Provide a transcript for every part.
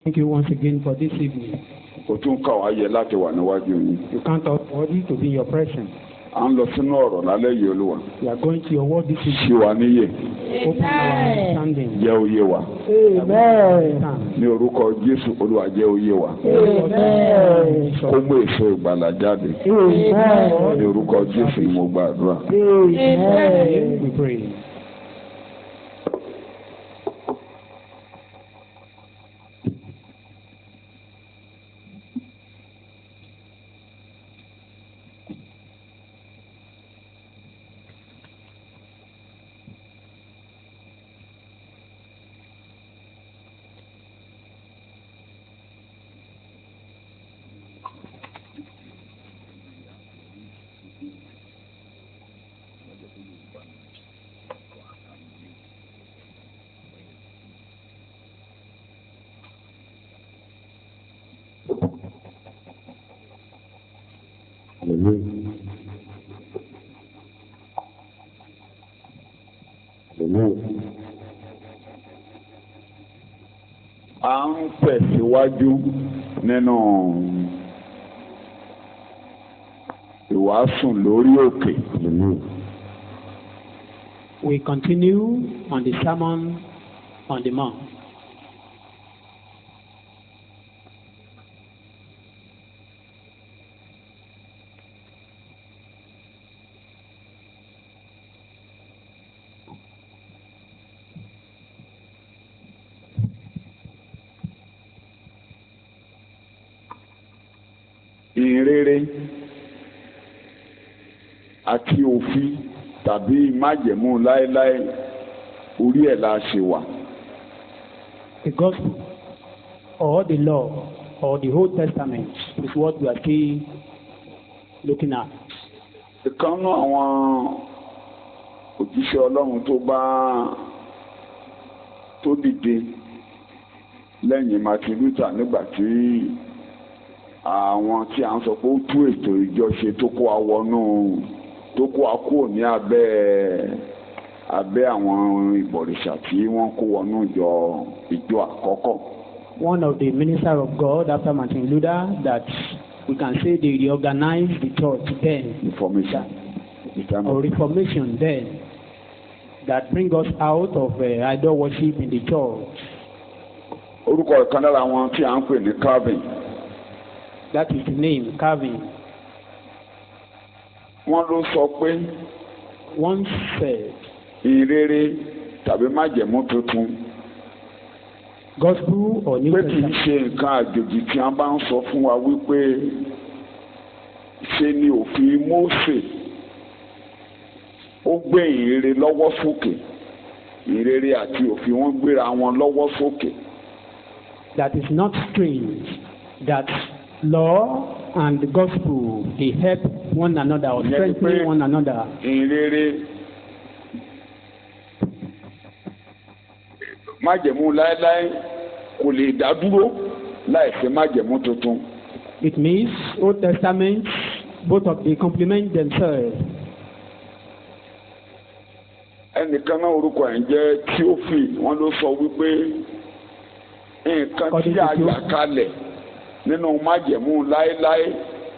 Thank you once again for this evening. Kò tún kà wá yẹ láti wà níwájú yín. You can't worthy to be in your presence. À ń lọ sínú ọ̀rọ̀ lálẹ́ yìí Olúwa. We are going to your word this Ṣí evening. wa níyè. Open our understanding. Jẹ́ òye wa. Ní orúkọ Jésù Olúwa jẹ́ òye wa. Kó mú èso ìgbàlà jáde. Ní orúkọ Jésù ni mo gbàdúrà. We pray. À ń tẹ̀síwájú nínú ìwàásù lórí òkè. We continue on the sermon on the mount. Ìrere àti òfin tàbí májẹ̀mú láéláé orí ẹ̀ la ṣe wà. The gospel or the law or the Old Testament is what we are still looking at. Ìkànnì àwọn òjíṣẹ́ Ọlọ́run tó dìde lẹ́yìn Martin Luther nígbà tí àwọn tí à ń sọ pé ó tú ètò ìjọṣe tó kó wa kúrò ní abẹ́ àwọn ìbọ̀rìṣà tí wọ́n kó wọnú ìjọ àkọ́kọ́. One of the ministers of God after Martin Luther that we can say they reorganized the church then. Reformation then that bring us out of idol worship in the church. Orúkọ ìkan lára àwọn tí à ń pè ní Calvin. That is the name, Calvin. Wọ́n ló sọ pé wọ́n said ìrere tàbí májẹ̀mú tuntun. Gospel or New Testament. Pé kì í ṣe nǹkan àjòjì tí wọ́n bá ń sọ fún wa wípé ṣe ni òfin Mósè ó gbé ìrere lọ́wọ́ sókè. Ìrere àti òfin wọ́n gbéra wọn lọ́wọ́ sókè. That is not strange that law and the gospel they help one another or strengthen one another. Ìrere májẹ̀mú láéláé kò lè dá dúró láìsí májẹ̀mú tuntun. It means Old Testament both of them complement themselves. Ẹnìkan náà orúkọ ẹ̀ ń jẹ́ Theophile wọ́n ló sọ wípé nǹkan tí a yà kalẹ̀ nínú májẹ̀mú láéláé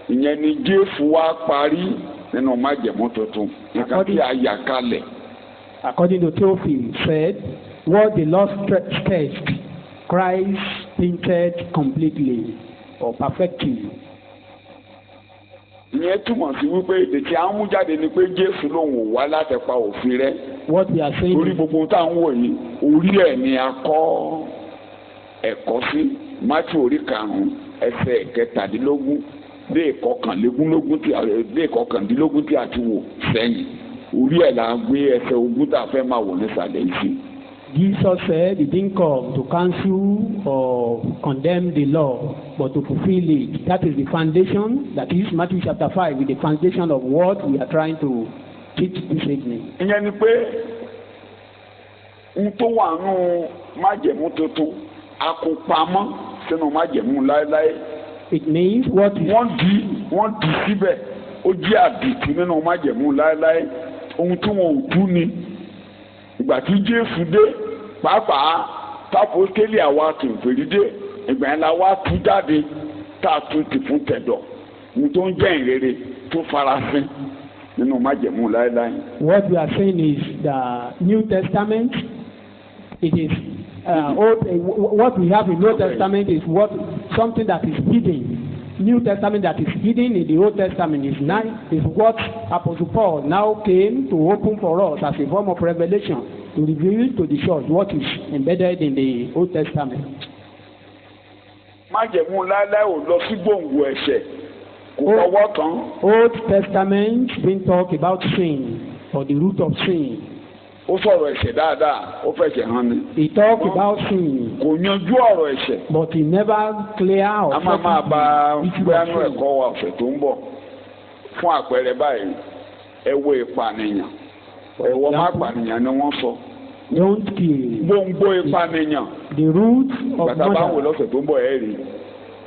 ìyẹn ni Jésù wá parí nínú májẹ̀mú tuntun nǹkan tí a yà kalẹ̀. According to Theophile said what the Lord sketched Christ painted completely or perfectly. Ìyẹn túmọ̀ sí wípé èdè tí a ń mú jáde ni pé Jésù lòun ò wá láti pa òfin rẹ̀. What we are saying. Orí gbogbo tá à ń wò yìí orí ẹ̀ ni a kọ́ ẹ̀kọ́ sí Mátíù orí 5 ẹsẹ̀ 17 dé 19 tí a ti wò sẹ́yìn orí ẹ̀ la gbé ẹsẹ̀ 20 tá a fẹ́ máa wò nísàlẹ̀ yìí. Jesus said he didn't come to cancel or condemn the law but to fulfill it. That is the foundation. That is Matthew chapter 5 with the foundation of what we are trying to teach this evening. Ìyẹn ni pé n tó wà nù májẹ̀mú tuntun àkópamọ́ sínú májẹ̀mú láéláé. It means what is. wọ́n di síbẹ̀ ó jẹ́ àdìtú nínú májẹ̀mú láéláé ohun tí wọn ò tú ni ìgbà tí Jésù dé pàápàá tápóstélì àwa kìnfèrí dé ìgbà yẹn la wá tú jáde tá a tún ti fún tẹ̀dọ̀ ní tó ń jẹ́ ìrere tó farasin nínú májẹ̀mú láéláé. What we are saying is the New Testament. It is what we have in New Testament is something that is hidden. New Testament that is hidden in the Old Testament is what Apostle Paul now came to open for us as a form of revelation to reveal to the church what is embedded in the Old Testament. Májẹ̀mú láéláé ò lọ sí gbòǹgbò ẹ̀ṣẹ̀ kò fọwọ́ kàn. Old Testament been talk about sin or the root of sin. Ó sọ̀rọ̀ ẹ̀ṣẹ̀ dáadáa, ó fẹ̀ṣẹ̀ hàn ni. He talk about sin. Kò yanjú ọ̀rọ̀ ẹ̀ṣẹ̀. But he never clear or a máa bá gbẹ́nu ẹ̀kọ́ wa ọ̀sẹ̀ tó ń bọ̀. Fún àpẹẹrẹ báyìí, ẹ wo ìpànìyàn. Ẹ̀wọ̀ má pànìyàn ni wọ́n sọ. Don't kill. Gbòǹgbò ìpànìyàn. The root of murder. Bàtà bá wò lọ́sẹ̀ tó ń bọ̀ ẹ̀ rí.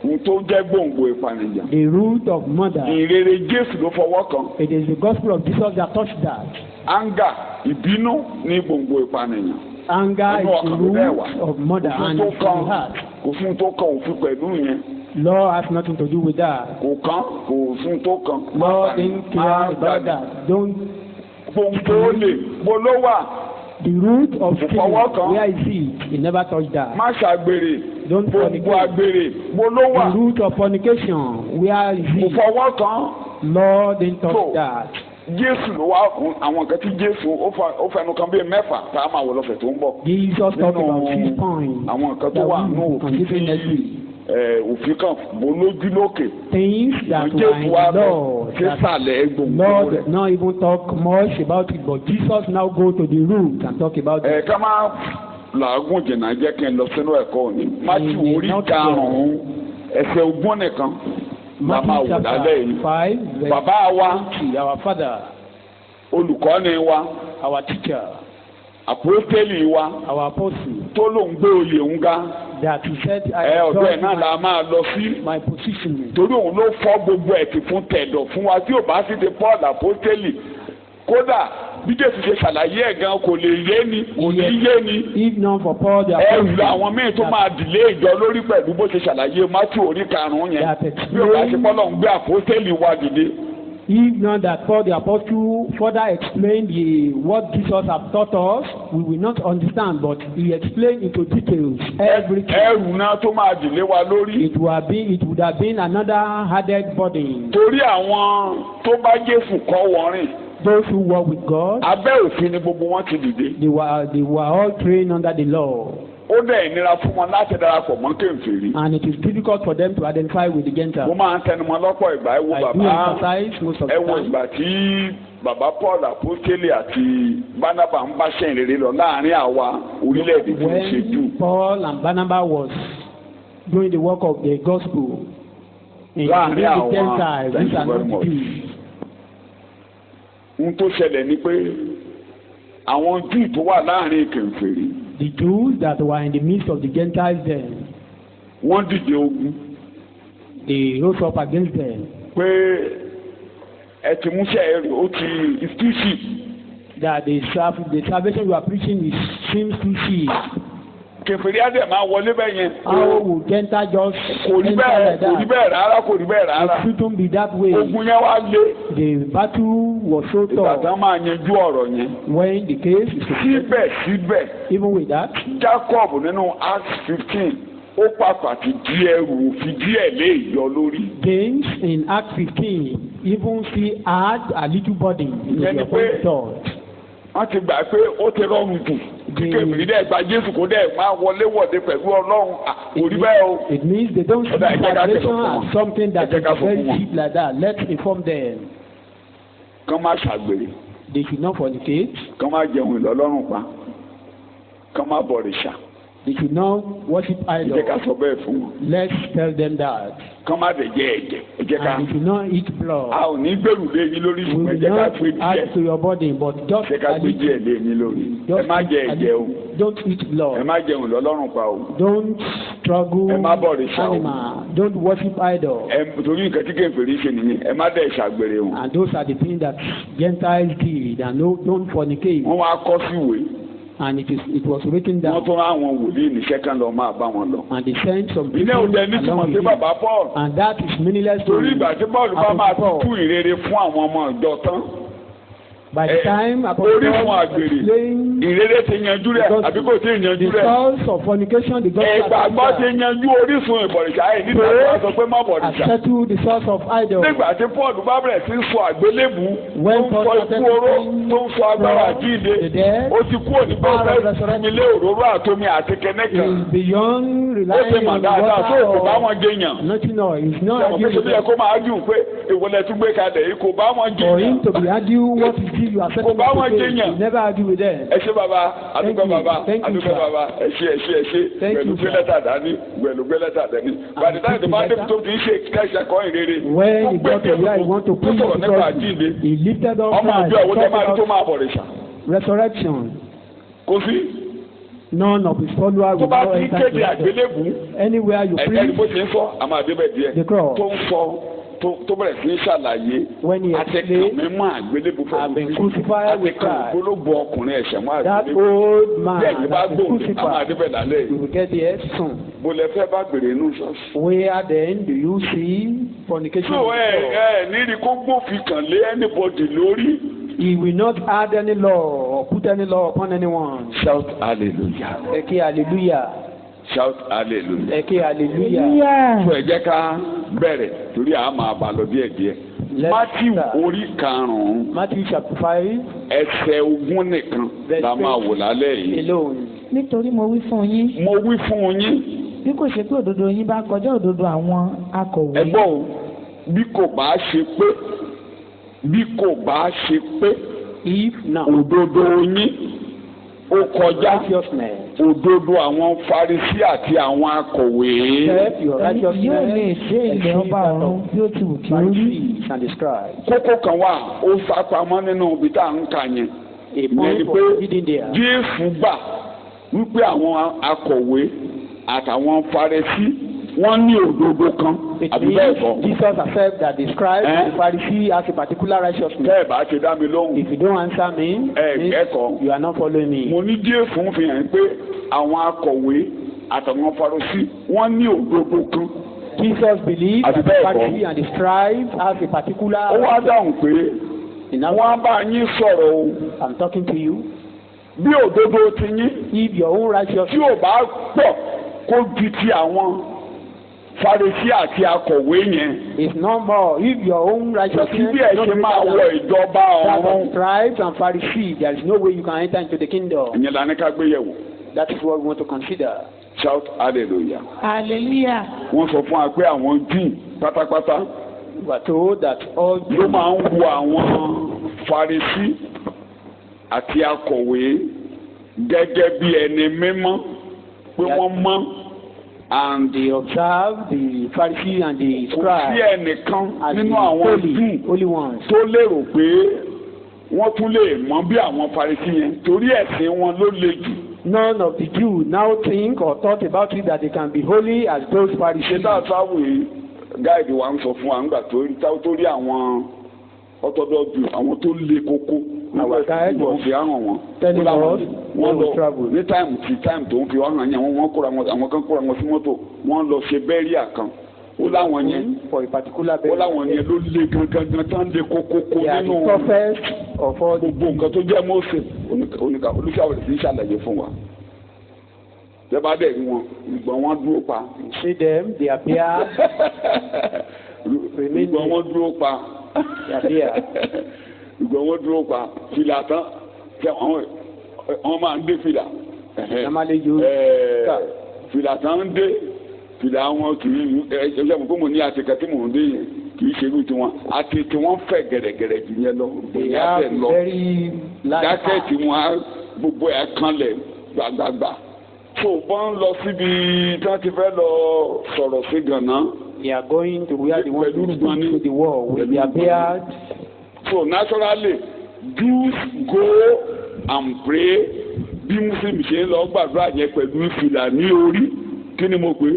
N tó jẹ́ gbòǹgbò ìpànìyàn. The root of murder. Ìrere Jésù ló fọwọ́ kàn. It is the gospel of Jesus that touched that. Anger, ìbínú ní gbòǹgbò ìpànìyàn. Anger is the root of murder and it's in the heart. Kò fún tó kàn òfin pẹ̀lú yẹn. Law has nothing to do with that. Kò fún tó kàn. Law didn't care about that. Don't. Gbòǹgbò olè bó ló wà. The root of sin, where is it? He never touched that. Má ṣàgbèrè. Don't fornicate. Gbòǹgbò àgbèrè bó ló wà. The root of fornication, where is it? Kò fọwọ́ kàn. Law didn't touch that. Jésù ló wá fún àwọn nǹkan tí Jésù ó fẹnu kan bíi mẹ́fà tá a máa wọ lọ́sẹ̀ tó ń bọ̀. Jesus talk about 6 points. Àwọn nǹkan tó wà nínú òfin òfin kan bó lójú lókè. Things that were in the law. Lord did not even talk much about it, but Jesus now go to the root and talk about it. Ká máa làágùn jìnnà jẹ́ kí n lọ sínú ẹ̀kọ́ òní. Mátíù orí karùn-ún ẹsẹ̀ ogún nìkan. Matthew chapter 5, bàbá wa, our father, olùkọ́ni wa, our teacher, àpọ́stélì wa, our apostle, tó ló ń gbé oyè ń ga. That he said, ọ̀dọ̀ ẹ̀ náà la máa lọ sí. My position. Torí òun ló fọ́ gbogbo ẹ̀tì fún tẹ̀dọ̀ fún wa tí ò bá sì ti Paul àpọ́stélì. Kódà bí Jésù ṣe ṣàlàyé ẹ̀ gan kò lè yé ni kò ní yé ni. If not for Paul the apostle. Ẹ̀rù àwọn míì tó máa dìlé ìjọ lórí pẹ̀lú bó ṣe ṣàlàyé Mátíù orí karùn-ún yẹn. Bí o bá ṣe Pọ́lọ̀ ń gbé àpọ́stélì wa dìde. If not that Paul the apostle further explained what Jesus has taught us, we will not understand, but he explained into details everything. Ẹ̀rù náà tó máa dìlé wa lórí. It would have been another added burden. Torí àwọn tó bá Jésù kọ́ wọn rìn. Those who walk with God. Abẹ́ òfin ni gbogbo wọn ti dìde. They were all trained under the law. Ó dẹ̀ ìnira fún wọn láti darapọ̀ mọ́ kèfèrí. And it is difficult for them to identify with the Gentiles. Mo máa ń tẹnumọ́ lọ́pọ̀ ìgbà ẹ wo bàbá ẹ wo ìgbà tí bàbá Paul àpọ́stélì àti Barnabas ń bá ṣe ìrere lọ láàrin àwa orílẹ̀-èdè tí ó ṣe jù. When Paul and Barnabas was doing the work of the gospel in the Gentiles, these are not the Jews. Ohun tó ṣẹlẹ̀ ni pé àwọn Júù tó wà láàrin kèfèrí. The Jews that were in the midst of the Gentiles then. Wọ́n dìde ogun. They rose up against them. Pé ẹ ti múṣẹ́ ó ti is too cheap. That the salvation you are preaching seems too cheap. Kèfèrí á dẹ̀ máa wọlé bẹ́ẹ̀ yẹn. How will Gentile just enter like that? Kò rí bẹ́ẹ̀ rárá. It shouldn't be that way. Ogun yẹn wá lé. The battle was so tough. Ìgbà tí wọ́n máa yanjú ọ̀rọ̀ yẹn. When the case is síbẹ̀. Even with that. Jacob nínú Acts 15 ó pàpàtì díẹ̀ rù òfin díẹ̀ lé ìyọ lórí. James in Acts 15 even still add a little burden to the whole thought. Wọ́n ti gbà pé ó ti rọrùn jù. Kèfèrí dẹ̀ gba Jésù kò dẹ̀ máa wọlé pẹ̀lú Ọlọ́run kò rí bẹ́ẹ̀ o. It means they don't see salvation as something that is very cheap like that. Let's inform them. Kán má ṣàgbèrè. They should not fornicate. Kán má jẹun ìlọ́lọ́run pa. Kán má bọ̀rìṣà. They should not worship idols. Ẹ jẹ́ ká sọ bẹ́ẹ̀ fún wọn. Let's tell them that. Kán má dẹ̀ jẹ ẹ̀jẹ̀. Ẹ jẹ́ ká. And they should not eat blood. A ò ní gbèrú lé yín lórí ìṣùgbọ́n ẹ jẹ́ ká gbé díẹ̀. We will not add to your body, but just ẹ jẹ́ ká gbé díẹ̀ lé yín lórí. Ẹ má jẹ ẹ̀jẹ̀ o. Don't eat blood. Ẹ má jẹun ìlọ́lọ́run pa o. Don't struggle ẹ má bọ̀rìṣà o. Animal. Don't worship idol. Torí nǹkan tí kèfèrí ṣe nìyẹn ẹ má dẹ̀ ṣàgbèrè o. And those are the things that Gentiles did, and don't fornicate. Wọ́n wá kọ́ sí ìwé. And it was written down. Wọ́n tún rán àwọn wòlíì níṣẹ́ kan lọ máa bá wọn lọ. And they sent some people Ilé òde ní túmọ̀ sí bàbá Paul. And that is meaningless to Torí ìgbà tí Paul bá máa tú ìrere fún àwọn ọmọ ìjọ tán. By the time orísun àgbèrè ìrere ti yanjú rẹ̀ àbí kò tí ì yanjú rẹ̀. The source of fornication, the gospel. Ìgbàgbọ́ ti yanjú orísun ìbọ̀rìṣà yìí nígbà tí wọ́n sọ pé má bọ̀rìṣà. Settle the source of idol. Nígbà tí Paul bá bẹ̀rẹ̀ sí sọ àgbélébù tó ń sọ ikú oró tó ń sọ agbára àjíǹde ó ti kú òní pé ó fẹ́ sinmi lé òróró àtomi àti kẹ́nẹ́kàn. Beyond ó ti mọ̀ dáadáa tó kò bá wọn jẹyàn. Nothing no, it's not arguing. Ṣé kó máa argue pé ìwọlẹ̀ tún gbé kalẹ̀ yìí kò bá wọn jẹyàn. For him to be argue what is due, you are setting kò bá wọn jẹyàn. Never argue with them. Ẹ ṣé bàbá adúgbò bàbá adúgbò bàbá ẹ ṣé pẹ̀lú gbé lẹ́tà dání pẹ̀lú gbé lẹ́tà dání. Bàtí táyà tó bá dé tó fi ń ṣe kẹ́sẹ̀ kọ́ ìrere. When he got to where he want to preach the gospel, he lifted up ọmọ àjọ ìwé tó máa tó máa bọ̀ rẹ̀ ṣá. Resurrection. Kò sí. None of his followers will not enter into anywhere you preach. Ẹni bó ti ń sọ àmọ́ àdébẹ̀ díẹ̀ tó ń sọ tó bẹ̀rẹ̀ sí ní ṣàlàyé àtẹ̀kùn mímọ́ àgbélébùú àtẹ̀kùn gbólógbò ọkùnrin ẹ̀ṣẹ̀ mọ́ àgbélébùú bẹ́ẹ̀ ni bá gbòòrò àmọ́ àdébẹ̀ lálẹ́ yìí. Bólẹ̀ fẹ́ bá gbèrè inú ṣọ́ọ̀ṣì. Where then do you see fornication? So nírí kó gbófin kàn lé anybody lórí. He will not add any law or put any law upon anyone. Shout hallelujah. Eke hallelujah. Shout hallelujah. Eke hallelujah. So ẹ jẹ́ ká bẹ̀rẹ̀ torí a máa bá lọ díẹ̀díẹ̀. Matthew orí karùn-ún. Matthew chapter 5. Ẹsẹ̀ ogún nìkan la máa wò lálẹ́ yìí. Nítorí mo wí fún yín. Mo wí fún yín. Bí kò ṣe pé òdodo yín bá kọjá òdodo àwọn akọ̀wé. Ẹ gbọ́ o, bí kò bá ṣe pé òdodo yín ó kọjá òdodo àwọn Farisí àti àwọn akọ̀wé. Ẹni yóò lè ṣe ilẹ̀ ọba ọ̀run bí ó ti wù kí ó rí. Kókó kan wà ó sápamọ́ nínú ibi tá à ń kà yẹn. Ìyẹn pé Jésù gbà wípé àwọn akọ̀wé àtàwọn Farisí wọ́n ní òdodo kan. Jesus accept that the scribe and the Pharisee has a particular righteousness. Bẹ́ẹ̀ bá ti dá mi lóhùn. If you don't answer me, you are not following me. Mo ní Jésù fi hàn pé àwọn akọ̀wé àtàwọn Pharisee wọ́n ní òdodo kan. Jesus believes that the Pharisee and the scribe has a particular. Ó wá dáhùn pé wọ́n á bá yín sọ̀rọ̀ o. I'm talking to you. Bí òdodo ti yín. If your own righteousness. Tí ò bá pọ̀ kó ju ti àwọn Farisí àti akọ̀wé yẹn. It's no more. If your own righteousness bí ẹ ṣe máa wọ ìjọba ọ̀run. Scribes and Pharisees, there is no way you can enter into the kingdom. Ìyẹn la ní ká gbé yẹ̀wò. That is what we want to consider. Shout hallelujah. Hallelujah. Wọ́n sọ fún wa pé àwọn Júù pátápátá. We are told that all Jews. Ló máa ń wo àwọn Farisí àti akọ̀wé gẹ́gẹ́ bí ẹni mímọ́ pé wọ́n mọ́. And they observe the Pharisee and the scribe. Kò sí ẹnìkan nínú àwọn Júù tó lérò pé wọ́n tún lè mọ̀ bí àwọn Pharisee yẹn torí ẹ̀sìn wọn ló le jù. None of the Jews now think or thought about it that they can be holy as those Pharisees. Ṣé dáàtúwì gáìdì wa ń sọ fún wa nígbà tó rí àwọn Orthodox àwọn tó le koko. Our guide was telling us wọ́n lọ ní táìmù tó ń fi wọ́n hàn yẹn wọ́n kóra wọn àwọn kan kóra wọn sí mọ́tò wọ́n lọ ṣe bẹ́ríà kan ó láwọn yẹn ó láwọn yẹn ló le gangan tán lé kókókó nínú gbogbo nǹkan tó jẹ́ Mósè olùṣàwọ̀ sí ṣàlàyé fún wa tẹ́ bá dẹ̀ rí wọn ìgbọ̀n wọn dúró pa. See them, they appear. ìgbọ̀n wọn dúró pa. They appear. Ìgbọ̀n wọn dúró pa fìlà tán kí wọ́n máa ń dé fìlà. Fìlà tán ń dé fìlà wọn kì í ẹ̀ṣẹ̀ mọ̀ pé mo ní àtẹ̀kẹ́ tí mò ń dé yẹn kì í ṣe irú tiwọn àti tiwọn fẹ̀ gẹ̀rẹ̀gẹ̀rẹ̀ jù yẹn lọ. Bóyá bẹ̀ lọ jákẹ́ẹ̀tì wọn gbogbo ẹ̀ kanlẹ̀ gbàgbàgbà. Tó bọ́n lọ síbi tí wọ́n ti fẹ́ lọ sọ̀rọ̀ sí gànà. They are going to where they want to speak to the world with their beard. So naturally, Jews go and pray. Bí Muslim ṣe ń lọ gbàdúrà yẹn pẹ̀lú ìfìlà ní orí, kí ni mo pè é?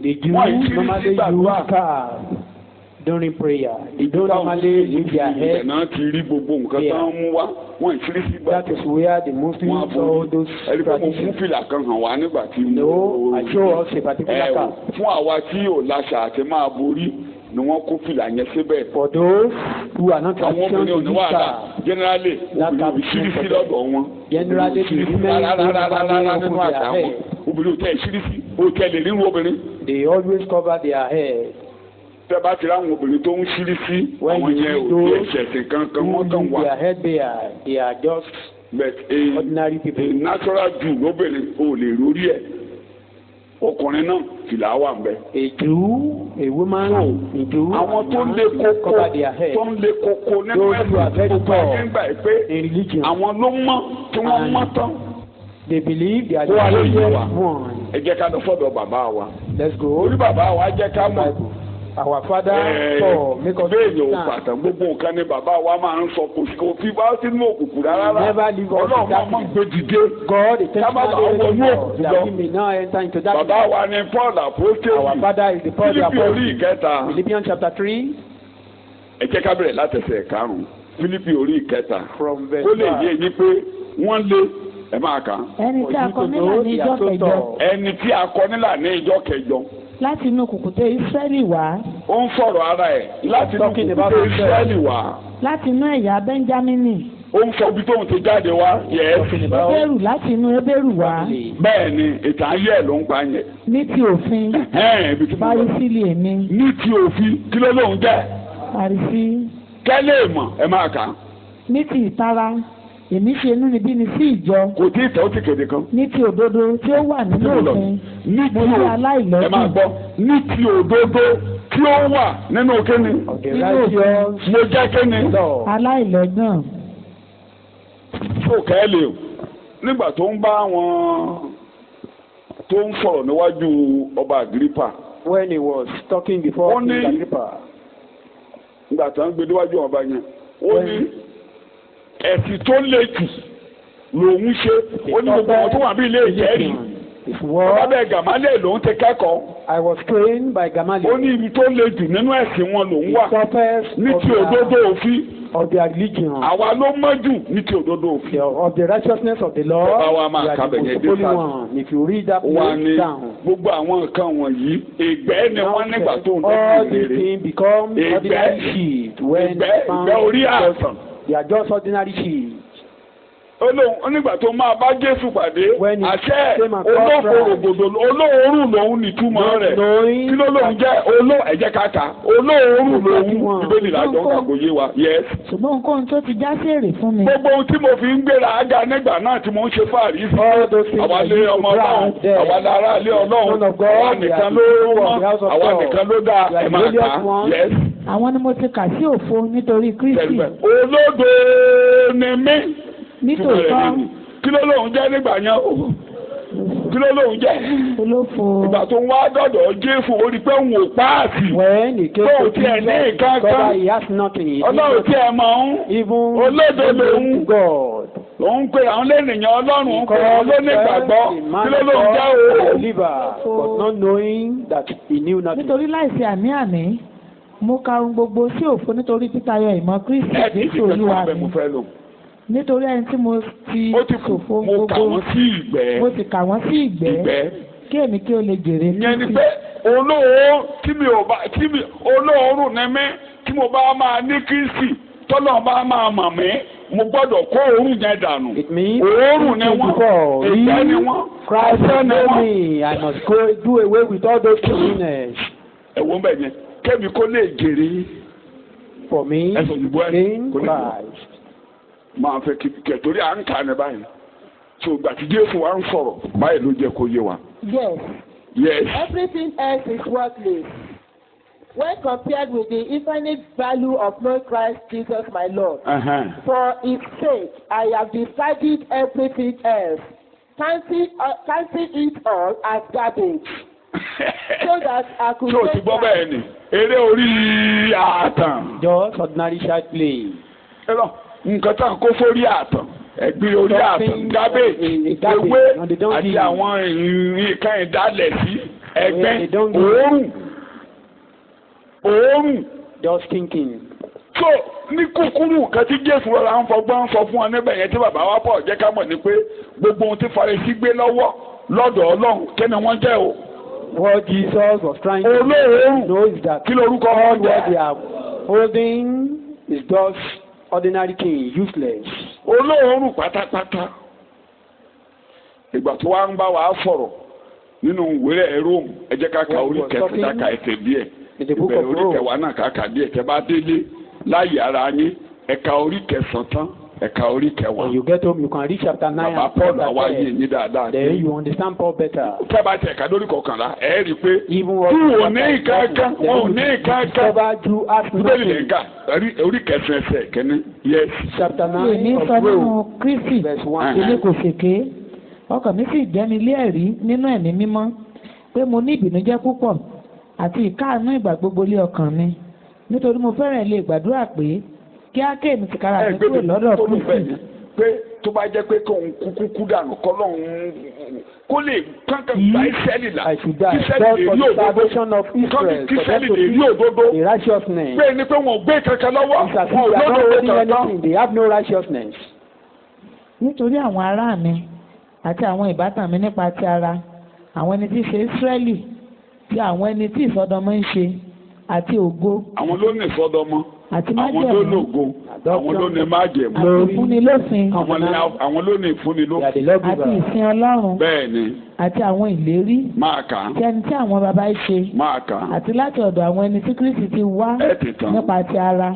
The Jews normally use scarf. during prayer. They don't normally leave their head. Náà ti rí gbogbo nǹkan tán mú wá wọ́n ìṣírí sí gbà. That is where the Muslims all those traditions. Mo fún fìlà kan hàn wá nígbà tí mo. No, I show us a particular car. Fún àwa tí ò láṣà àti máa borí ni wọ́n kó fìlà yẹn síbẹ̀. For those who are not traditional to this car. Generally obìnrin ìṣírí sí lọ́dọ̀ wọn. Generally the women don't cover their hair. Obìnrin ò tẹ ìṣírí sí ó tẹ lè ríru obìnrin. They always cover their hair. Tẹ́ bá ti ráwọn obìnrin tó ń ṣírí sí àwọn yẹn ò tí ẹ̀ṣẹ̀ṣẹ̀ kankan wọ́n kàn wá. Their head they are just ordinary people. A natural Jew lóbìnrin ò lè rórí ẹ̀ ọkùnrin náà fìlà wà ń bẹ. A Jew, a woman, a Jew, àwọn tó ń lé kókó tó ń lé kókó nínú ẹ̀sìn gbogbo ẹ̀yìn nígbà pé àwọn ló mọ̀ tí wọ́n mọ̀ tán. They believe they are the only one. Ẹ jẹ́ ká lọ sọ́dọ̀ bàbá wa. Let's go. Orí bàbá wa jẹ́ ká mọ̀. Our father for make us bẹ́ẹ̀ yóò pàtàkì gbogbo nǹkan ni bàbá wa máa ń sọ kò fi bá sínú òkùnkùn rárá. Ọlọ́run máa mọ̀ gbé dìde. God is telling us that we may now enter into that. Bàbá wa ni Paul Apostle. Our father is the Paul the Apostle. Fílípì orí ìkẹta. Philippians chapter 3. Ẹ jẹ́ ká bẹ̀rẹ̀ látẹsẹ̀ karùn-ún. Fílípì orí ìkẹta. From verse 5. Ó lè yé yín pé wọ́n lé ẹ máa kà. Ẹni tí a kọ nílà ní ìjọ kẹjọ. Ẹni tí a kọ nílà ní ìjọ kẹjọ. Láti inú kùkùté Ísírẹ́lì wá. Ó ń sọ̀rọ̀ ara ẹ̀ láti inú kùkùté Ísírẹ́lì wá. Láti inú ẹ̀yà Bẹ́ńjámínì. Ó ń sọ ibi tóun ti jáde wá. Hébérù láti inú Hébérù wá. Bẹ́ẹ̀ ni ìtàn ayé ẹ̀ ló ń pa yẹn. Ní ti òfin. Farisílì èmi. Ní ti òfin kí ló lóun jẹ́? Farisí. Kẹ́lẹ́ ìmọ̀ ẹ máa kà. Ní ti ìtara. Èmi ṣe inúnibíni sí ìjọ. Kò tí ì tẹ́ ó ti kéde kan. Ní ti òdodo tí ó wà nínú òfin. Mo jẹ́ aláìlọ́gbọ̀n. Ẹ máa gbọ́. Ní ti òdodo tí ó wà nínú kíni. Nínú òfin. Mo jẹ́ kíni. Aláìlọ́gbọ̀n. Ṣó kẹ́lẹ́ o. Nígbà tó ń bá wọn tó ń sọ̀rọ̀ níwájú ọba Agrippa. When he was talking before King Agrippa. Nígbà tó ń gbé níwájú ọba yẹn. Ó ní ẹ̀sìn tó le jù lòun ṣe ó ní gbogbo àwọn tó wà bí ilé ìjẹ́rìí ọba bẹ́ẹ̀ Gamaliel lòun ti kẹ́kọ̀ọ́. I was trained by Gamaliel. Ó ní ibi tó le jù nínú ẹ̀sìn wọn lòun wà ní ti òdodo òfin. Of their religion. Àwa ló mọ̀ jù ní ti òdodo òfin. Of the righteousness of the law. Bàbá wa máa ka bẹ̀yẹ̀ dé sáà. If you read that place down. Gbogbo àwọn nǹkan wọ̀nyí ìgbẹ́ ni wọ́n nígbà tó ń tẹ́lẹ̀. All these things become ordinary sheep when found. Ìgbẹ́ orí àtàn. They are just ordinary sheep. Onígbà tó máa bá Jésù pàdé àṣẹ olóòrùn olóòrùn lòun nìtumọ̀ rẹ̀ kí ló lòun jẹ́ ẹ̀jẹ̀ kàkà olóòrùn lòun ìbéèrè làjọ kàkó yé wa. ṣùgbọ́n nǹkan tó ti já sí èrè fún mi. gbogbo ohun tí mo fi ń gbéra aga nígbà náà tí mo ń ṣe fáàrí sí àwa lé ọmọ Ọlọ́run àwa lára lé Ọlọ́run àwa nìkan ló mọ́ àwa nìkan ló dá ẹ̀ máa kà á. àwọn ni mo ti kà sí òfo nítorí Kristi. olódo ni mí. Nítòótọ́. Kí ló lóun jẹ́ nígbà yẹn o? Kí ló lóun jẹ́? Olófo. Ìgbà tó ń wá dọ̀dọ̀ Jésù ó rí pé òun ò páàsì. Tóun tí ẹ ní nǹkan kan. Ọlọ́run tí ẹ mọ̀ ń. Olódo lòun. Lòun pe àwọn lẹ́nìyàn Ọlọ́run ń pe àwọn lónìgbàgbọ́. Kí ló lóun jẹ́ o? Nítorí láìsí àní-àní, mo ka ohun gbogbo sí òfo nítorí títayọ ìmọ̀ Kristi Jésù Olúwa mi. Nítorí ẹni tí mo ti ṣòfò gbogbo mo ti kà wọ́n sí ìgbẹ́ kí èmi kí o lè jèrè Kristi. Ìyẹn ni pé olóòórùn ni mí tí mo bá máa ní Kristi tọ́lọ́ bá máa mọ̀ mí mo gbọ́dọ̀ kó òórùn yẹn dànù. Òórùn ni wọ́n ìgbẹ́ ni wọ́n Christ know me I must go do away with all those cleanness. Ẹ̀wọ̀n bẹ̀ yẹn kẹ́mi kó lè jèrè. For me in Christ. Máa fẹ́ kí torí à ń kà ní báyìí tí o gbà tí Jésù wa ń sọ̀rọ̀ báyìí ló jẹ́ kó yé wa. Yes. Everything else is worthless when compared with the infinite value of knowing Christ Jesus my Lord. For His sake I have decided everything else, counting it all as garbage. So that I could. Ṣé o ti gbọ́ bẹ́ẹ̀ ni? Eré orí àtàn. Just ordinary child play. Nǹkan tá à ń kó sórí àtàn ẹ̀gbin orí àtàn gábé ewé àti àwọn nǹkan ìdálẹ̀ sí ẹgbẹ́ òórùn just thinking. So ní kúkúrú nǹkan tí Jésù rọra ń fọgbọ́n sọ fún ọ níbẹ̀ yẹn tí bàbá wa pọ̀ jẹ́ ká mọ̀ ní pé gbogbo ohun tí Farisí gbé lọ́wọ́ lọ́dọ̀ Ọlọ́run kí ni wọ́n jẹ́ o. What Jesus was trying to know is that kí lorúkọ all what they are holding is just ordinary thing, useless. Olóòórùn pátápátá. Ìgbà tó wá ń bá wa sọ̀rọ̀ nínú ìwé Róòmù ẹ jẹ́ ká ka orí kẹsàn-án ká ẹsẹ̀ díẹ̀ ìbẹ̀rẹ̀ orí kẹwàá náà ká kà díẹ̀ tẹ́ bá délé láyé ara yín ẹ̀ka orí kẹsàn-án tán ẹ̀ka orí kẹwàá. When you get home you can read chapter 9 and Paul àwa yé yín dáadáa. Then you understand Paul better. Tẹ́ bá tẹ̀ ká lórí kọkànlá ẹ̀ rí i pé tí ò ní ìkankan ò ní ìkankan bíbélì lè ń kà orí kẹsàn-án ẹsẹ̀ kẹ́ni. Yes. Chapter 9 èmi sọ nínú Kristi èmi kò ṣèké ọkàn mi sì jẹ́ni lé ẹ̀rí nínú ẹ̀mí mímọ́ pé mo ní ìbìnújẹ́ púpọ̀ àti ìkáàánú ìgbà gbogbo lé ọkàn mi nítorí mo fẹ́rẹ̀ lè gbàdúrà pé kí á kéèmí ti kára mi kúrò lọ́dọ̀ Kristi. pé tó bá jẹ́ pé kóun kúkú dànù kọ́lọ́hún kó lè kankan gba Ísírẹ́lì là Ísírẹ́lì lè rí òdodo Ísírẹ́lì lè rí òdodo pé ní pé wọn ò gbé kankan lọ́wọ́ wọn ò lódodo kankan. They have no righteousness. Nítorí àwọn ará mi àti àwọn ìbátan mi nípa ti ara àwọn ẹni tí í ṣe Ísírẹ́lì tí àwọn ẹni tí ìsọdọmọ ń ṣe àti ògo. Àwọn ló ní ìsọdọmọ àti àwọn ló ní ògo àwọn ló ní májẹ̀mú àti ìfúnnilófin àwọn ló ní ìfúnnilófin àti ìsìn Ọlọ́run bẹ́ẹ̀ni àti àwọn ìlérí máa kà á tí ẹni tí àwọn baba ṣe máa kà á àti láti ọ̀dọ̀ àwọn ẹni tí Kristi ti wá nípa ti ara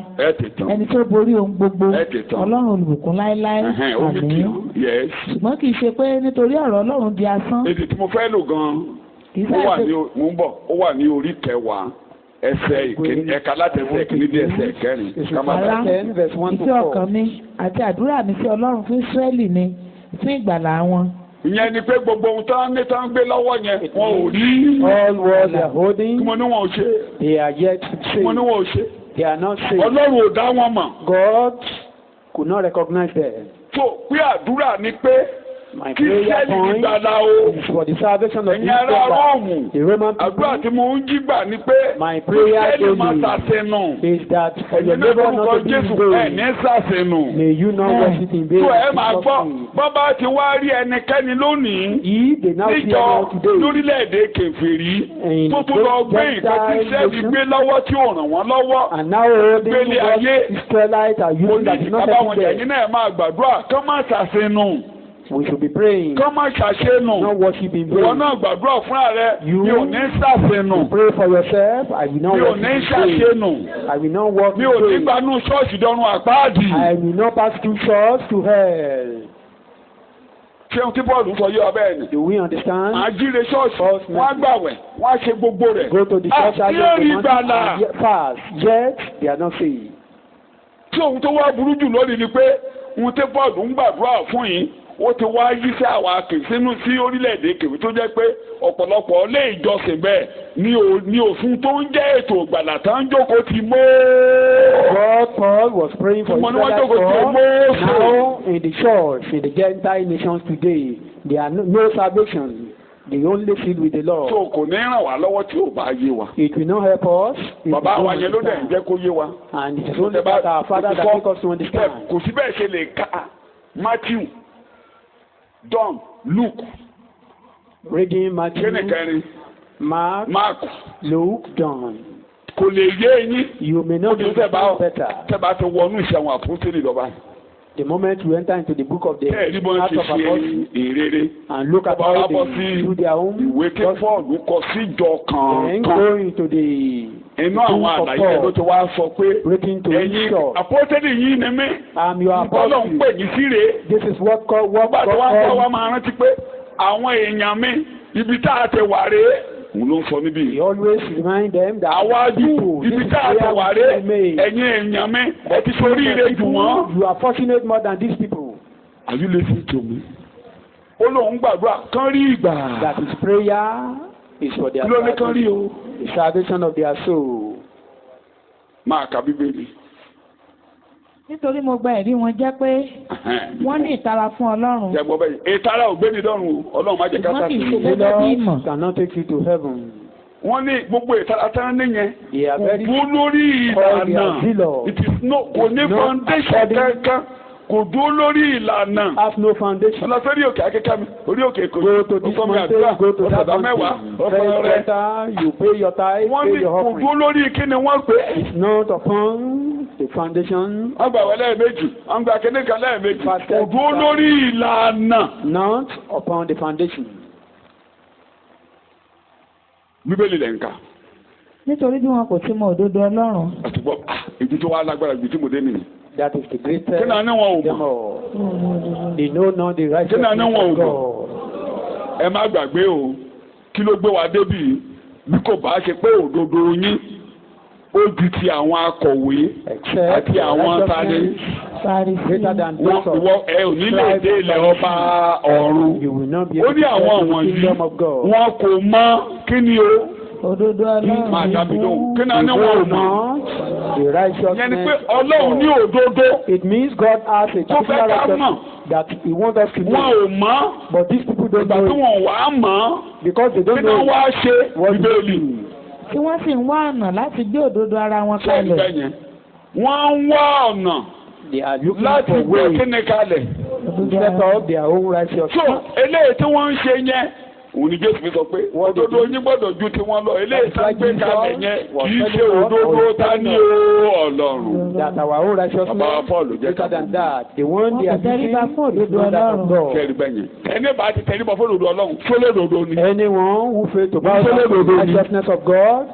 ẹni tó borí ohun gbogbo Ọlọ́run olùbùkún láéláé àmín. Ṣùgbọ́n kì í ṣe pé nítorí ọ̀rọ̀ Ọlọ́run di asán. èdè tí mo fẹ́ lò gan-an ó wà ní orí kẹwàá ẹsẹ̀ ìkíní ẹ̀ka láti ẹsẹ̀ ìkíní dé ẹsẹ̀ ìkẹrin. Ará ìfẹ́ ọkàn mi àti àdúrà mi sí Ọlọ́run fún Ísírẹ́lì ni fún ìgbàlà wọn. Ìyẹn ni pé gbogbo ohun tó ń gbé lọ́wọ́ yẹn wọn ò rí. All what they are holding. Kí mo ní wọn ò ṣe. They are yet saved. Kí mo ní wọn ò ṣe. They are not saved. Ọlọ́run ò dá wọn mọ̀. God could not recognize them. So pé àdúrà ni pé my prayer point is for the salvation of Israel. The Roman people. Àdúrà tí mo ń jí gbà ni pé my prayer daily is that for your neighbor not to be in vain. May you not worship in vain. So ẹ máa gbọ́ bọ́bá ti wá rí ẹnikẹ́ni lónìí níjọ lórílẹ̀‐èdè kèfèrí tó tún lọ gbé nǹkan tí Ísírẹ́lì gbé lọ́wọ́ tí ò ràn wọ́n lọ́wọ́ gbélé ayé mo ní ìkábá wọn jẹ̀yìn náà máa gbàdúrà kán má ṣàṣenù. We should be praying. Kọ́ máa ṣàṣenù. Not worship in vain. Ìwọ náà gbàdúrà fún ààrẹ. Mi ò ní ṣàṣenù. Pray for yourself. I will not worship in vain. Mi ò ní ṣàṣenù. I will not work in vain. Mi ò ní gbanú ṣọ́ọ̀ṣì dọ́run àpáàdì. I will not pass through church to hell. Ṣé ohun tí Bọ́ọ̀lù sọ yé ọ bẹ́ẹ̀ ni? Do we understand? Àjíire ṣọ́ọ̀ṣì, wọ́n á gbàwẹ̀, wọ́n á ṣe gbogbo rẹ̀. Go to the church and fast, yet they are not saved. Tí ohun tó wá burú jù lónìí ni pé ohun tí Bọ́ọ̀lù ń gbàdúrà fún yín ó ti wá yí sí àwa kìsínú sí orílẹ̀-èdè kèwé tó jẹ́ pé ọ̀pọ̀lọpọ̀ ilé ìjọsìn bẹ́ẹ̀ ni òfin tó ń jẹ́ ètò ìgbàlà tá ń jókòó ti mọ́. God Paul was praying for Israel for now in the church in the Gentile nations today there are no salvation. They only filled with the Lord. So kò ní ràn wá lọ́wọ́ tí ò bá yé wa. It will not help us. Bàbá wa yẹn ló dẹ̀ ń jẹ́ kó yé wa. And it is only that our Father that make us to understand. Kò sí bẹ́ẹ̀ ṣe lè ka Matthew, John, Luke. Reading Matthew, Mark, Luke, John. Kò lè yé yín. You may not understand better. Tẹ́ bá ti wọnú ìṣe àwọn àpótélì lọ́ba. The moment you enter into the book of the Acts of Apostles and look at how they do their own, ìwé tí Paul kọ sí ìjọ kan. Then go into the inú àwọn àlàyé ló ti wá sọ pé ẹ̀yin àpótélì yìí ni mí. I'm your apostle. Ọlọ́run pè yín sí rèé. This is what God bá ti wá sọ wá máa rántí pé àwọn èèyàn mi ibi tá a ti wà rèé. Mo ló ń sọ níbí. He always remind them that àwájú ibi tá a ti wà rèé ẹ̀yin èèyàn mi ẹ ti sórí ire jù wọ́n. You are fortunate more than these people. Are you listening to me? Ó lóun gbàdúrà kán rí ìgbà. That his prayer is for their salvation. The salvation of their soul. Máa ka Bíbélì. Nítorí mo gba ẹ̀rí wọn jẹ́ pé wọ́n ní ìtara fún Ọlọ́run. Jẹ́gbọ́ bẹ́ẹ̀ ìtara ò gbé ní dọ́run o, Ọlọ́run má jẹ́ ká sá sí i. The Lord cannot take you to heaven. wọ́n ní gbogbo ìtaratara nìyẹn kò lórí ìlànà kò ní foundation kankan kò dúró lórí ìlànà. have no foundation. ọ̀nà sórí òkè akẹ́kẹ́ mi orí òkè kò ní ọ̀sán mi àdúrà ọ̀sán mẹ́wàá ọ̀sán rẹ̀. you pay your tithe, wọ́n ní kò dúró lórí kí ni wọ́n pè é. it's not upon the foundation. wọ́n gbà wọ́n lẹ́ẹ̀mejì wọ́n gbà kíní kan lẹ́ẹ̀mejì kò dúró lórí ìlànà. not upon the foundation. bíbélì lẹ̀ ń kà. nítorí bí wọn kò ti mọ òdodo Ọlọ́run. àtúbọ̀ ibi tó wà lágbára ibi tí mo dé nìyí. that is the greatest. kí náà ní wọn ò mọ̀. they know not the right. kí náà ní wọn ò mọ̀. ẹ má gbàgbé o kí ló gbé wa débi bí kò bá ṣe pé òdodo yín ó ju ti àwọn akọ̀wé àti àwọn tani. wọ́n ẹ ò nílò dé ilẹ̀ ọba ọ̀run. ó ní àwọn wọ̀nyí wọn kò mọ̀ kí ni o. òdodo Ọlọ́run. máa dábì lóhùn kí náà ní wọn ò mọ̀. The righteousness. yẹn ni pé Ọlọ́run ní òdodo. It means God has a particular righteousness that He wants us to know. wọn ò mọ̀. But these people don't know. ìgbà tí wọn wà á mọ̀. Because they don't know. kí náà wá ṣe Bíbélì. tí wọ́n sì ń wá ọ̀nà láti gbé òdodo ara wọn kalẹ̀. wọ́n ń wá ọ̀nà láti gbé kíni kalẹ̀. set up their own righteousness. so eléyìí tí wọ́n ń ṣe yẹn òun ni Jésù fi sọ pé òdodo yín gbọ́dọ̀ ju tiwọn lọ eléyìí tá gbé kalẹ̀ yẹn kì í ṣe òdodo tá ní Ọlọ́run. that our own righteousness bàbá Paul jẹ́ greater than that. the one they are tẹríba fún òdodo Ọlọ́run. kẹ́rì bẹ́yẹn ẹni bá ti tẹríba fún òdodo Ọlọ́run sólódodo ni. anyone who fails to bow down to the righteousness of God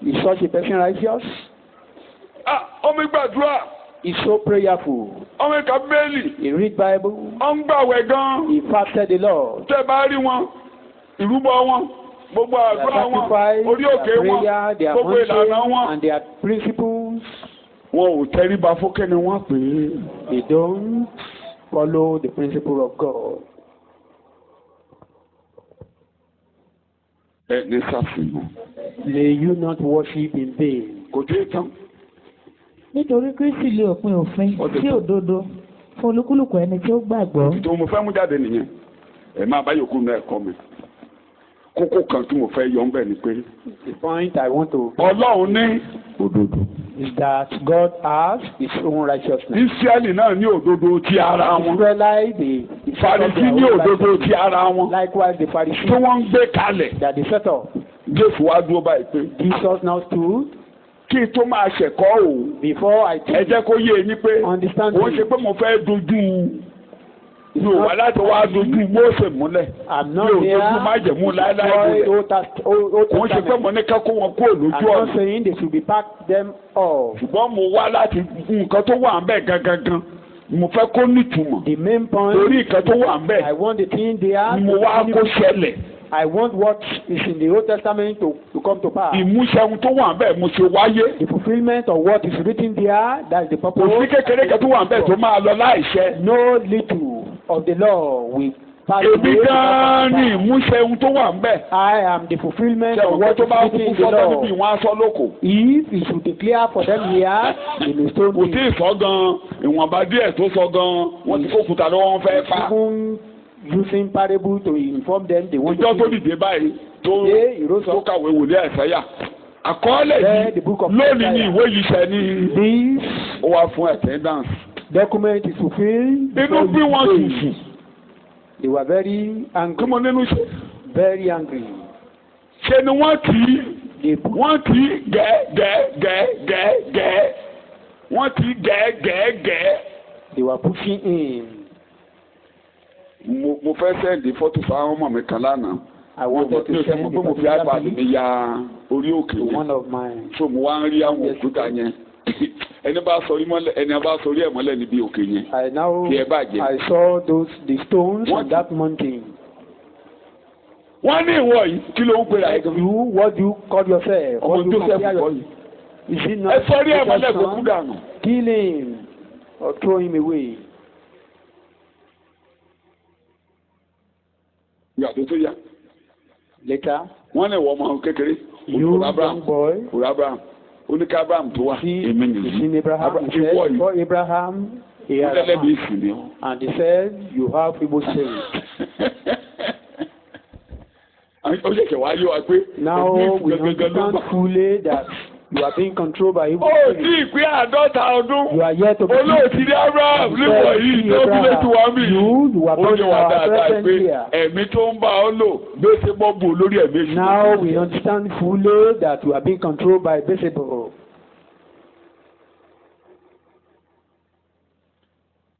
is such a person righteous. ọmọ gbàdúrà. He's so prayerful. ọmọ ìka bẹ́ẹ̀lì. He read Bible. ó ń gbàwẹ̀ gan. He fasted a lot. tẹ́ bá rí wọn ìrúbọ wọn gbogbo àdúrà wọn orí òkè wọn gbogbo ìlànà wọn. and their principles. wọn ò tẹríba fókè ni wọ́n pè é. They don't follow the principle of God. ẹ ní sàfihàn. May you not worship in vain. kò tí ì tán. nítorí Kristi lé òpin òfin sí òdodo fún olúkúlùkù ẹni tí ó gbàgbọ́. tó mo fẹ́ mú jáde nìyẹn ẹ máa bá yòókù náà ẹ̀kọ́ mi kókó kan tí mo fẹ́ yọ ń bẹ̀ ni pé. The point I want to. Ọlọ́run ní òdodo. is that God has His own righteousness. Ísírẹ́lì náà ní òdodo ti ara wọn. Israelite the Farisí ní òdodo ti ara wọn. Likewise the Pharisees. tí wọ́n ń gbé kalẹ̀. that they set up. Jésù wá dúró báyìí pé. Jesus now stood. kí tó máa ṣẹ̀kọ́ o. before I teach. ẹ jẹ́ kó yé yín pé. understand me. ó ṣe pé mo fẹ́ dojú yóò wá láti wá dojú Mósè múlẹ̀. I'm not here. yóò dojú májẹ̀mú láéláé múlẹ̀. kò ṣe pé mo ní ká kó wọn kúrò lójú ọ̀nà. I'm not saying they should be packed them off. ṣùgbọ́n mo wá láti nǹkan tó wà ń bẹ̀ gangan mo fẹ́ kó nítumọ̀. the main point. torí nǹkan tó wà ń bẹ̀. I want the thing they are. mo wá kó ṣẹlẹ̀. I want what is in the Old Testament to come to pass. ìmúṣẹ tó wà ń bẹ̀ mo ṣe wáyé. the fulfilment of what is written there, that is the purpose. kò sí kékeré kan tó wà ń bẹ̀ tó máa lọ láìṣẹ. no little of the law will pass away. èmi gan ni ìmúṣẹ tó wà ń bẹ̀. I am the fulfilment of what is written in the law. níbi ìwọ̀n aṣọ lóko. if it should declare for them here they may stone me. kò tí ì sọ gan ìwọ̀nba díẹ̀ tó sọ gan wọ́n ti kó kùtà lọ́wọ́ wọn fẹ́ pa. using parable to inform them they want to. ìjọ tó dìde báyìí tó kàwé wòlé Àìsáyà àkọọ́lẹ̀ yìí lónìí ní ìwé yìí ṣẹ ní. this ó wá fún attendance. document is fulfilled. inú bí wọ́n sùn. they were very angry. kí mo nínú ṣe. very angry. ṣe ni wọ́n kì í gẹ́gẹ́gẹ́gẹ́ wọ́n kì í gẹ́gẹ́gẹ́. they were pushing him. mo fẹ́ sẹ́ndì fọ́tò fáwọn ọmọ mi kan lánàá. I wanted to send the mo fi iPad mi ya orí òkè yẹn. one of mine. so mo wá ń rí àwọn òkúta yẹn ẹni bá sọ orí ẹ̀ mọ́lẹ̀ níbi òkè yẹn. I saw the stones on that mountain. wọ́n ní ìwọ yìí kí ló ń pè é. what do you call yourself? ọmọ Joseph kọ́ yìí. ẹ sọ orí ẹ̀ mọ́lẹ̀ kó kú dànù. kill him or throw him away. ìyàtọ̀ tó yá. later. wọ́n ní ìwọ ọmọ kékeré. you young boy. Abraham oníkà Abraham tó wá. èmi nìyí. before Abraham. he had a man. and he said you have evil spirit. ó ṣẹ̀ṣẹ̀ wá yé wa pé. Now we understand fully that you are being controlled by evil. Ó ti ìpín 50 ọdún. You are yet to be. Olóòtú ní Abraham níwọ̀ yìí ló bí lè tu wá mí. You are born in our present here. Ẹ̀mí tó ń bá ọ lò gbèsè bọ́ọ̀bù lórí ẹ̀mí èṣù. Now we understand fully that you are being controlled by Beelzebub.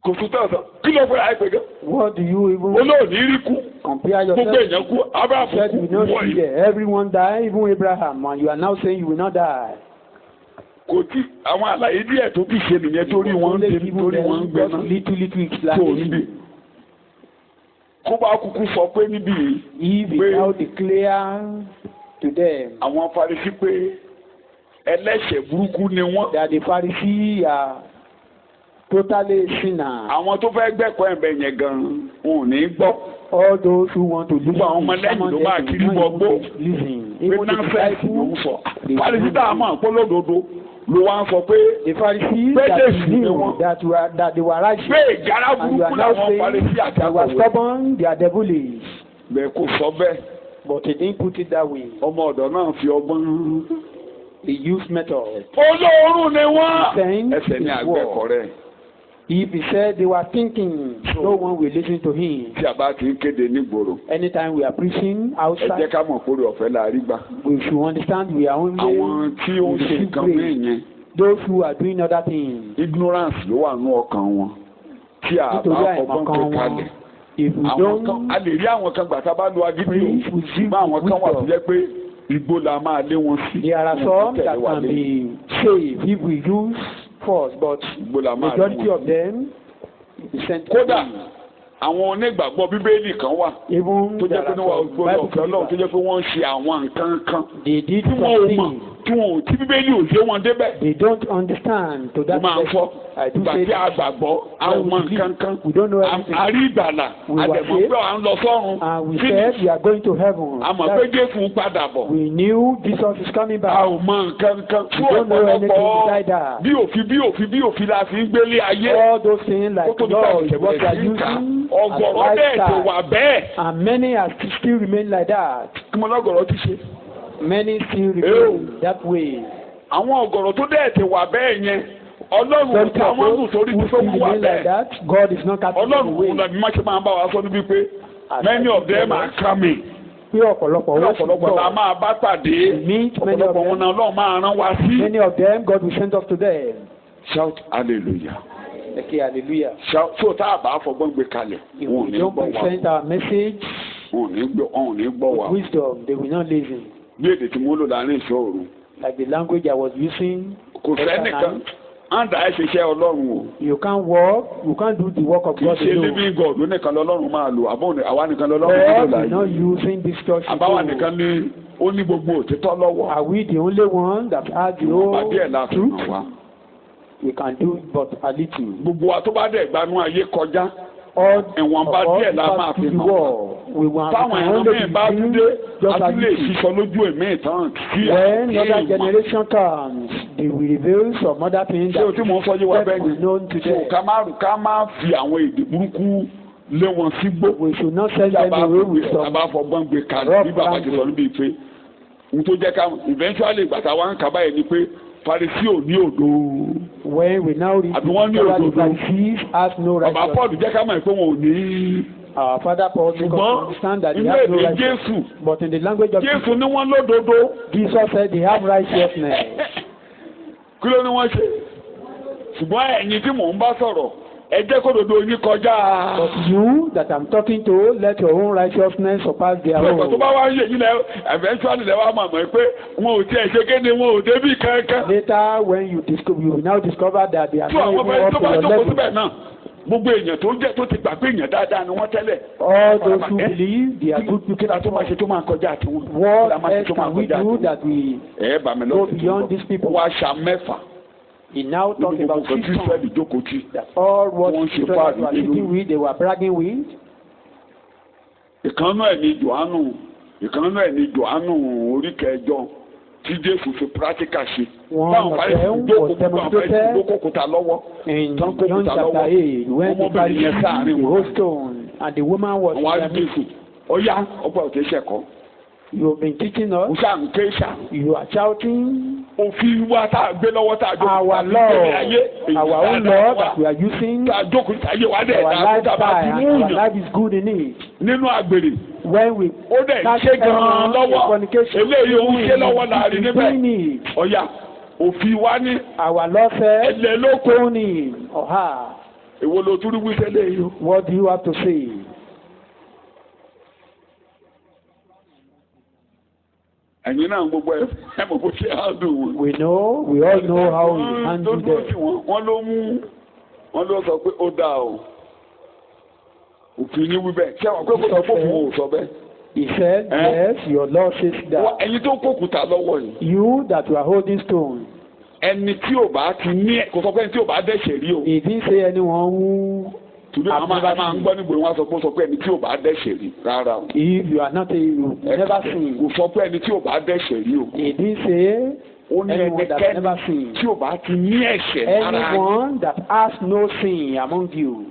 Kò tún tẹ̀ ọ̀sán kí ló fẹ́ àìpẹ́ gan. What do you even. Olóòní rí kú. Compare yourself. Gbogbo èèyàn kú Abraham said you kú will not wọ̀nyí. see there. Everyone die, even Abraham, and you are now saying you will not die. Kò tí àwọn àlàyé díẹ̀ tó ti ṣe nìyẹn torí wọ́n ń débi torí wọ́n ń gbẹ náà. Little tó níbi. Kó bá kúkú sọ pé níbí yìí. If you now declare to them. Àwọn Farisí pé ẹlẹ́ṣẹ̀ burúkú ni wọ́n. That the Pharisee are totally sinner. Àwọn tó fẹ́ gbẹ̀kọ́ ẹ̀bẹ̀ yẹn gan-an wọn ò ní gbọ́. All those who want to listen. Gbogbo àwọn ọmọlẹ́yìn ló máa kiri gbogbo. Pé náà fẹ́ ló ń sọ. Farisí tá a máa pọ́ lódodo ló wá ń sọ pé. The Pharisees that knew that they were righteous. Pé ìjára burúkú làwọn Farisí àti they were stubborn, they are devilish. Bẹ́ẹ̀ kò sọ bẹ́ẹ̀. But he didn't put it that way. Ọmọ ọ̀dọ̀ náà fi ọgbọ́n. He used method. Olóorun ni wọ́n. Ẹsẹ̀ ní àgbẹ̀kọ̀ rẹ̀. If he said they were thinking, no one will listen to him. Tí a bá ti ń kéde nígboro. Anytime we are preaching outside. Ẹ jẹ́ ká mọ̀ kórè ọ̀fẹ́ la rí gbà. We should understand we are only. Àwọn tí ó ń ṣe nǹkan bẹ́ẹ̀ yẹn. Those who are doing other things. Ignorance ló wà nú ọkàn wọn. Tí a bá fọgbọ́n pè kalẹ̀. If we don't. A lè rí àwọn kan gbà tá a bá lo agídí o. Ṣùgbọ́n àwọn kan wà tó jẹ́ pé igbó la máa lé wọn sí. There are some that can be saved if we use force, but majority of them is sent to kódà àwọn onígbàgbọ́ bíbélì kan wà tó jẹ́ pé níwà ògbólọ̀ ọ̀fẹ́ ọlọ́run tó jẹ́ pé wọ́n ń ṣe àwọn nǹkan kan tí wọ́n ò mọ̀ tí bíbélì ò yé wọn débẹ̀. They don't understand to that extent. Ìgbà tí a gbàgbọ́ àwọn nǹkan kan a rí ìgbàlà àdẹ̀mọ̀ pé à ń lọ sọ́run. And we said we are going to heaven. A mọ̀ pé Jésù ń padà bọ̀. We knew Jesus is coming back. A ò mọ nǹkan kan tí ọ̀pọ̀lọpọ̀ bí òfin la fi ń gbélé ayé. All those things like laws what they are using. Ọ̀gọ̀rọ̀ bẹ́ẹ̀ ti wà bẹ́ẹ̀. And many are still remain like that. Kí mo lọ́gọ̀rọ̀ ti ṣe. Many still remain that way. Àwọn ọ̀gọ̀rọ̀ tó dẹ̀ ti wà bẹ́ẹ̀ yẹn. Ọlọ́run ká wọ́n dùn sórí tí fún wa bẹ́ẹ̀. God is not capable of the way. Ọlọ́run kò nàbí má ṣe máa bá wa sọ níbi pé many of them are coming. Pé ọ̀pọ̀lọpọ̀ la máa bá pàdé. Ọ̀pọ̀lọpọ̀ wọn náà Ọlọ́run máa rán wa sí. Many of them God will send us to them. Shout hallelujah. Okay, hallelujah. Shout so tá a bá fọgbọ́n gbé kalẹ̀. If we don't present our message. Wọn ò ní gbọ́ wa. With wisdom they will not listen. Bí èdè tí mo lò láàrin ìṣòro. Like the language I was using. Kò sẹ́nìkan. Anda ẹ ṣiṣẹ́ Ọlọ́run o. You can't work, you can't do the work of God alone. Kì í ṣe living God ló nìkan lọ́lọ́run máa lò àwa nìkan lọ́lọ́run máa lò láàyè. God is not using this church. Àbáwá nìkan ni ó ní gbogbo òtítọ́ lọ́wọ́. Are we the only one that has the whole truth? We can do it but a little. Gbogbo wa tó bá dẹ̀ gbanú ayé kọjá. Ìwọ̀nba díẹ̀ la máa fi hàn. Táwọn ẹ̀rọ mi bá dúdé, a tún lè ṣiṣọ́ lójú ẹ̀mí ìtàn. When another generation comes, they will reveal some other things that is known to them. Ká má fi àwọn èdè burúkú lé wọn sígbó. We should not send them away with some abáfọgbọ́n gbé kalẹ̀ bí bàbá ti sọ níbi ìpè. N tó jẹ́ ká eventually gbàtà wa ń kaba yẹn ni pé Pharisee ò ní òdo. When we now read the Pharisees has no right. Bàbá Paul jẹ́ ká mọ̀ pé wọn ò ní. Our father Paul make us understand that they have no righteousness. But in the language of Jésù ni wọ́n lódodo. Jesus said they have righteousness. Kí ló ní wọ́n ṣe? Ṣùgbọ́n ẹ̀yin tí mò ń bá sọ̀rọ̀ ẹ jẹ́ kó dodo yín kọjá. But you that I'm talking to, let your own righteousness surpass their own. Tó bá wá ń yé yín lẹ eventually lẹ wá máa mọ̀ pé wọn ò tiẹ̀ ṣe kéde wọn ò débí kankan. Later when you will now discover that they are not even up to your level. Gbogbo èèyàn tó jẹ́ tó ti gbà pé èèyàn dáadáa ni wọ́n tẹ́lẹ̀. All those who believe they are good people. Kí la tó máa ṣe tó máa kọjá àti wọn. What else can we do that we go beyond these people? Wá aṣa mẹ́fà. He now talks about 6 sons. That all what Israel were sitting with, they were bragging with. Ìkànnú ẹ̀ ní Jòhánù orí kẹjọ tí Jésù fi practical ṣe. One of them was demonstrated in John chapter 8 when the Pharisee the whole stone and the woman was Ọ̀yá ọ̀pọ̀ òkè ṣẹ̀kọ́. You have been teaching us. Usa nkesha. You are shouting. Òfin wa tá gbé lọ́wọ́ tá jókòó. Our law, our own law that we are using. Tá jókòó táyé wa dẹ̀. Our lifestyle and our life is good in it. Nínú àgbèrè. When we ó dẹ̀ ṣe gan-an lọ́wọ́. Eléyìí ó ń ṣe lọ́wọ́ láàrin níbẹ̀. Ọ̀ya òfin wa ní. Our law says. Ẹlẹ́ ló kó ní ọ̀há. Èwo ló tún rí wí sẹ́lẹ̀ yìí. What do you have to say? Ẹ̀yin náà gbogbo ẹ̀ mọ̀ bó ṣe handle wọn. We all know how we handle them. Wọ́n ló sọ pé ó dáa o. Òfin ní wíbẹ̀. Ṣé àwọn akẹ́kọ̀ọ́ sọ fún òun ò sọ bẹ́ẹ̀? He said, yes, your law says that. Ẹ̀yin tó kókùtà lọ́wọ́ yìí. You that you are holding stone. Ẹni tí ò bá ti ní kò sọ pé ẹni tí ò bá dẹ́ṣẹ̀ rí o. He didn't say anyone who. Today a máa ń gbọ́ níbo ni wọ́n sọ pé ẹni tí ò bá dẹ́ṣẹ̀ rí rárá o. If you are not you never sin. Kò sọ pé ẹni tí ò bá dẹ́ṣẹ̀ rí o. He didn't say anyone that never sin. Tí ò bá ti ní ẹ̀ṣẹ̀ rárá. Anyone that has no sin among you.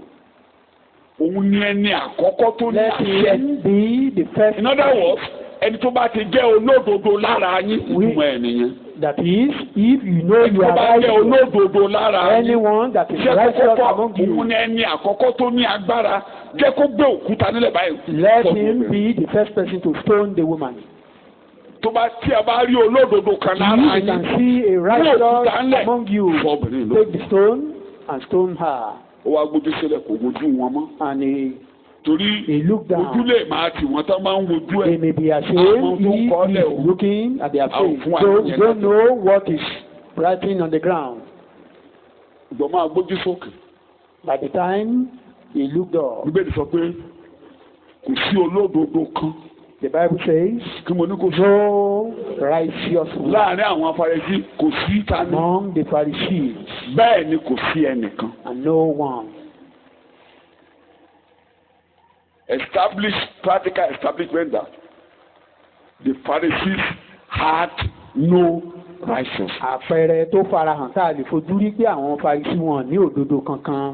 Òun ni ẹni àkọ́kọ́ tó ní àṣẹ. Let him be the first. In other words, ẹni tó bá ti jẹ́ olódodo lára yín ìtumọ̀ ẹ̀ nìyẹn. That is, if you know you are righteous, anyone that is righteous among you, òun ni ẹni àkọ́kọ́ tó ní agbára jẹ́ kó gbé òkúta nílẹ̀ báyìí. Let him be the first person to stone the woman. Tó bá tí a bá rí olódodo kan lára yín, you can see a righteous among you. Take the stone and stone her. Ó wá gbójú sílẹ̀ kò wojú wọn mọ́. And torí ojú lè máa tì wọ́n tán máa ń wojú ẹ̀. They may be ashamed if looking at their face. So you don't know what is writing on the ground. Ìgbọ́n máa gbójú sókè. By the time he looked up. Bíbélì sọ pé kò sí olódodo kan. The Bible says. Kí mo ní kò sí. No righteous one. Láàárín àwọn Farisí kò sí tani. Among the Pharisees. Bẹ́ẹ̀ ni kò sí ẹnìkan. And no one. Practical establishment that the Pharisees had no righteousness. Àpẹẹrẹ tó farahàn tá a lè fojú rí pé àwọn Farisí wọn ní òdodo kankan.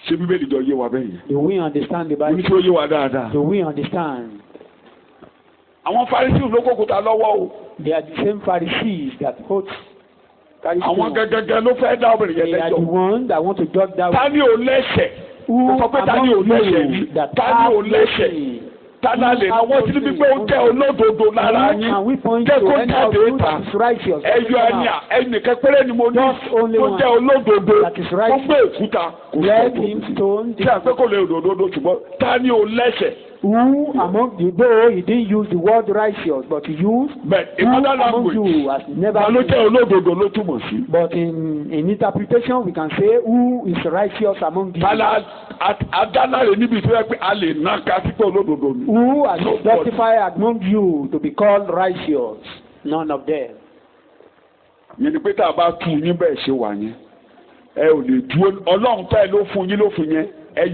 Ṣé Bíbélì jọ yé wa bẹ́ẹ̀ yẹn? Do we understand the Bible? Oníṣẹ́ ó yé wa dáadáa. Do we understand? Àwọn Farisí ló kókòtà lọ́wọ́ o. They are the same Pharisees that hold. Àwọn gẹ́gẹ́ ló fẹ́ dá obìnrin yẹn lẹ́jọ́. They are the ones that want to judge that. Ta ni ò lẹ́ṣẹ̀? Sọ pé ta ni ò lẹ́ṣẹ̀ ni? Ta ni ò lẹ́ṣẹ̀? Tana lè náwó sí níbi pé ó jẹ́ olódodo lára yín. Jẹ́ kó jáde ta. Ẹyọ ẹnìkan péré ni mo ní tó jẹ́ olódodo. Ó gbé òkúta kò sọ̀rọ̀. Ṣé àpékò lè òdodo ṣùgbọ́n ta ni ò lẹ́ṣẹ̀? Who among you, though he didn't use the word righteous, but he used in other language, you has never but in interpretation we can say who is righteous among you. Who has justified among you to be called righteous? None of them. Yẹn ni pé tá a bá tu yín bẹ́ẹ̀ ṣe wà yẹn ẹ ò lè dúró Ọlọ́run tá ẹ ló fún yín ló fún yẹn. Which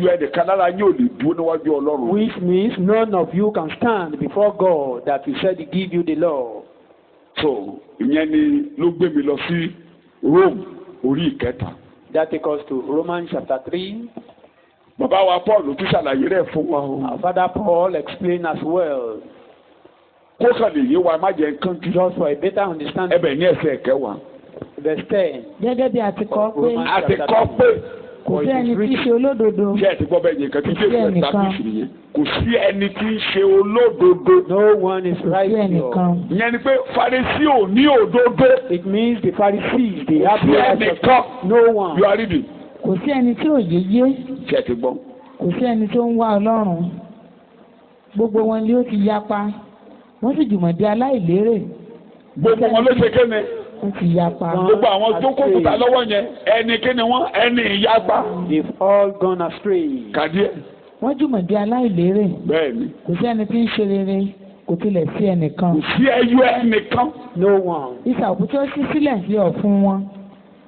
means none of you can stand before God that He said He give you the law. So, ìyẹn ni ló gbé mi lọ sí Rome orí ìkẹta. That takes us to Romans chapter 3. Bàbá wa Paul ló tún ṣàlàyé rẹ̀ fún wa o. Our father Paul explained as well. Kó kàn lè yé wa má jẹ́ nǹkan jù. Just for a better understanding. Ẹbẹ̀ ní ẹsẹ̀ kẹwàá. Verse 10. Gẹ́gẹ́ bí a ti kọ pé. A ti kọ pé. Kò sí ẹni tí í ṣe olódodo. Ṣé ẹ ti gbọ́ bẹ́ẹ̀ yẹn kan tí Jésù ẹ̀ tábìlì sí yẹn? Kò sí ẹni tí í ṣe olódodo. No one is righteous. Ìyẹn ni pé Farisí ò ní òdodo. It means the Pharisees they have no righteousness. No one. You are reading. Kò sí ẹni tí ò yéyé. Ṣé ẹ ti gbọ́? Kò sí ẹni tó ń wá Ọlọ́run. Gbogbo wọn ni ó ti yapa. Wọ́n sì jùmọ̀ di aláìlérè. Gbogbo wọn ló ṣe kéne. Wọ́n ti yapa. Gbogbo àwọn tó kókòtà lọ́wọ́ yẹn ẹni kíni wọ́n ẹni ìyapa. They've all gone astray. Kàdí ẹ̀. Wọ́n jùmọ̀ di aláìlérè. Bẹ́ẹ̀ni. Kò sí ẹni tí ń ṣe rere kò tilẹ̀ sí ẹnìkan. Kò sí ẹyọ ẹnìkan. No one. Ìsàkú tí ó ṣí sílẹ̀ sí ọ̀fun wọn.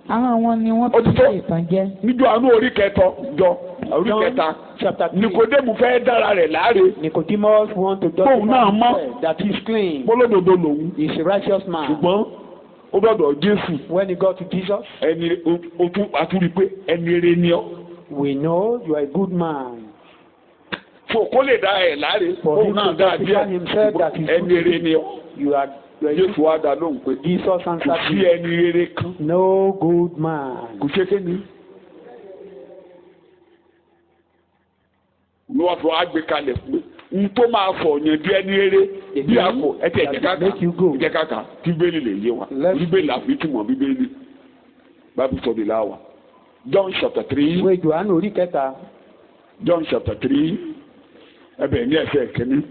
Àwọn wọn ni wọ́n fi ṣe ìtànjẹ. Níjọ́ àánú orí kẹta. Nikodemu fẹ́ dára rẹ̀ láre. Nicodemus want to justify that he is clean. Bólódodo lòun. He is a righteous man. Ṣùgbọ́n ó gbọ́dọ̀ Jésù. When he got to Jesus. Ẹni o tún àtúrí pé ẹni eré ni ọ́. We know you are a good man. so kó lè dá ẹ̀ láre òun náà dá díẹ̀ ẹni rere ni ọ́. Jésù wá dá lóhùn pé kò sí ẹni rere kan. No good man. Kò ṣe kéde. Ní wọ́n fi wá gbé kalẹ̀ pé n tó máa fọ̀ yẹn bí ẹni rere bí àpò ẹ̀jẹ̀ ẹ̀jẹ̀ kàkà tí bíbélì lè yé wa bíbélì àfi túmọ̀ bíbélì Bible study láwà. John chapter 3. Ìwé Jòhánù orí kẹta. John chapter 3 ẹbẹ̀ ní ẹsẹ̀ kìíní.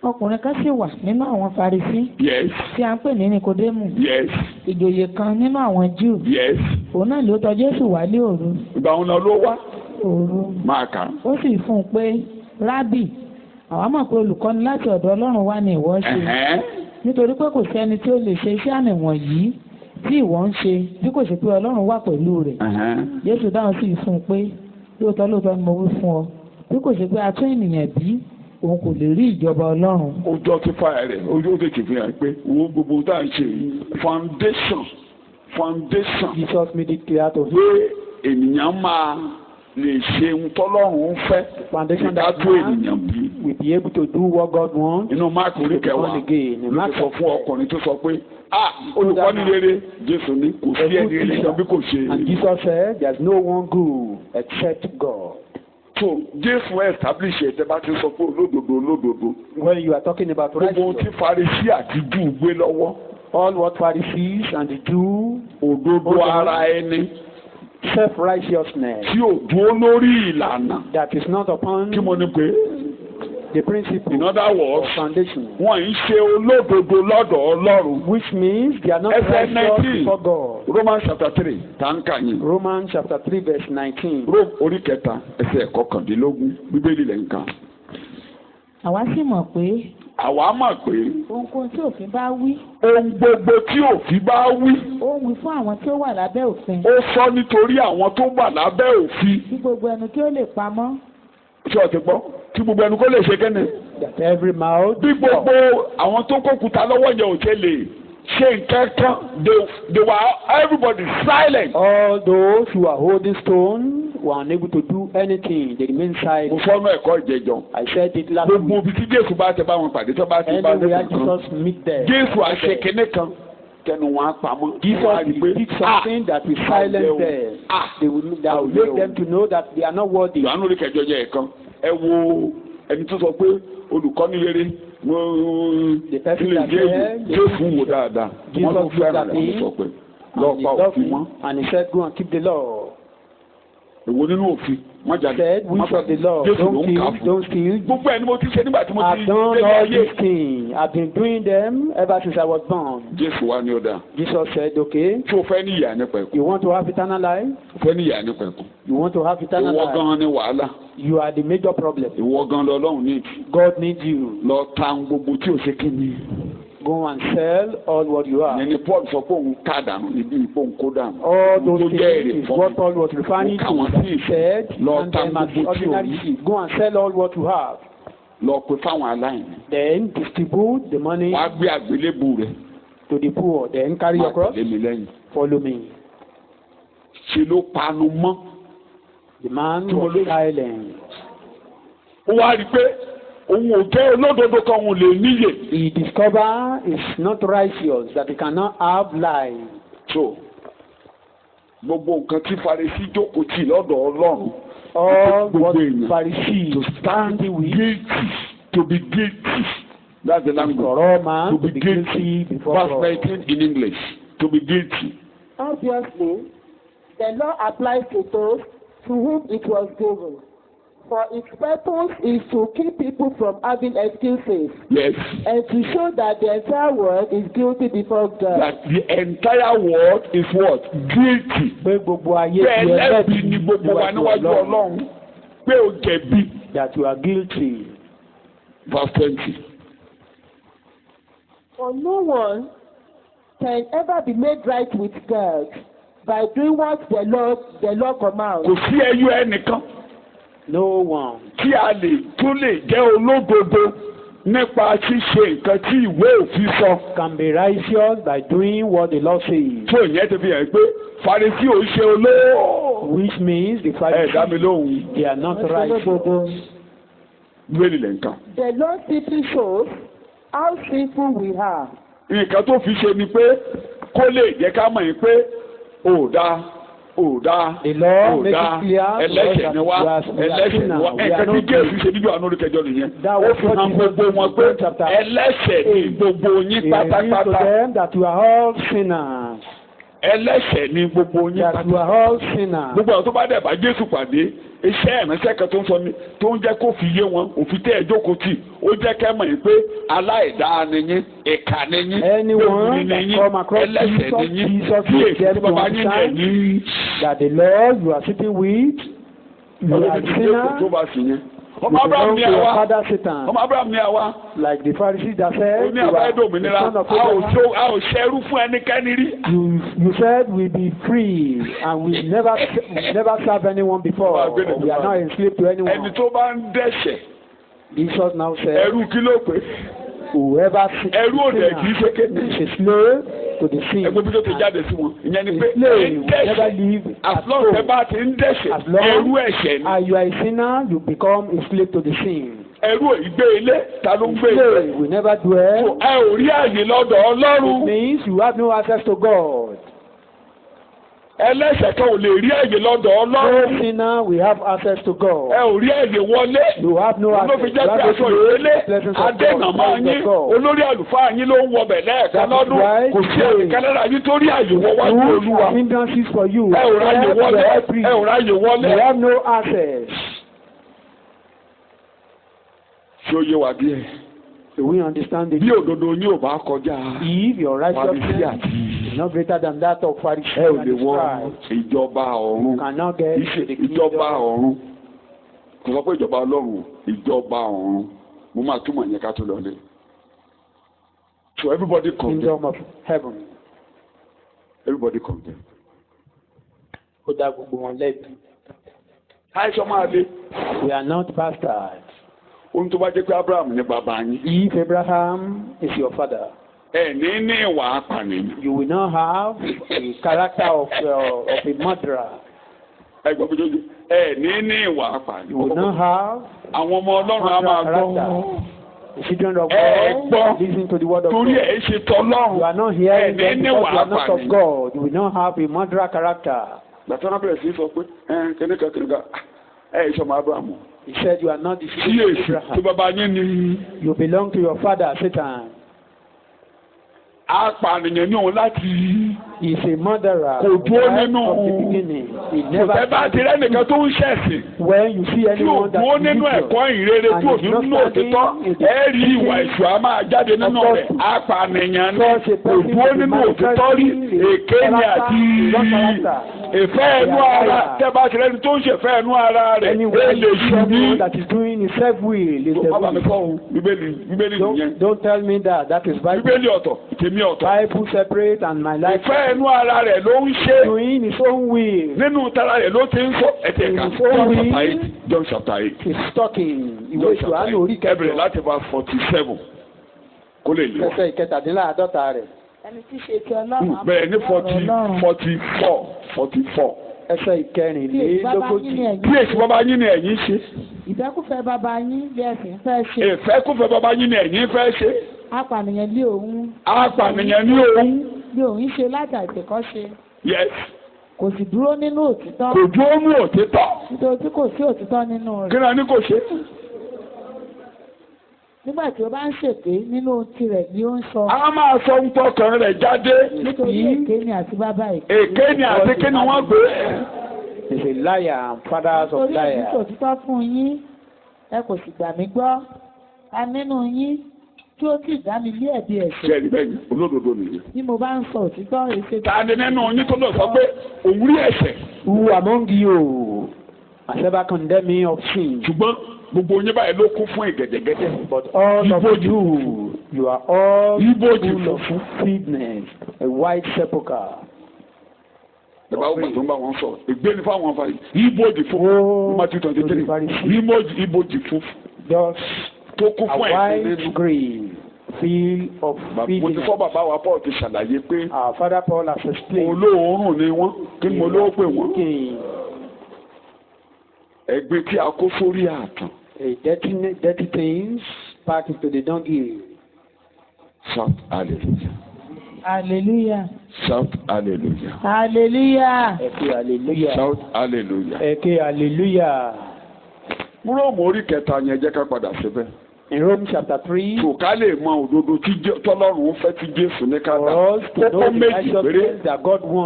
Ọkùnrin kan sì wà nínú àwọn Farisí. Yes. Tí a ń pè ní Nikodémù. Yes. Ìjòyè kan nínú àwọn Júù. Yes. Òun náà ló tọ̀ Jésù wá ní òru. Ìgbà òun náà ló wá. Òru. Máa kà. Ó sì fún un pé Rábì, àwa mọ̀ pé olùkọ́ni láti ọ̀dọ̀ Ọlọ́run wá ni ìwọ ṣe. Nítorí pé kò sí ẹni tí ó lè ṣe iṣẹ́ àmì wọ̀nyí tí ìwọ ń ṣe bí kò ṣe pé Ọlọ́run wà pẹ̀lú rẹ̀. Jésù dáhùn sí fún un pé lóòótọ́ ni mo wí fún ọ bí kò ṣe pé a tún ènìyàn bí òun kò lè rí ìjọba Ọlọ́run. Ojú ọtí fàyà rẹ̀ ojú ó tètè fi hàn pé owó gbogbo tá à ń ṣe foundation. Jesus made it clear to him. Pé ènìyàn máa lè ṣe ohun tọ́lọ́run ń fẹ́. Foundation that man will be able to do what God wants. Inú Máàkì orí kẹwàá ló sọ fún ọkùnrin tó sọ pé olùkọ́ni rere Jésù ní kò sí ẹni rere kan bí kò ṣe. And Jesus said there is no one good except God. So Jésù establish ẹ̀ tẹ́ bá ti sọ pé olódodo. When you are talking about righteousness. Gbogbo tí Farisí àti Júù gbé lọ́wọ́. All what Pharisees and the Jews. Òdodo ara ẹni. Self-righteousness. Tí ò dúró lórí ìlànà. That is not upon. Kí mo ní pé. The principle. In other words, foundation. Wọ́n ń ṣe olódodo lọ́dọ̀ Ọlọ́run. Which means they are not righteous before God. Romans chapter 3 tàǹkà yín. Romans chapter 3 verse 19. Rome orí kẹta ẹsẹ̀ kọkàndínlógún Bíbélì lẹ́ ń kà. Àwa sì mọ̀ pé. Àwa mọ̀ pé. Ohunkóhun tí òfin bá wí. Ohun gbogbo tí òfin bá wí. Ó wí fún àwọn tí ó wà lábẹ́ òfin. Ó sọ nítorí àwọn tó wà lábẹ́ òfin. Kí gbogbo ẹnu kí ó lè pamọ́. Ṣé o ti gbọ́? Kí gbogbo ẹnu kó lè ṣe kẹ́ni. That every mouth. Bí gbogbo àwọn tó kókùtà lọ́wọ́ yẹn ò ṣe lè ṣe nǹkan kan, they were everybody silent. All those who are holding stone were unable to do anything. They remain silent. Mo fọ́nù ẹ̀kọ́ ìjẹjọ. I said it last week. Gbogbo ibi tí Jésù bá ti bá wọn pàdé tó bá ti bá anywhere Jesus meet them. Jésù àṣẹ kìnìún kan kẹnu wọn pamọ́. Jesus did something that will silence them. They will make them to know that they are not worthy. Ìyanu orí kẹjọ jẹ ẹ̀kan ẹ wo ẹni tó sọ pé olùkọ́ni rere Jésù wò dáadáa wọ́n tó fẹ́ràn rẹ̀ wọ́n sọ pé lọ́ọ́ pa òfin mọ́. And he said go and keep the law. Èwo nínú òfin wọ́n jáde which of the law don't steal. Gbogbo ẹni mo ti ṣe nígbà tí mo ti I've done all these things. I've been doing them ever since I was born. Jésù wá ní ọ̀dà. Jesus said okay. Tí o fẹ́ ní ìyà nípa ẹ̀kọ́. You want to have eternal life? O fẹ́ ní ìyà nípa ẹ̀kọ́. You want to have eternal life? Ìwọ gan ni wàhálà. You are the major problem. Ìwọ gan lọ́lọ́run ní. God needs you. Lọ ta gbogbo tí o ṣe kí ni. Go and sell all what you have. Ẹni Paul sọ pé òun ká dànù níbi ìpò òun dànù. All those things is what Paul was referring to. He said, and them as ordinary. Go and sell all what you have. Lọ pè fáwọn aláìní. Then distribute the money. Wàá gbé àgbélébù rẹ̀. To the poor. Then carry your cross. Má tẹ̀lé mi lẹ́yìn. Follow me. Ṣé ló panu mọ́? The man was silent. Ó wá rí i pé òun ò jẹ́ olódodo kan òun lè níyè. He discovered it's not righteous that he cannot have life. So gbogbo nǹkan tí Farisí jókòó tì lọ́dọ̀ Ọlọ́run. All what Pharisees to stand guilty, to be guilty. That's the language. For all man to be guilty. Verse 19 in English. To be guilty. Obviously, the law applies to those to whom it was given. For its purpose is to keep people from having excuses. Yes. And to show that the entire world is guilty before God. That the entire world is what? Guilty. Bẹ́ẹ̀ lẹ́bi ni gbogbo wa níwájú Ọlọ́run. Pé o jẹ̀bi. That you are guilty. Verse 20. For no one can ever be made right with God by doing what the law commands. Kò sí ẹyọ ẹnìkan. No one. Tí a lè tún lè jẹ́ olódodo nípa ṣíṣe nǹkan tí ìwé òfin sọ. Can be righteous by doing what the law says. Tó ìyẹn ti fi hàn pé Farisí ò ṣe olóò. Which means the Pharisees dá mi lóhùn. they are not righteous. Bíbélì lẹ̀ ń kà. The Lord simply shows how sinful we are. Nǹkan tó fi ṣe ni pé kó lè jẹ́ ká mọ̀ yín pé ò dáa. Ẹlẹ́ṣẹ̀ ni wá. Nǹkan tí Jésù ṣe níjọ́ àánú oríkẹjọ nìyẹn. Ó fi hàn gbogbo wọn pé ẹlẹ́ṣẹ̀ ni gbogbo yín pátápátá. Ẹlẹ́ṣẹ̀ ni gbogbo yín pátápátá. Gbogbo àwọn tó bá dẹ̀ bá Jésù pàdé iṣẹ́ ìránṣẹ́ kan tó ń sọ ni tó ń jẹ́ kó fi yé wọn òfin tẹ́ ẹ jókòó tì ó jẹ́ kẹ́ mọ̀ yín pé aláìdáa ni yín ìkà ni yín lórí ni yín ẹlẹ́ṣẹ̀ ni yín tí èsì tí bàbá yín lẹ̀ ní. That the Lord you are sitting with, you are sinner. Tó bá sì yẹn. Ọmọ Abraham ní àwa. Ọmọ Abraham ní àwa. Like the Pharisees that said, ó ní àwa ẹ̀dọ̀ òmìnira a ò ṣẹrú fún ẹnikẹ́ni rí. You said we be free and we never serve anyone before. We are not enslaved to anyone. Ẹni tó bá ń dẹ́ṣẹ̀. Jesus now said, ẹrú kí ló pé. Whoever ẹrú òde kì í ṣe kéde. is a slave to the sin. Ẹgbẹ́ bí tó ti jáde sí wọn. Ìyẹn ni pé ń dẹ́ṣẹ̀ as long as ẹ bá ti ń dẹ́ṣẹ̀ ẹrú ẹ̀ṣẹ̀ ni. And you are a sinner, you become a slave to the sin. Ẹrú ìgbé ilé ta ló ń gbé ilé. We never dwell. So ẹ ò rí àyè lọ́dọ̀ Ọlọ́run. It means you have no access to God. Ẹlẹ́ṣẹ̀ kan ò lè rí àyè lọ́dọ̀ Ọlọ́run. No sinner we have access to God. Ẹ ò rí àyè wọlé. You have no access. Ló fi jẹ́ pé aṣọ ìrẹ́lẹ̀ adẹ́nàmọ́ yín olórí àlùfáà yín ló ń wọbẹ̀ lẹ́ẹ̀kan lọ́dún kò sí ẹnìkan lára yín tó rí àyè wọ wájú Olúwa. Hindrances for you. Ẹ ò ráyè wọlé. Ẹ ò ráyè wọlé. You have no access. Ṣé ó yé wa díẹ̀? Do we understand it? Bí òdodo yín ò bá kọjá. If your righteousness is not greater than that of Pharisees, ẹ ò lè wọ ìjọba ọ̀run. You cannot get the kingdom. Ìjọba ọ̀run. Kò sọ pé ìjọba Ọlọ́run, ìjọba ọ̀run. Mo máa túmọ̀ yẹn ká tó lọ lé. So everybody come there. Kingdom of heaven. Everybody come there. Ó dá gbogbo wọn lẹ́bi. Àìsàn máa lé. We are not bastards. Ohun tó bá jẹ́ pé Abraham ní bàbá yín. If Abraham is your father, ẹ ní ìwà apànìyàn. you will not have the character of a murderer. Ẹ gbọ́ pé jójú. Ẹ ní ìwà apànìyàn. You will not have àwọn ọmọ Ọlọ́run á máa gbọ́. The children of God listen to the word of God. Torí ẹ̀ ṣe tọ́lọ́run. You are not hearing them because you are not of God. You will not have a murderer character. Gbàtọ́nà bẹ̀rẹ̀ sí sọ pé kẹ́nìkan ìṣọ̀mọ̀ Abraham. He said you are not the children of Abraham. Tí bàbá yín ni. You belong to your father Satan. Apànìyàn ní òun láti. He is a murderer. Kò dúró nínú. Kò tẹ́ bá ti rẹ́ nìkan tó ń ṣẹ̀sìn. When you see anyone that is dúró nínú ẹ̀kọ́ ìrere tí ò nínú òtítọ́ ẹ rí ìwà ìṣù á máa jáde nínú rẹ̀. Apànìyàn ní kò dúró nínú òtítọ́ rí èké ni àti ìfẹ́ ẹnu ara. Tẹ́ bá ti rẹ́ni tó ń ṣèfẹ́ ẹnu ara rẹ̀ ẹ lè ṣu ní. That is doing his self-will. Bíbélì. Don't tell me that is Bible. Bíbélì ọ̀tọ̀ tèmi ọ̀tọ̀. Bible separate and my life. Ìfẹ́ ẹnu ara rẹ̀ ló ń ṣe. Doing his own will. Nínú tara rẹ̀ ló ti ń sọ ẹ̀tẹ̀ kan. John chapter 8. He's talking. Ìwé Jòhánù orí kẹjọ. Ẹbẹ̀rẹ̀ láti bá 47. Kó lè lè wá. Ẹsẹ̀ ìkẹtàdínláàádọ́ta rẹ̀. Ẹni tí ṣe ti Ọlọ́run. Bẹ́ẹ̀ ní 44. Ẹsẹ̀ ìkẹrìnlélógójì. Bí èsì bàbá yín ni ẹ̀yin ṣe. Ìfẹ́kúfẹ̀ẹ́ bàbá yín bí ẹ̀sìn fẹ́ ṣe. Ìfẹ́kúfẹ̀ẹ́ bàbá yín ni ẹ̀yin fẹ́ ṣe. Apànìyàn ní òun. Apànìyàn ní òun. Bí òun ṣe láti àìtèkọ́ṣe. Yes. Kò sì dúró nínú òtítọ́. Kò dúró nínú òtítọ́. Nítorí tí kò sí òtítọ́ nínú rẹ̀. Kí ni a ní kò ṣe? Nígbà tí ó bá ń ṣèké nínú ohun tirẹ̀ ni ó ń sọ. A máa sọ ń tọkàn rẹ̀ jáde. Nítorí èké ni àti bàbá èké. Èké ni àti kí ni wọ́n gbé. He's a liar and fathers of liars. Nítorí èmi tòtítọ́ fún yín, ẹ kò sì gbà mí gbọ́. Ta nínú yín tí ó sì dá mi lé ẹ̀bi ẹ̀ṣẹ̀. Ṣé ẹni bẹ́ẹ̀ olódodo nìyẹn? Bí mo bá ń sọ òtítọ́ èsè. Ta ni nínú yín tó lọ sọ pé òun rí ẹ̀ṣẹ̀? Who among you has ever condemned me of sin? Ṣùgbọ́n gbogbo yín báyìí ló kún fún ìgẹ̀dẹ̀gẹ̀dẹ̀. But all of you are all full of filthiness, a white sepulchre. Ìbá ògùn tó ń bá wọn sọ, ìgbé ni fáwọn afa yìí, ibojì fún Matthew 23, ibojì fún tó kún fún ẹ̀sìn nínú. Grave, field of filthiness. Mo ti fọ́ bàbá wa Paul ti ṣàlàyé pé our father Paul has explained. Olóòórùn ni wọ́n, kí ni mo lówó pè wọ́n? Ẹ̀gbin tí a kó sórí ààtàn. Dirty things packed into the donkey. Shout hallelujah. Hallelujah. Shout hallelujah. Hallelujah. Hallelujah. Shout hallelujah. Hallelujah. Róòmù orí kẹta yẹn jẹ́ ká padà síbẹ̀. In Romans chapter 3. Kò ká lè mọ òdodo tí tọ́lọ́run fẹ́ tí Jésù ní ká dà. Kókó méjì péré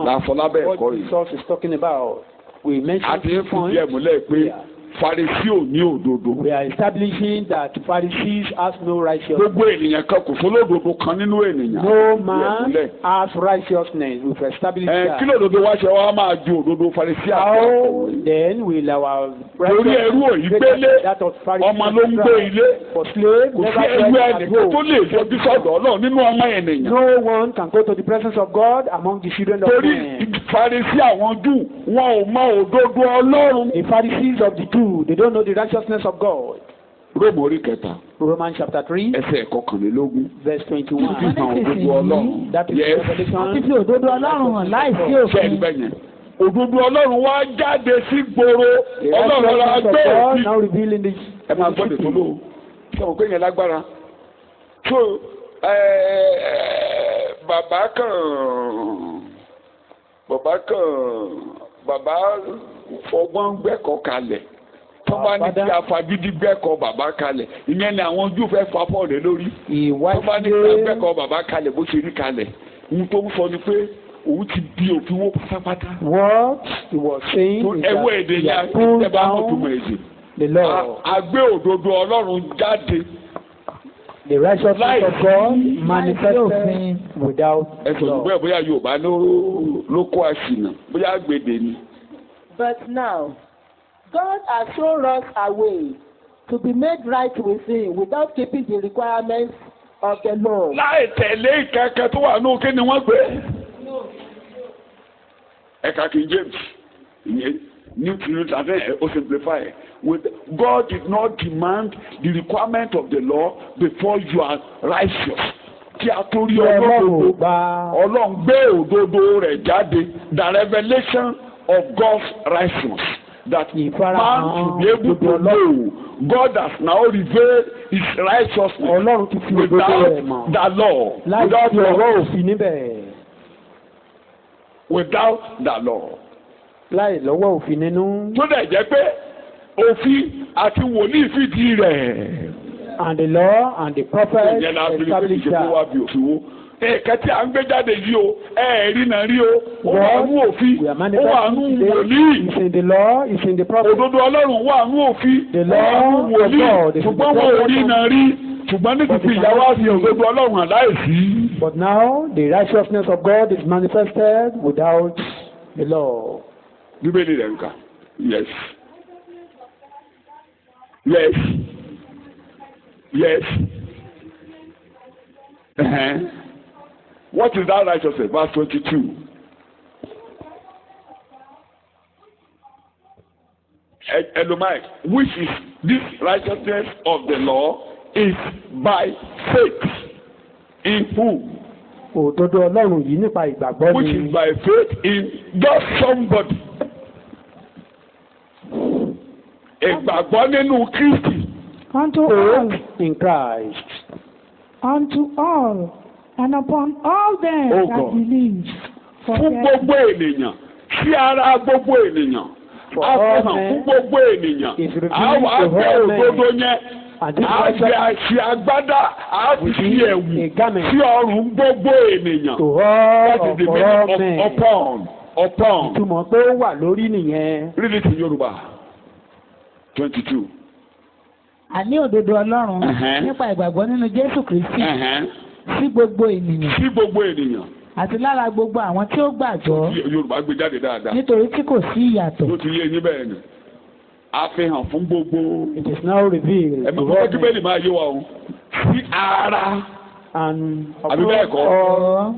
làfọlábẹ́ ẹ̀kọ́ yìí. Jesus is talking about. We mentioned àti fún díẹ̀ múlẹ̀ pé Pharisee ò ní òdodo. We are establishing that Pharisees has no righteousness. Gbogbo ènìyàn kan kò sólódodo kan nínú ènìyàn. No man has righteousness. We have established that. Kí lòdodo wá ṣe wá máa ju òdodo Pharisee àti how then will our torí ẹrú òyìn gbélé ọmọ ló ń gbé ilé kò sí ẹrú ẹnìkan tó lè fojú sọ́dọ̀ Ọlọ́run nínú ọmọ ènìyàn. No one can go to the presence of God among the children of men. Torí Pharisee àwọn Júù wọn ò mọ òdodo Ọlọ́run. The Pharisees of the Jews, they don't know the righteousness of God. Róòmù orí kẹta. Romans chapter 3. Ẹsẹ̀ kọkànlélógún. Verse 21. That is revelation. Àti fi òdodo Ọlọ́run hàn láìsí òfin. Òdodo Ọlọ́run wá jáde sí gbòòrò. Ọlọ́run ra gbé òfin. Now revealing this. Ẹ máa gbọ́dọ̀ tó lò ó. Ṣé o pé yẹn lágbára? So bàbá fọgbọ́n gbẹ́kọ̀ọ́ kalẹ̀. Tó bá ní kí afagídí gbẹ́kọ̀ọ́ bàbá kalẹ̀. Ìyẹn ni àwọn Júù fẹ́ fa Pọ́ọ̀lù lórí. Tó bá ní kí gbẹ́kọ̀ọ́ bàbá kalẹ̀ bó ṣe rí kalẹ̀. Ohun tó ń sọ ni pé òun ti di òfin wó pátápátá. What he was saying is that èdè he had pulled down the law. Àgbé òdodo Ọlọ́run jáde. The righteousness of God manifested without law. Bóyá Yorùbá ló kó àṣìnà bóyá àgbèdè ni. But now, God has shown us a way to be made right with Him without keeping the requirements of the law. Láì tẹ̀lé ìkẹ́kẹ́ tó wà ní òkè ni wọ́n gbé. Ẹ̀ka King James, New Testament, ó simplify. With God did not demand the requirement of the law before you are righteous. Kí a tó rí Ọlọ́run gbé òdodo rẹ̀ jáde, the revelation of God's righteousness that man should be able to know. God has now revealed His righteousness without the law. Without the law. Láì lọ́wọ́ òfin nínú. Tó dẹ̀ jẹ́ pé òfin àti wòlíì fìdí rẹ̀. And the law and the prophet established that. Ẹ̀ka tí a ń gbé jáde yìí o, ẹ̀ẹ́rì náà rí o, ó wà nú òfin, ó wà nú wòlíì. It's in the law, it's in the prophet. Òdodo Ọlọ́run wà nú òfin, the law of God is in the prophet. Ṣùgbọ́n wọ́n ò rí náà rí. Ṣùgbọ́n ní títí ìyàwó àti òdodo Ọlọ́run àláìsí. But now the righteousness of God is manifested without the law. Bíbélì rẹ̀ ń kà. Yes. Yes. Yes. What is that righteousness? Verse 22. Elomai, which is this righteousness of the law is by faith in whom? Òdodo Ọlọ́run yìí nípa ìgbàgbọ́ ni. Which is by faith in just somebody. Ìgbàgbọ́ nínú Kristi. Unto all in Christ. Unto all and upon all them that believe. Fún gbogbo ènìyàn, sí ara gbogbo ènìyàn, a fi hàn fún gbogbo ènìyàn, àwọn àgbẹ̀ òdodo yẹn, àgbẹ̀ àti agbádá, a fi sí ẹ̀wù sí ọrùn gbogbo ènìyàn. That is the meaning of upon. Ìtumọ̀ pé ó wà lórí nìyẹn. Read it in Yorùbá. 22. Àní òdodo Ọlọ́run nípa ìgbàgbọ́ nínú Jésù Kristi sí gbogbo ènìyàn. Sí gbogbo ènìyàn. Àti lára gbogbo àwọn tí ó gbàgbọ́. Yorùbá gbé jáde dáadáa. Nítorí tí kò sí ìyàtọ̀. Ló ti yé yín bẹ́ẹ̀ ni. A fi hàn fún gbogbo. It is now revealed. Ẹ máa kọ́ Bíbélì máa yé wa o. Sí ara. Àbí bẹ́ẹ̀ kọ́.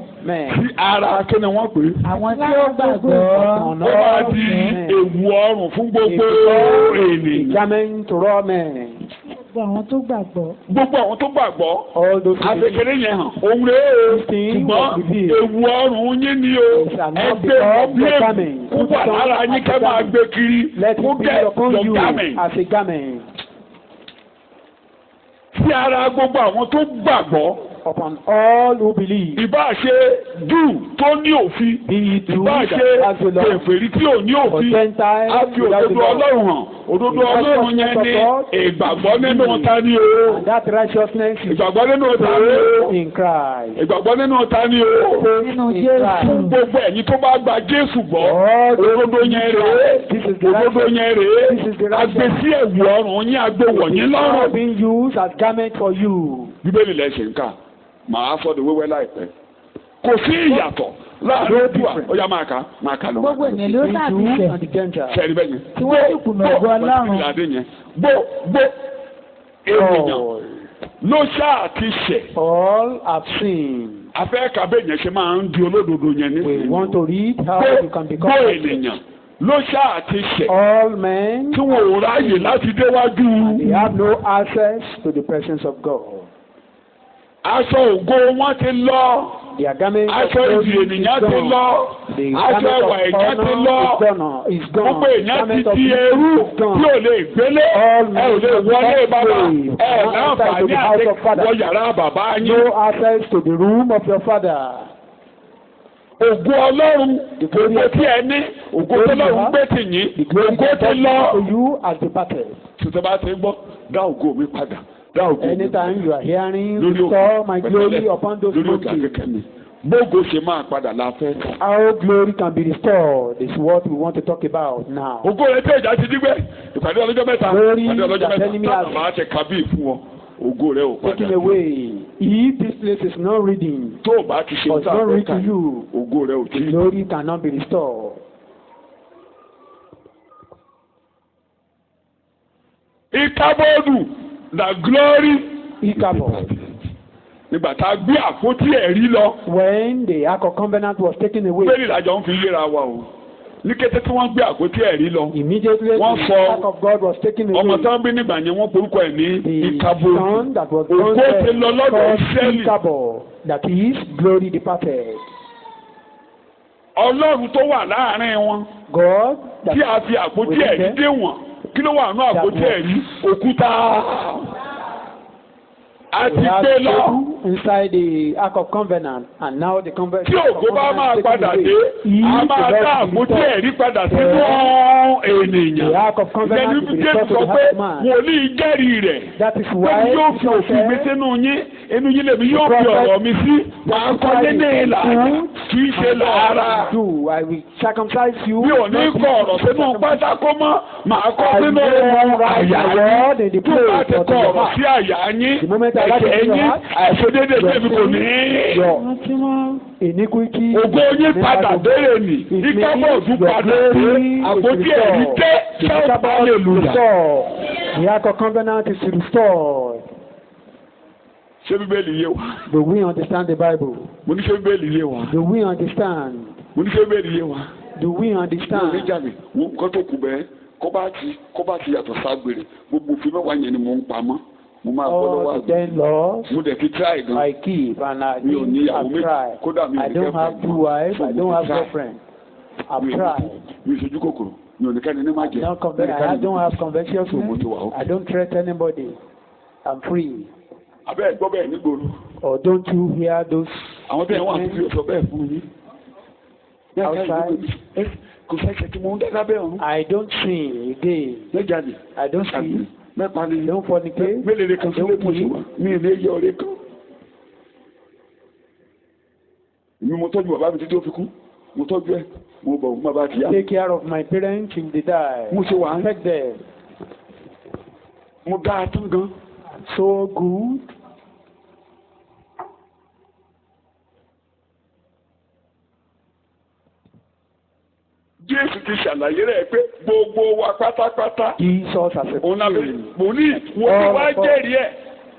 Sí ara kí ni wọ́n pè é. Àwọn tí ó gbàgbọ́. Ó máa di ewu ọrùn fún gbogbo ènìyàn. Ìjámẹ́ to all men. Gbogbo àwọn tó gbàgbọ́. Gbogbo àwọn tó gbàgbọ́. Àfẹ́kẹ́rẹ́ yẹn hàn. Òun rè é. Ṣùgbọ́n ewu ọrùn yín ni o. Ẹgbẹ́ ọ̀bíẹ̀mù kó wà lára yín kẹ́ máa gbé kiri. Kó gẹ̀ your garment. sí ara gbogbo àwọn tó gbàgbọ́. Upon all who believe. Ìbá ṣe Júù tó ní òfin. Ìbá ṣe kèfèrí tí ò ní òfin. A fi òdodo Ọlọ́run hàn. Òdodo Ọlọ́run yẹn ní ìgbàgbọ́ nínú ta ni o. And that righteousness is ìgbàgbọ́ nínú ta ni o. In Christ. Ìgbàgbọ́ nínú ta ni o. Nínú Jésù. Fún gbogbo ẹ̀yin tó bá gba Jésù gbọ́. Òdodo yẹn rèé. Òdodo yẹn rèé. Agbésí ẹ̀wù ọrùn yín agbéwọ̀ yín lọ́rùn. Being used as garment for you. Bíbélì lẹ ṣe ń kà. Màá sọ de wẹ́wẹ́ láìpẹ́. Kò sí ìyàtọ̀ láàrin òdùà ó yá máa kà lọ. Gbogbo ènìyàn ló dàbí ṣẹ̀. Sẹ́ni bẹ́ẹ̀ yẹn. Tí wọ́n sì kùnà ògo Ọlọ́run. Gbogbo ènìyàn ló ṣáà ti ṣẹ̀. All have sinned. Afẹ́ kàbẹ́ yẹn ṣe máa ń di olódodo yẹn ní. We want to read how you can become. Gbogbo ènìyàn ló ṣáà ti ṣẹ̀. All men. Tí wọn ò ráyè láti déwájú. They have no access to the presence of God. Aṣọ ògo wọn ti lọ. Aṣọ ìdí ènìyàn ti lọ. Aṣọ ẹwà ẹ̀jẹ̀ ti lọ. Gbogbo èèyàn ti di ẹrú tí ò lè gbélé. Ẹ ò lè wọlé bàbá. Ẹ láǹfààní àti wọ yàrá bàbá yín. No access to the room of your father. Ògo Ọlọ́run ògo tí ẹ ní ògo tó lọ́run gbé tì yín ògo ti lọ. Tuntun bá ti gbọ́ dá ògo mi padà. Anytime you are hearing, restore my glory upon those mountains. Gbogbo ṣe máa padà la fẹ́. How glory can be restored is what we want to talk about now. Ògo rẹ̀ tẹ̀ ìjà ti dígbẹ́. Ìpàdé ọlọ́jọ́ mẹ́ta. Ìpàdé ọlọ́jọ́ mẹ́ta. Táwọn àti kábíyì fún ọ. Ògo rẹ̀ ò padà. Taken away. If this place is not reading. Tó o bá ti ṣe ọ̀tá ọ̀tá to you. Ògo rẹ̀ ò tí. Glory cannot be restored. Ìkábọ̀dù. The glory. Ichabod. Nígbà tá a gbé àpótí ẹ̀rí lọ. When the Ark of Covenant was taken away. Bẹ́ẹ̀ni ìdájọ́ ń fi yéra wa o. Ní kété tí wọ́n gbé àpótí ẹ̀rí lọ. Immediately the Ark of God was taken away. Ọmọ tó ń bí nígbà yẹn wọ́n porúkọ ẹ̀ ní Ichabod. The son that was born there ti lọ lọ́dọ̀ Ísírẹ́lì. Ichabod. That is glory departed. Ọlọ́run tó wà láàárín wọn. God. Tí a fi àpótí ẹ̀rí dé wọn. Kí ló wà nínú àpótí ẹ̀rí? Òkúta. A ti gbé lọ. Inside the Ark of Covenant and now the Covenant. Tí ògo bá máa padà dé, a máa dá àpótí ẹ̀rí padà sínú ènìyàn. The Ark of Covenant will be restored to the heart man. Wòlíì jẹ́rìí rẹ̀. That is why Bẹ́ẹ̀ni yóò fi òfin mi sínú yín, inú yín lèmi yóò fi ọ̀rọ̀ mi sí. Màá kọ́ nínú ìlànà kì í ṣe làárà. I will circumcise you. Mi ò ní kọ ọ̀rọ̀ sínú pátákó mọ́, màá kọ́ nínú àyà yín. Tó bá ti kọ ọ̀rọ̀ sí àyà yín. Ẹ̀jẹ̀ yín àìṣedéédé débi kò ní. Iniquity. Ògo yín padà béèrè nì. Ìkábọ̀dù padà dé. Àpótí ẹ̀rí dé. Shout hallelujah. The Ark of Covenant is restored. Ṣé Bíbélì yé wa? Do we understand the Bible? Mo ní ṣé Bíbélì yé wa? Do we understand? Mo ní ṣé Bíbélì yé wa? Do we understand? Mo ní jàre, nǹkan tó kù bẹ́ẹ̀ kọ́ bá ti yàtọ̀ ságbèrè. Gbogbo òfin mẹ́wàá yẹn ni mò ń pamọ́. Mo máa gbọ́ lọ́wọ́ àgbẹ̀. 10 laws. Mo dẹ̀ ti try gan. I keep and I Mi ò ní ìyàwó méjì. Kódà mi ò ní I don't have 2 wives. I don't have girlfriend. I've tried. Mi ò ṣojú kòkòrò. Mi ò ní kẹ́ni ní má jẹ. I don't have covetousness. I don't threaten anybody. I'm free. Abẹ́ ẹ̀gbọ́ bẹ́ẹ̀ nígboro. Or don't you hear those? Àwọn bẹ́ẹ̀ wà níbi ọ̀sọ̀ bẹ́ẹ̀ fún yín. Outside. Kò sẹ́sẹ̀ tí mo ń dẹ́ lábẹ́ ọ̀run. I don't sin again. Méjàdì. I don't sin. Mẹ́pa ni. Don't fornicate. Mélòó kan sílé mọ̀ sí wa? Mi ò lè yọ ọ̀rẹ́ kan. Mi mo tọ́jú bàbá mi títí ó fi kú. Mo tọ́jú ẹ̀. Mo bọ̀ fún bàbá àtìyá. Take care of my parents till they die. Mo ṣe wà á. Protect them. Mo dá a tán gan. So good. Jésù ti ṣàlàyé rẹ̀ pé gbogbo wa pátápátá. Jesus has a wòlíì wá jẹ́rìí ẹ̀.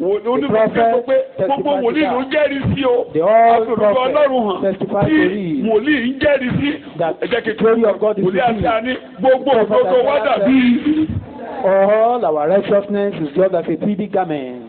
Onífẹ́fẹ́ pé gbogbo wòlíì ló jẹ́rìí sí o. Àtòlùkọ́ Ọlọ́run hàn tí wòlíì ń jẹ́rìí sí. Ẹ̀jẹ̀ kékeré wòlíì àti àní gbogbo ògbógbó wá dàbí. All our righteousness is just as a filthy garment.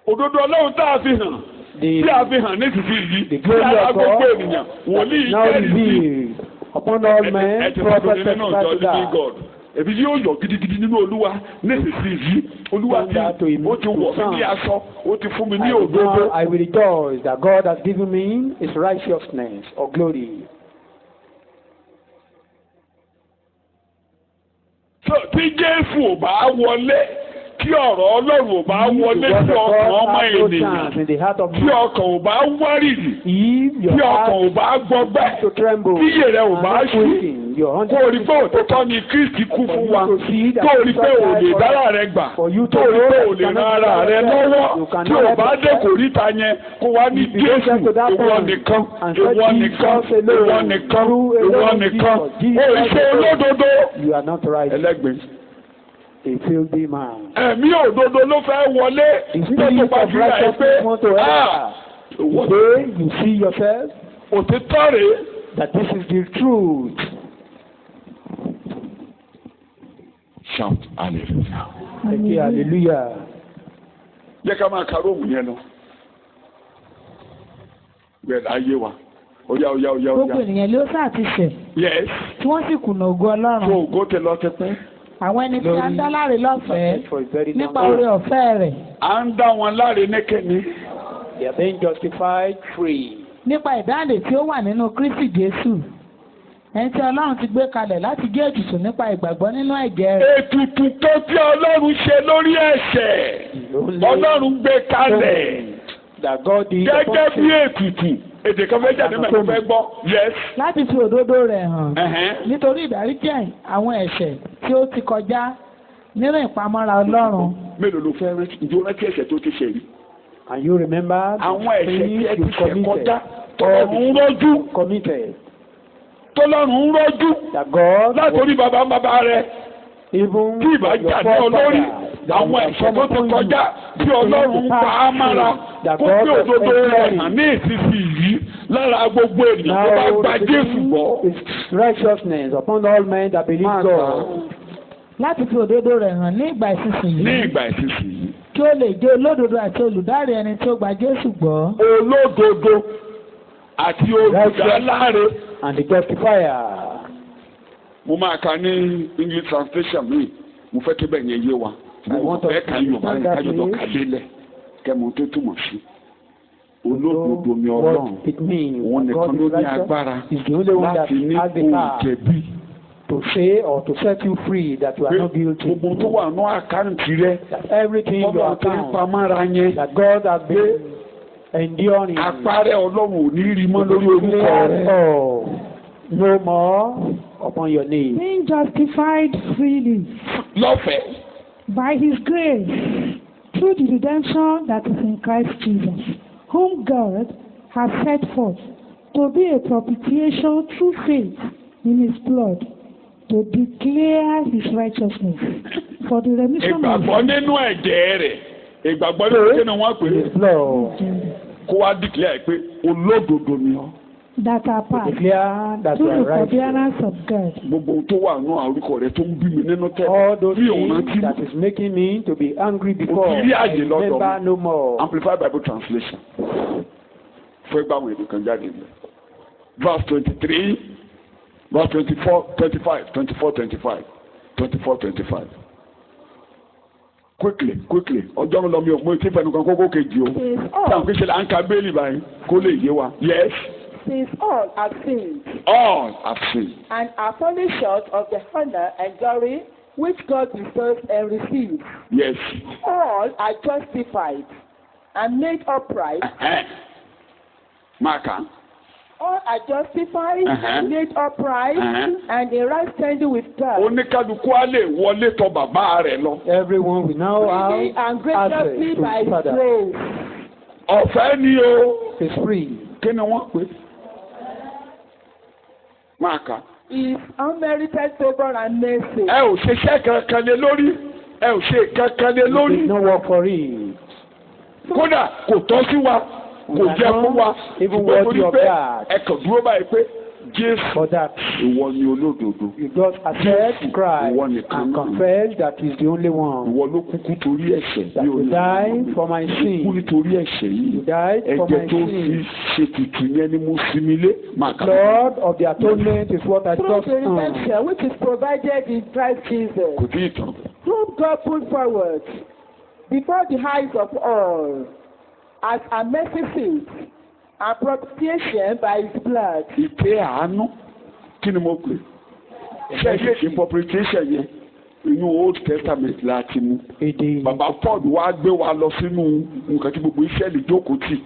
Òdodo Ọlọ́run tá a fi hàn. Tí a fi hàn nísinsìnyí. The glory of gbogbo ènìyàn wòlíì now jẹ́rìí sí. revealed upon all men, prophets testify to that. Èmi yóò yọ̀ gidigidi nínú Olúwa nísinsìnyí. Olúwa ti ó ti wọ̀ mí ní aṣọ, ó ti fún mi ní òdodo. I will rejoice that God has given me His righteousness or glory. Tí Jésù ò bá wọlé, tí ọ̀rọ̀ Ọlọ́run ò bá wọlé sí ọkàn ọmọ ènìyàn, tí ọkàn ò bá wárìrì, tí ọkàn ò bá gbọgbẹ́, tí iyè rẹ̀ ò bá ṣí, kó o rí pé òtítọ́ ni Kristi kú fún wa, kó o rí pé ò lè dára rẹ gbà, kó o rí pé ò lè ran ara rẹ lọ́wọ́, tí o bá dé kòríta yẹn kó wá ní Jésù ìwọ nìkan, ìwọ nìkan, ìwọ nìkan, ìwọ nìkan, o ṣe olódodo ẹlẹ́gbẹ̀ẹ́. A filthy man. Ẹ̀mí òdodo ló fẹ́ wọlé. The spirit of righteousness want to enter. Today you see yourself. Òtítọ́ rèé. That this is the truth. Shout hallelujah. Hallelujah. Jẹ́ ká máa ka Róòmù yẹn lọ. Bẹ́ẹ̀ láyé wa. Oya. Gbogbo ènìyàn ló sáà ti ṣẹ̀. Yes. Tí wọ́n sì kùnà ògo Ọlọ́run. Tó ògo tẹ lọ ti pín. Àwọn ẹni tí a ń dá láre lọ́fẹ̀ẹ́ nípa oore ọ̀fẹ́ rẹ̀. À ń dá wọn láre níkẹ́ni. They are being justified free. Nípa ìdáǹdè tí ó wà nínú Kristi Jésù. Ẹni tí Ọlọ́run ti gbé kalẹ̀ láti gé ètùtù nípa ìgbàgbọ́ nínú ẹ̀jẹ̀ rẹ̀. Ètùtù kan tí Ọlọ́run ṣe lórí ẹ̀ṣẹ̀. Ọlọ́run gbé kalẹ̀. Gẹ́gẹ́ bí ètùtù. Èdè kan fẹ́ jáde mẹ́ta fẹ́ gbọ́. Yes. Láti fi òdodo rẹ̀ hàn. Nítorí ìdáríjì àwọn ẹ̀ṣẹ̀ tí ó ti kọjá nínú ìpamọ́ra Ọlọ́run. Mélòó ló fẹ́ rántí ẹ̀ṣẹ̀ tó ti ṣe rí? And you remember àwọn ẹ̀ṣẹ̀ tí ẹ ti ṣẹ̀ kọjá tọ́lọ́run ń rọ́jú. Tọ́lọ́run ń rọ́jú. Látòrí bàbá rẹ̀. Tí ìbá jáde olórí àwọn ẹ̀ṣẹ̀ tó ti kọjá tí Ọlọ́run pa á mára kó tí òdodo rẹ̀ hàn ní ìsinsìnyí lára gbogbo ènìyàn tó bá gba Jésù gbọ́. Righteousness upon all men that believe God. Láti fi òdodo rẹ̀ hàn ní ìgbà ìsinsìnyí. Ní ìgbà ìsinsìnyí. Kí ó lè jẹ́ olódodo àti olùdáre ẹni tí ó gba Jésù gbọ́. Olódodo àti olùdáláre. And the justifier. Mo máa ka ní English translation mi mo fẹ́ kí bẹ́ẹ̀ yẹn yé wa ẹ kà Yorùbá yẹn ká jọjọ ká délẹ̀ kẹ́mu tó túmọ̀ sí olódodo ni Ọlọ́run òun nìkan ló ní agbára láti ní òjẹ̀bi. To say or to set you free that you are not guilty. Gbogbo tó wà ní àkáǹtì rẹ. Everything you are found. That God has been enduring. Àpárẹ̀ Ọlọ́run ò ní rí mọ́ lórí orúkọ rẹ. No more upon your name. Being justified freely. Lọ́fẹ̀ẹ́. By His grace, through the redemption that is in Christ Jesus, whom God has set forth to be a propitiation through faith in His blood, to declare His righteousness for the remission of. Ìgbàgbọ́ nínú ẹ̀jẹ̀ rẹ̀. Ìgbàgbọ́ nínú kí ni wọ́n pè é. Kó wá declare pé olódodo ni ọ́. That are part through the forbearance of God. Gbogbo tó wà nù àrùkọ rẹ tó ń bí mi nínú tẹ. All those things that is making me to be angry before. I remember no more. Amplified Bible Translation. Fún ẹgbẹ́ àwọn èdè kan jáde lọ. Verse 23, verse 24, 25, 24, 25, 24, 25. Quickly. Ọjọ́ mi lọ mi ò mú etí fẹnu kan kókó kejì o. Sáà kí ṣe là ń ka bẹ́ẹ̀lì báyìí kó lè yé wa. Yes. Since all have sinned. All have sinned. And are fallen short of the honor and glory which God deserves and receives. Yes. All are justified and made upright. Marka. All are justified, made upright, and in right standing with God. Oníkálukú á lè wọlé tọ̀ bàbá rẹ̀ lọ. Everyone will now have and graciously by His grace. Ọ̀fẹ́ ni o. It's free. Kí ni wọ́n pè? Marka. His unmerited favour and mercy. Ẹ ò ṣe iṣẹ́ kankan lé lórí. Ẹ ò ṣe kankan lé lórí. There is no work for it. Kódà kò tọ́ sí wa. Kò jẹ́ fún wa. Even worthy of that. Ẹ kàn dúró báyìí pé Jésù. For that. Ìwọ ni olódodo. You just accept Christ Ìwọ nìkan and náà. confess that he is the only one. Ìwọ ló kúkú torí ẹ̀ṣẹ̀. That you died for my sin. Kú nítorí ẹ̀ṣẹ̀ yìí. You died for my Ẹ̀jẹ̀ tó sin. fi ṣe tùtù yẹn ni mo sinmi lé. Blood of the atonement is what I Through just the redemption which is provided in Christ Jesus. Kò tí ì tán. Whom God put forward before the eyes of all as a mercy seat and propitiation by his blood. Ìké àánú kí ni mo pè? Ṣé ṣe interpretation yẹn? Inú Old Testament la ti mú. Bàbá Paul wá gbé wa lọ sínú nǹkan tí gbogbo Ísírẹ́lì jókòó tì.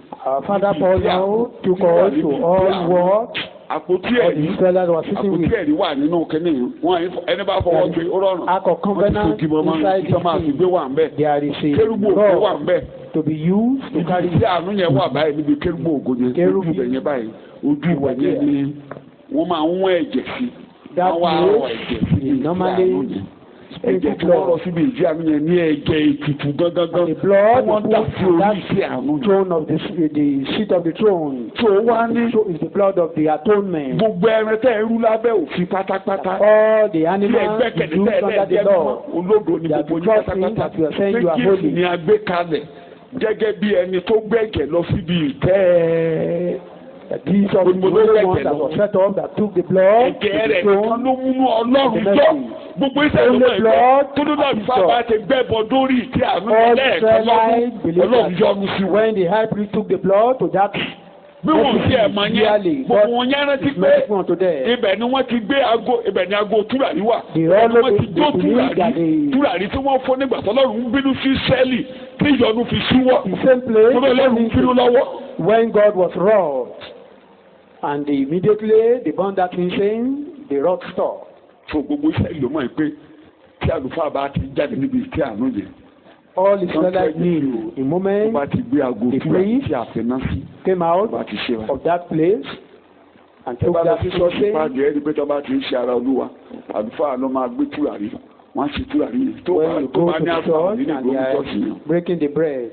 Father Paul now took us to all what àpótí ẹ̀rí wà nínú kínní wọn ẹni bá fọwọ́ gbé ó rọrùn wọ́n ti fòkì mọ́mọ́ tó máa fi gbé wà ń bẹ̀ kérúbù ògo wà ń bẹ̀ to be used to carry tí àánú yẹn wà báyìí níbi kérúbù ògo yẹn ojú ibẹ̀ yẹn báyìí ojú ibẹ̀ yẹn ni wọ́n máa ń wọ́n ẹ̀jẹ̀ sí wọ́n wá rọ ẹ̀jẹ̀ sí ní àánú yẹn. Ẹ̀jẹ̀ tí wọ́n rọ síbi ìdí àánú yẹn ní ẹ̀jẹ̀ ètùtù gangan. The blood wọ́n dà sí orí sí àánú yẹn. Throne of the seat of the throne. So wá ní. So is the blood of the atonement. Gbogbo ẹran tẹ́ ẹrú lábẹ́ òfin pátápátá. All the animals used under the law. Olódo ni gbogbo ní pátápátá. Méjì ni a gbé kalẹ̀ gẹ́gẹ́ bí ẹni tó gbẹ̀jẹ̀ lọ síbi ìtẹ́. These are the ones that were set up that took the blood. Ẹ̀jẹ̀ rẹ̀ nìkan ló múnú Ọlọ́run jọ. Gbogbo iṣẹ́ ló mọ̀ ẹ̀jẹ̀ tó ló náà sábà ti gbẹ́bọ lórí ìtí àánú lẹ́ẹ̀kan lọ́dún Ọlọ́run yọ́nú sí. When the high priest took the blood to that. Bí wọ́n ti ẹ̀ mọ̀ yẹn, gbogbo wọn yẹn rántí pé ibẹ̀ ni wọ́n ti gbé aago ibẹ̀ ni aago túràrí wà. Ibẹ̀ ni wọ́n ti jó túràrí tí wọ́n fọ́ nígbà tọ́lọ́run ń bínú sí Sẹ́ẹ̀lì tí ìyọnu fi síwọ́. The same place. Ọlọ́run ń bínú lọ́wọ́. When God was wroth. And immediately they burned that thing saying the rock stopped. So gbogbo Israẹli ló mọ̀ pé tí àlùfáà bá ti jáde níbi ìtí àánú yẹn. All Israelites knew the moment the priest came out of that place and took that thing. Ìpàdé ẹni pé tó bá ti ń ṣe ara Olúwa àlùfáà ló máa gbé tùràrí wọ́n á ṣe tùràrí yẹn. When you go to the church and they are breaking the bread,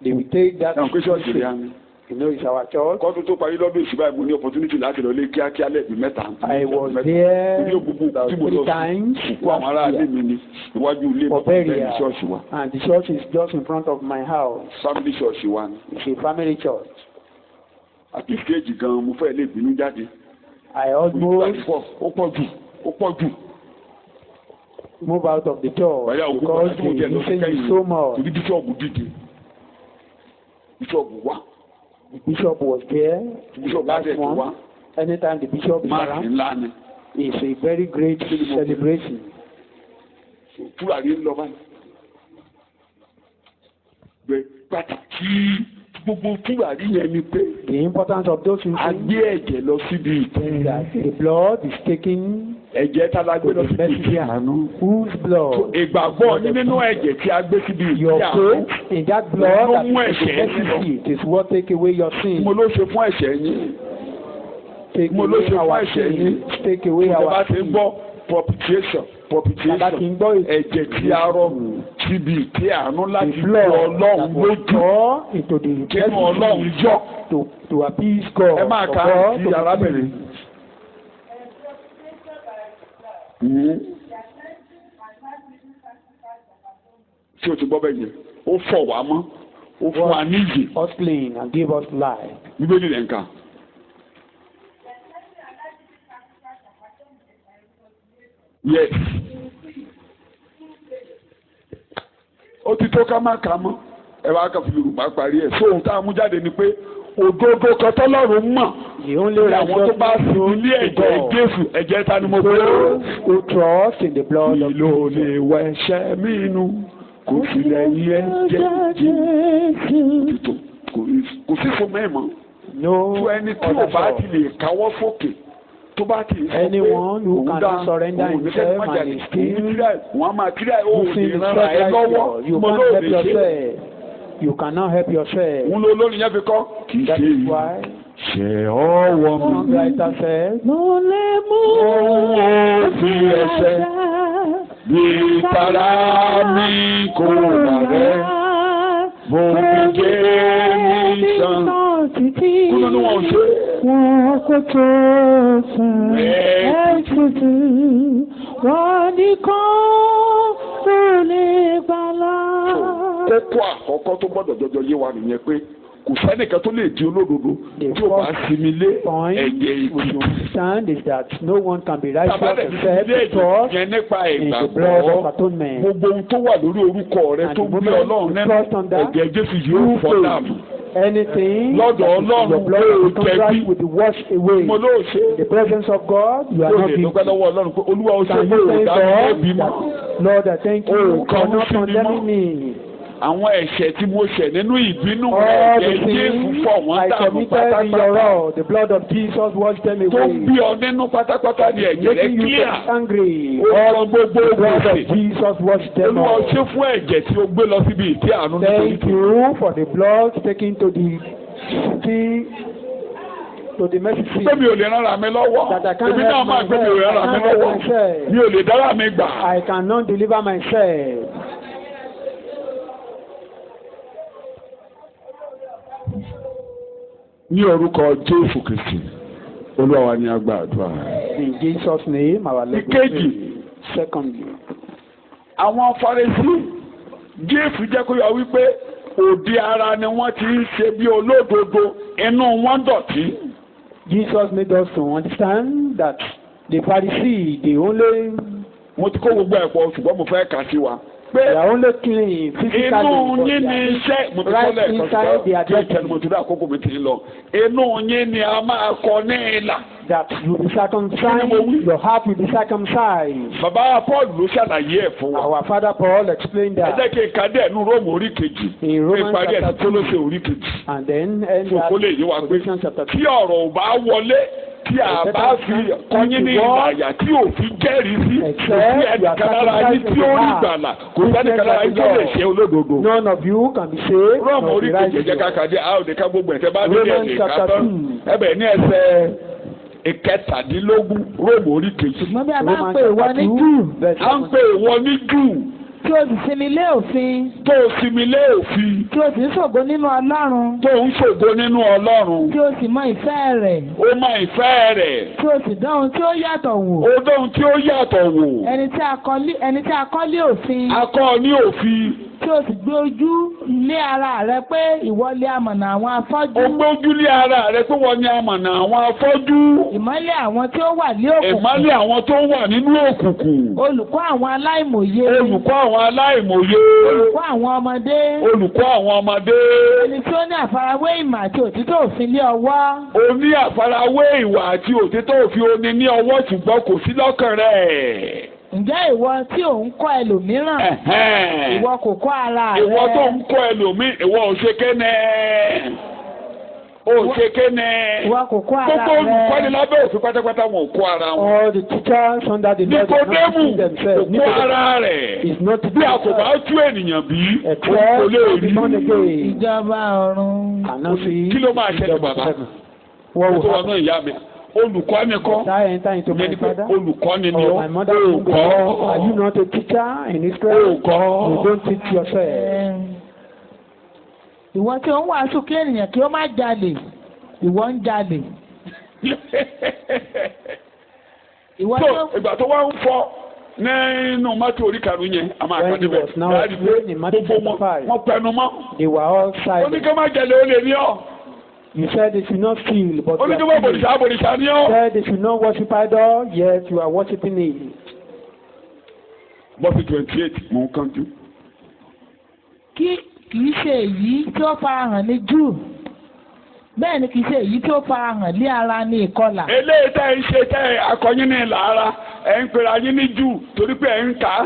they will take that thing. You know, it's our church. Kọ́tún tó parí lọ́dún ìṣúbà ìmú ní opportunity láti lọ lé kíákíá lẹ́ẹ̀bí mẹ́ta. I was there 3 times last year for burial, and the church is just in front of my house. Family church wa ni. It's a family church. Àti stage gan mo fẹ́ lè bínú jáde. I almost ó pọ̀ jù. Move out of the church because the mission is so much. Torí bíṣọ̀bù dìde. Bíṣọ̀bù wá. The bishop was there. The last one. Anytime the bishop is around, it's a very great celebration. Túràrí ń lọ báyìí. Bẹ́ẹ̀ pàtàkì gbogbo túràrí yẹn ni pé. The importance of those things. A gbé ẹ̀jẹ̀ lọ síbi ìtẹ́. The blood is taken. Ẹ̀jẹ̀ tá a gbé lọ síbi ìtẹ́ àánú. Whose blood? Ìgbàgbọ́ nínú ẹ̀jẹ̀ tí a gbé síbi ìtẹ́ àánú. Your faith in that blood that is what take away your sin. Mo ló ṣe fún ẹ̀ṣẹ̀ yín. Mo ló ṣe fún ẹ̀ṣẹ̀ yín. Take away our sin. Ìjọba ti ń gbọ́ propitiation. Ẹ̀jẹ̀ tí a rọ síbi ìtẹ́ àánú láti fi Ọlọ́run lójú. Kínú Ọlọ́run yọ. To appease God. Ẹ máa ka sí arábìnrin. Ṣé o ti gbọ́ bẹ́ẹ̀ yẹn? Ó fọ̀ wá mọ́. Ó fún wa níyì. Us clean and give us life. Bíbélì rẹ̀ ń kà. Yes. Ó ti tó ká má kà mọ́. Ẹ bá kà fi Yorùbá parí ẹ̀. Sóhun tá a mú jáde ni pé òdodo kan tọ́lọ́run mọ̀. Àwọn tó bá sì ní ẹ̀jẹ̀ Jésù ẹ̀jẹ̀ ta ni mo pè é. Who trust in the blood of Ìlò lè wẹ̀ṣẹ̀ mí nù. Kò sí lẹ́yìn ẹ̀jẹ̀ Jésù. Kò sí fún mẹ́mọ́. Fún ẹni tí ò bá ti lè káwọ́ sókè. Anyone who can surrender himself and his king, you cannot help yourself. You cannot help yourself. That is why songwriter says, "No le mú fi ẹsẹ̀ bí tara mi kò bá rẹ̀, mo fi jẹ́ mi sàn títí. kúrò ní wọn ò ṣe. Wọn kò tó fún ètùtù. Wọ́n ní kọ́ tó lè gbàlà. Kókó àkọ́kọ́ tó gbọ́dọ̀ jọjọ yé wa nìyẹn pé kò sẹ́nìkan tó lè di olódodo tí o bá sinmi lé ẹ̀jẹ̀ ìtùtù. Understand is that no one can be righteous except God in the blood of atonement. Gbogbo ohun tó wà lórí orúkọ rẹ tó gbé Ọlọ́run nínú ẹ̀jẹ̀ Jésù yóò fọ́ dànù. Anything lọ́dọ̀ Ọlọ́run your blood will contract with the wash away. Mo ló ṣe. In the presence of God, you are not guilty. Lọ́pẹ́ lọ́wọ́ Ọlọ́run pé Olúwa ó ṣe Can pé you òun thank dá mi ẹbí God? mọ́. Lord, I thank you for not condemning me. Àwọn ẹ̀ṣẹ̀ tí mo ṣẹ̀ nínú ìbínú All the ẹ̀jẹ̀ Jésù things fọ̀ wọ́n I dànù committed in your pátápátá. wrath, the blood of Jesus washed them Tó away. bí ọ nínú pátápátá ni ẹ̀jẹ̀ rẹ Making you kíá. angry. All gbogbo The blood of gbèsè. Jesus washed them Olúwa all. ṣe fún ẹ̀jẹ̀ tí o gbé lọ síbi ìtẹ́ àánú nítorí Thank you for the blood taken to the mercy seat. pé mi ò lè rárá mi lọ́wọ́. That I can't Èmi náà help máa gbé mi ò rárá mi myself. I can't lọ́wọ́. help myself. Mi ò lè dára mi gbà. I cannot deliver myself. Ní orúkọ Jésù Kristi, Olúwa wa ni a gba àdúrà. In Jesus' name, our Lord. Ìkejì. Secondly, Àwọn Farisí Jésù jẹ́ kó yọ wípé òde ara ni wọ́n ti ń ṣe bí olódodo, inú wọn dọ̀tí. Jesus made us to understand that the Pharisee, they only Mo ti kó gbogbo ẹ̀pọ̀ ṣùgbọ́n mo fẹ́ kà sí wa. they are only clean physically. Inú but yín they ni are iṣẹ́ mo ti right kọ́ lẹ́ẹ̀kan inside they are ṣùgbọ́n kí dirty. ìtẹnumọ̀ tó dé àkókò mi ti ń lọ. Inú yín ni a máa kọ ní ìlà. That you be circumcised, your heart will be circumcised. Bàbá Paul ló ṣàlàyé ẹ̀ fún wa. Our father Paul explained Ẹ that. jẹ́ kí n ka díẹ̀ nínú Róòmù orí kejì. In Romans Ìparí ẹ̀ chapter tó ló ṣe orí kejì. And then end Kó lè yé wa that pé Colossians chapter 2. tí ọ̀rọ̀ ò bá wọlé tí a bá fi kọyín ní ìlàyà tí òfin jẹ́rìí sí kò sí ẹnìkan lára yín tí ó rí gbàlà kò sí ẹnìkan lára yín tó lè ṣe olódodo. None of you can be saved. Róòmù nor orí be kejì jẹ́ righteous. káka dé a ò lè ká gbogbo ẹ̀tẹ́ bá dé Romans ẹ̀lẹ́ chapter kátán 2. ẹbẹ̀ ní ẹsẹ̀ ìkẹtàdínlógún Róòmù orí kejì. ṣùgbọ́n bí a bá ń Romans pè wọ́n chapter ní 2, Júù verse À ń pè wọ́n ní Júù tí o sì sinmi lé òfin tó o sinmi lé òfin tí o sì ń ṣògo nínú Ọlọ́run tó ń ṣògo nínú Ọlọ́run tí o sì mọ ìfẹ́ rẹ̀ ó mọ ìfẹ́ rẹ̀ tí o sì dán ohun tí ó yàtọ̀ wò ó dóhun tí ó yàtọ̀ wò ẹni tí a kọ́ lé òfin akọ́ ní òfin tí o sì gbé ojú lé ara rẹ pé ìwọ lé amọ̀nà àwọn afọ́jú ó gbójúlé ara rẹ̀ pé wọ́n ní amọ̀nà àwọn afọ́jú ìmọ́lẹ̀ àwọn tí ó wà ní òkùnkùn ìmọ́lẹ̀ àwọn tó wà nínú òkùnkùn olùkọ́ àwọn aláìmòye olùkọ́ àwọn aláìmòye olùkọ́ àwọn ọmọdé olùkọ́ àwọn ọmọdé ẹni tí ó ní àfarawé ìmọ̀ àti òtítọ́ òfin lé ọwọ́ oní àfarawé ìwà àti òtítọ́ òfin oní ní ọwọ́ ṣùgbọ́n kò sí lọ́kàn rẹ̀. ǹjẹ́ ìwọ tí ò ń kọ́ ẹlòmíràn ìwọ kò kọ́ ara rẹ ìwọ tó ń kọ́ ẹlòmíì ìwọ ò ṣe kéne ó ṣe kéne ìwọ kò kọ́ ara gbogbo rẹ olùkọ́ni lábẹ́ òfin pátápátá wọn ò kó ara wọn. all the teachers under the law did not Nikodemu teach themselves. kò kó ara rẹ̀ is not bí a kò bá tú ènìyàn bí kò except lè to be born rí. again. ìjọba ọ̀run Cannot see Kí ló máa ṣẹlẹ̀ the bàbá? heaven. Ó What tó will wà happen? náà ìyá mi olùkọ́ni kọ́ Shall I enter into my yẹn ni pé father? olùkọ́ni ni Or ó my mother? Are you olùkọ́ not a teacher in Israel? olùkọ́. You don't teach yourself. ìwọ tí ó ń wàásù kí ènìyàn kí ó má jalè ìwọ ń jalè ìwọ So tó ìgbà tó wá ń fọ́ nínú mọ́tò orí karùn-ún yẹn a máa When kọ́ he níbẹ̀ was now láti pé explaining Matthew gbogbo chapter 5, wọn pẹnu mọ́ they were all ó ní silent. ká má jẹ̀lé ó lè ní ọ́ You said they should not steal, but ó ní you ká má are stealing. bòrìṣà bòrìṣà ní You ọ́. said they should not worship idol, yet you are worshiping it. bọ́sì 28 mò ń kánjú. kì í ṣe èyí tí ó farahàn ní Júù bẹ́ẹ̀ ni kì í ṣe èyí tí ó farahàn lé ara ní ìkọlà eléyìí tẹ́ ń ṣe tẹ́ akọyín ní ìlà ara ẹ̀ ń pera yín ní Júù torí pé ẹ̀ ń kà á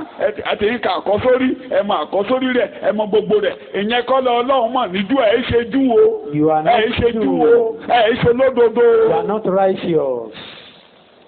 àti ń kà àkọ́sórí ẹ̀ mọ àkọ́sórí rẹ̀ ẹ̀ mọ gbogbo rẹ̀ ìyẹn kọ́ lọ Ọlọ́run mọ̀ ní Júù ẹ̀ ń ṣe Júù o You are ẹ̀ ń not ṣe Júù o Jew. ẹ̀ ń ṣe lódodo. You are not righteous.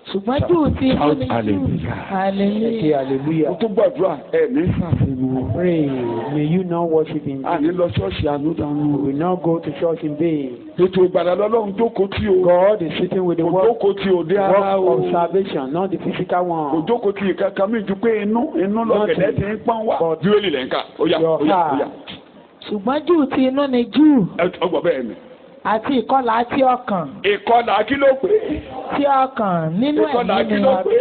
ṣùgbọ́n Júù ti inú ní Júù Hallelujah. Say hallelujah hallelujah. mo tún gbàdúrà ẹ̀ ní sàfihàn. Pray, may you not worship in àní vain. lọ ṣọ́ọ̀ṣì You ànúdànù. will not go to church in vain. ètò ìgbàlà lọ́lọ́run jókòó tí o. God is sitting with the kò work jókòó tí o dé ara o. of salvation, not the physical kò one. jókòó tí kankan mi ju pé inú lọ́gẹ̀dẹ̀ ti ń pọ́n wá. But bíbélì lẹ́ńkà ó yá your ó yá ó yá. heart. ṣùgbọ́n Júù ti inú ní Júù ọgbà bẹ́ẹ̀ ni. àti ìkọlà ti ọkàn. ìkọlà kí ló pé. ti ọkàn nínú ẹ̀mí ni. ìkọlà kí ló pé.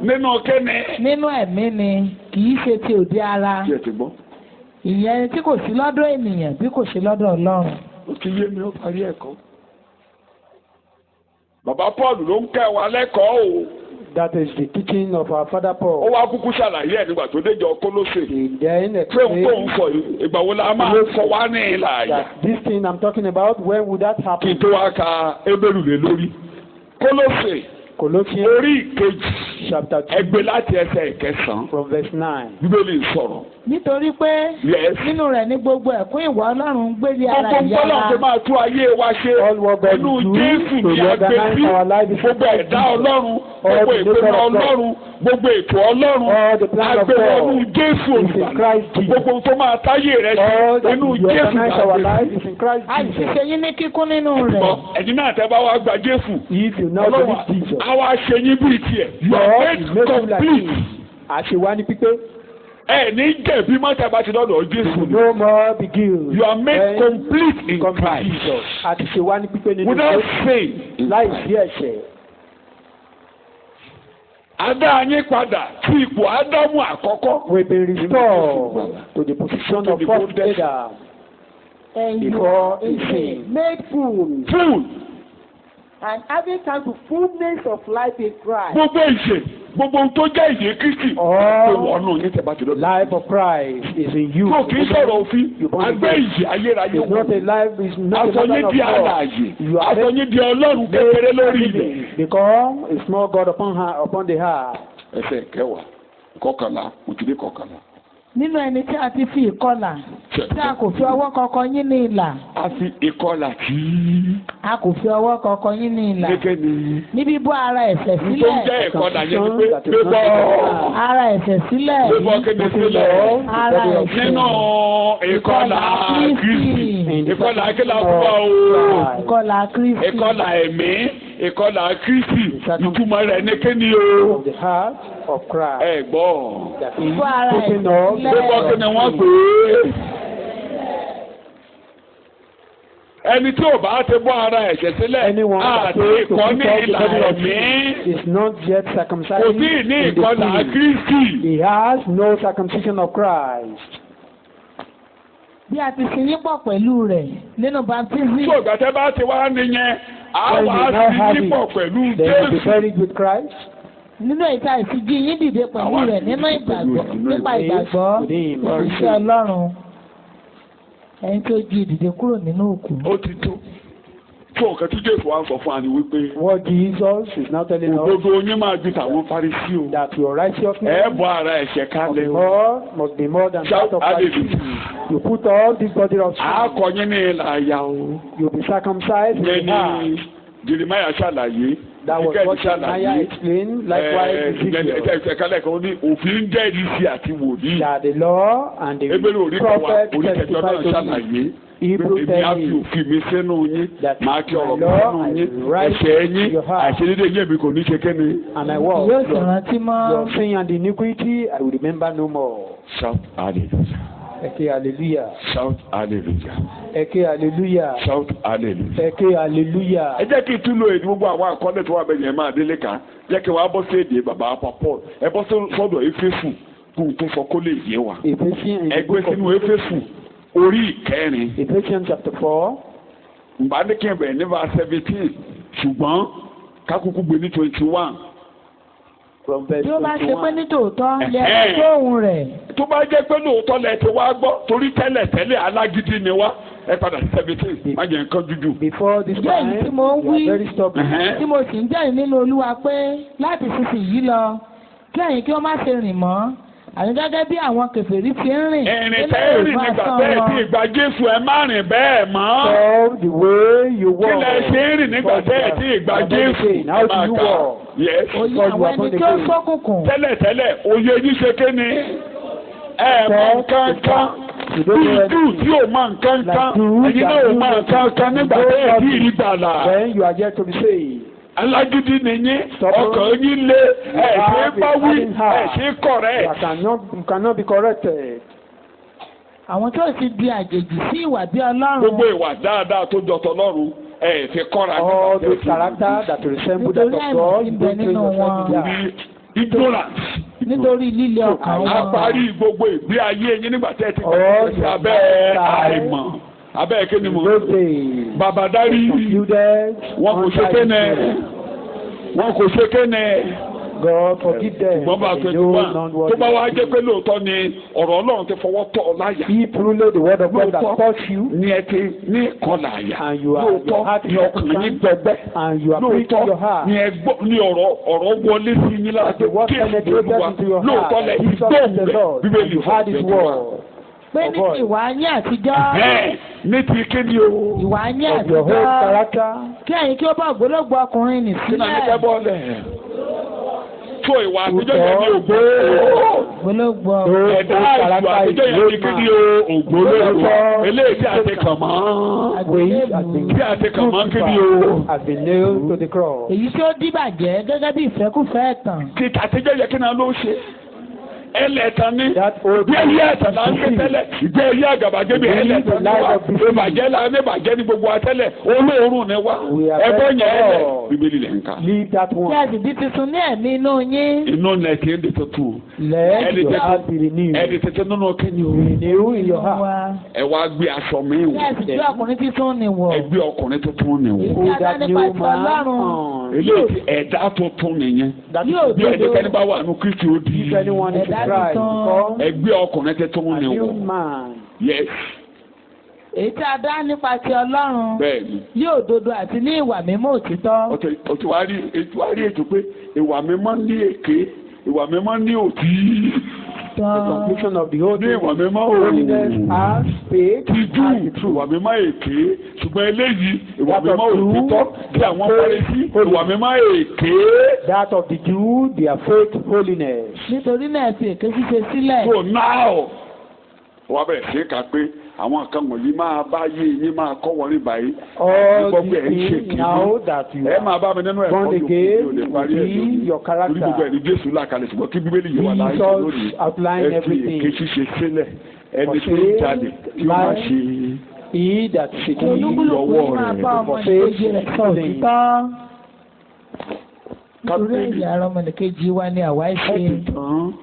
nínú kíni. nínú ẹ̀mí ni kì í ṣe ti òde ara. ṣé ẹ ti gbọ́. ìyẹn tí kò sí lọ́dọ̀ ènìyàn bí kò sí lọ́dọ̀ Ọlọ́run. ó ti yé mi ó parí ẹ̀kọ́. bàbá Paul ló ń kẹ́ wa lẹ́kọ̀ọ́ o. That is the teaching of our father Paul. ó wá kúkú ṣàlàyé ẹ̀ nígbà tó déjọ Kólósè. Then explain. pé òun sọ ìgbà wo la máa fọ wá ní ìlà àyà. This thing I'm talking about, when would that happen? kí n tó wá ka Hébérù lé lórí. Kólósè. Colossians orí ìkejì. chapter 2. ẹgbẹ́ láti ẹsẹ̀ ìkẹsàn-án. from verse 9. Bíbélì sọ̀rọ̀. nítorí pé nínú rẹ̀ ní gbogbo ẹ̀kún ìwà Ọlọ́run ń gbé ní ara ìyára. gbogbo Ọlọ́run tó máa tún ayé wa ṣe. inú Jésù ní agbègbè gbogbo ẹ̀dá Ọlọ́run gbogbo ìpinnu Ọlọ́run gbogbo ètò Ọlọ́run agbèwọ̀nù Jésù olùgbàlà gbogbo tó máa táyé rẹ̀ ṣe inú Jésù agbègbè. àìsíṣe yín ní kíkún nínú rẹ̀. ẹ̀yin náà tẹ́ bá wá gba Jésù. Ọlọ́run àwa ṣe yín bíi tiẹ̀. you are made complete. àṣewá ní pípé. ẹ ní jẹ̀bi mọ́tà bá ti lọ́dọ̀ Jésù. no more be guilty. you are made complete in Christ. àti ṣe wá ní pípé nínú without sin. láì sí ẹ̀ṣẹ̀. Adá yín padà sí ipò Ádámù àkọ́kọ́. we been restored to the position of first Adam. and you are made full. full. and having come to fullness of life in Christ. gbogbo ìṣe gbogbo tó jẹ́ ìyè Kristi. all wọnú yín tẹ́ bá ti lọ. life of Christ is in you. kò kì í sọ̀rọ̀ òfin. agbẹ́ ìyè ayérayé wò. it's not a life is not a life of God. àfọyín di Ọlọ́run kékeré lórí ilẹ̀. become a small God upon the heart. ẹsẹ̀ kẹwàá kọkànlá òtítí kọkànlá. nínú ẹni tí a ti fi ìkọlà tí a kò fi ọwọ́ kankan yín ní ìlà. a fi ìkọlà tí. a kò fi ọwọ́ kankan yín ní ìlà. gẹ́gẹ́ ni. ní bíbọ́ ara ẹ̀ṣẹ̀ sílẹ̀. tó ń jẹ́ ìkọlà yẹn ni pé bíbọ́. ara ẹ̀ṣẹ̀ sílẹ̀. bíbọ́ kéde sílẹ̀. ara ẹ̀ṣẹ̀. nínú ìkọlà Kristi. ìkọlà kílà fún wa o. ìkọlà Kristi. ìkọlà ẹ̀mí. ìkọlà Kristi. ìtumọ̀ rẹ̀ ní kíni o. the heart of Christ. ẹ gbọ́. fún ara ẹ̀ṣẹ̀ sílẹ̀. Gbogbo kí ni wọ́n pè é. Ẹni tí ò bá ti bọ́ ara ẹ̀ṣẹ̀ sílẹ̀, àti ìkọ́ ní ìlà ẹ̀mí. is not yet circumcised. Kò sí ní ìkọlà Kristi. He has no circumcision of Christ. Bí a ti sin nípò pẹ̀lú rẹ̀ nínú baptism. Tí ògbàtẹ́ bá ti wá nìyẹn, a wá sí nípò pẹ̀lú Jésù. They will be buried with Christ. Nínú ìta ìfijí yín dìde pẹ̀lú rẹ̀ nínú ìgbàgbọ́ nípa ìgbàgbọ́ òṣìṣẹ́ Ọlọ́run ẹni tó jí ìdìde kúrò nínú òkú. ó ti tó tó nǹkan tí Jésù wá ń sọ fún wa ni wípé. what Jesus is now telling us. òdodo yín máa ju tàwọn Farisí o. that your righteousness. ẹ bọ́ ara ẹ̀ṣẹ̀ kalẹ̀ o. God must be more than that of Christ. you put all this body of sin. a kọ yín ní ìlà àyà o. you be circumcised in the heart. Jeremiah ṣàlàyé. That was what Jeremiah explained. Likewise, ẹ̀kálẹ̀ kan ní òfin jẹ́rìí sí àti wòlíì. that the law and the prophet testify to you. Hebrew tell you. Òfin mi sínú yín. Màá kí ọ̀rọ̀ mi sínú yín. Ẹ̀ṣẹ̀ yín àìṣedédé yín mi kò ní ṣe kéne. And I walk. Yóò sì rántí mọ́. Your sin and iniquity I will remember no more. Shout hallelujah. Eke hallelujah. Shout hallelujah. Eke hallelujah. Shout hallelujah. Eke hallelujah. Ẹ jẹ́ kí n tún lo èdè gbogbo àwọn àkọọ́lẹ̀ tó wà bẹ́ẹ̀ yẹn máa délé kan. Jẹ́ kí wọ́n á bọ́ sí èdè bàbá Paul. Ẹ bọ́ sọ́dọ̀ Éfésù kó n tó sọ kó lè yé wa. Ẹ gbé sínú Éfésù orí ìkẹrin. Ephesians chapter 4. Ǹbá ní kí n bẹ̀rẹ̀ ní verse 17 ṣùgbọ́n kákúkú gbé ní 21. Bí ó bá ṣe pé ní tòótọ́ lẹ tó ohùn rẹ̀. Tó bá jẹ́ pé lóòótọ́ lẹ ti wá gbọ́ torí tẹ́lẹ̀ alágídí ni wá ẹ padà sí 17 má jẹ́ nǹkan dúdú. Before this time tí mo ń wí very stubborn. tí mo sì ń jẹ́rìí nínú Olúwa pé láti sísìnyí lọ kí ẹ̀yin kí ó má ṣe rìn mọ́ àní gẹ́gẹ́ bí àwọn kèfèrí ti ń rìn. ẹ̀rìn tẹ́ rìn nígbà tẹ́ ti ìgbà Jésù ẹ má rìn bẹ́ẹ̀ mọ́. So the way you walk. kí lẹ ṣe ń rìn nígbà tẹ́ ti ìgbà Jésù ẹ máa kà. Yes. Òye àwọn ẹni tí ó ṣókùnkùn. Tẹ́lẹ̀ òye yín ṣe ké ni ẹ mọ nǹkankan dúdú tí ò mọ nǹkankan ẹ̀yin náà ò mọ nǹkankan nígbà tẹ́ ẹ̀ tí ì rí gbàlà. Then you are yet to be saved. Alágídí ni yín ọkàn yín lé ẹ ṣe báwí ẹ ṣe correct. You cannot be corrected. àwọn tó ti di àjèjì sí ìwà bí Ọlọ́run. gbogbo ìwà dáadáa tó jọ tọlọ́run fi kọ́ra. all the character that resemble that of God. nítorí ignorance. nítorí líle ọkàn wọn. a parí gbogbo ìgbé ayé yín nígbà tẹ́ ti gbàgbé sí abẹ́ àìmọ̀ abẹ́ kí ni mo. bàbá dárí wọn kò ṣe kéne wọn kò ṣe kéne. God forgive them. Tó bá wá jẹ́ pé lóòótọ́ ni ọ̀rọ̀ Ọlọ́run ti fọwọ́ tọ́ ọ láyà. If truly the word of God that touch you. Ní ẹ ti ní ìkọlà àyà. And you are your heart ní ọkùnrin ní gbẹgbẹ́. And you are preaching your heart. Ní ẹgbọ́ ní ọ̀rọ̀ wọlé sí yín láti the word penetrated into your heart. Lóòótọ́ lẹ ìgbóhùn rẹ̀ Bíbélì heard his word. Pé ní ìwà yín àtijọ́. Ní ti kéde o. Ìwà yín àtijọ́. Your whole character. Kí ẹ̀yin kí ó bá ògbólógbò ọkùnrin nì sílẹ̀. Kí náà ní kẹ́ bọ́ọ̀lẹ̀. So ìwà àtijọ́ yẹn ní ògbó. Ògbólógbò. Ẹ̀dá ìwà àtijọ́ yẹn ní kí ni ògbólógbò. Eléyìí tí a ti kàn mọ́. Tí a ti kàn mọ́ kí ni o. Has been nailed to the cross. Èyí tí ó dìbàjẹ́ gẹ́gẹ́ bí ìfẹ́kùfẹ́ ẹ̀tàn. Tí àtijọ́ yẹ kí náà ló ṣe. Ẹlẹ́tàn ni bí ẹyẹ ẹ̀tàn là ń gbé tẹ́lẹ̀ ìgbé ẹyẹ àgàbàgẹ́ bí ẹlẹ́tàn ni wá ìbàjẹ́ la ní ìbàjẹ́ ní gbogbo àtẹ́lẹ̀ olóòórùn ni wá ẹgbẹ́ yẹn ẹlẹ́ Bíbélì lẹ̀ ń kà. Kí a sì di tuntun ní ẹ̀mí inú yín. Inú lẹ̀ kí n di tuntun. Ẹ̀dì tuntun nínú kẹ́ni o. Ẹ wá gbé aṣọ mi wò. Kí a sì gbé ọkùnrin tuntun ni wọ̀. Ẹ gbé ọkùnrin tuntun ni wò. Eléyìí ẹ̀dá tuntun nìyẹn. Bí ẹnikẹ́ni bá wà ní Kristi ó di. Ẹgbẹ́ ọkùnrin tuntun ni wọ́n. Yes. Èyí tí a dá nípa ti Ọlọ́run. Bẹ́ẹ̀ni. Ní òdodo àti ní ìwà mímọ́ òtítọ́. O ti wá rí ètò pé ìwà mímọ́ ní èké ìwà mímọ́ ní òtí. The conclusion of the whole thing. Ní ìwà mímọ́ holiness as faith as the truth. Ìwà mímọ́ èké ṣùgbọ́n eléyìí ìwà mímọ́ òtítọ́ bí àwọn Farisí ìwà mímọ́ èké. That of the Jew their faith holiness. Nítorí náà fi èké ṣíṣe sílẹ̀. So now wọ́n bẹ̀rẹ̀ sí ká pé àwọn nǹkan wọ̀nyí máa bá yé yín máa kọ́ wọ́n rí báyìí. All the things now that you are born again be your character. Torí gbogbo ẹni Jésù làkàlẹ̀ ṣùgbọ́n kí Bíbélì yìí wà láyé lónìí. Ẹ fi èké ṣíṣe sílẹ̀ ẹni tó ń jalè tí ó máa ṣe. He that should be lọ́wọ́ rẹ̀ for faith. Nítorí ẹ̀yà ara ọmọnìkejì wa ni àwa ṣe.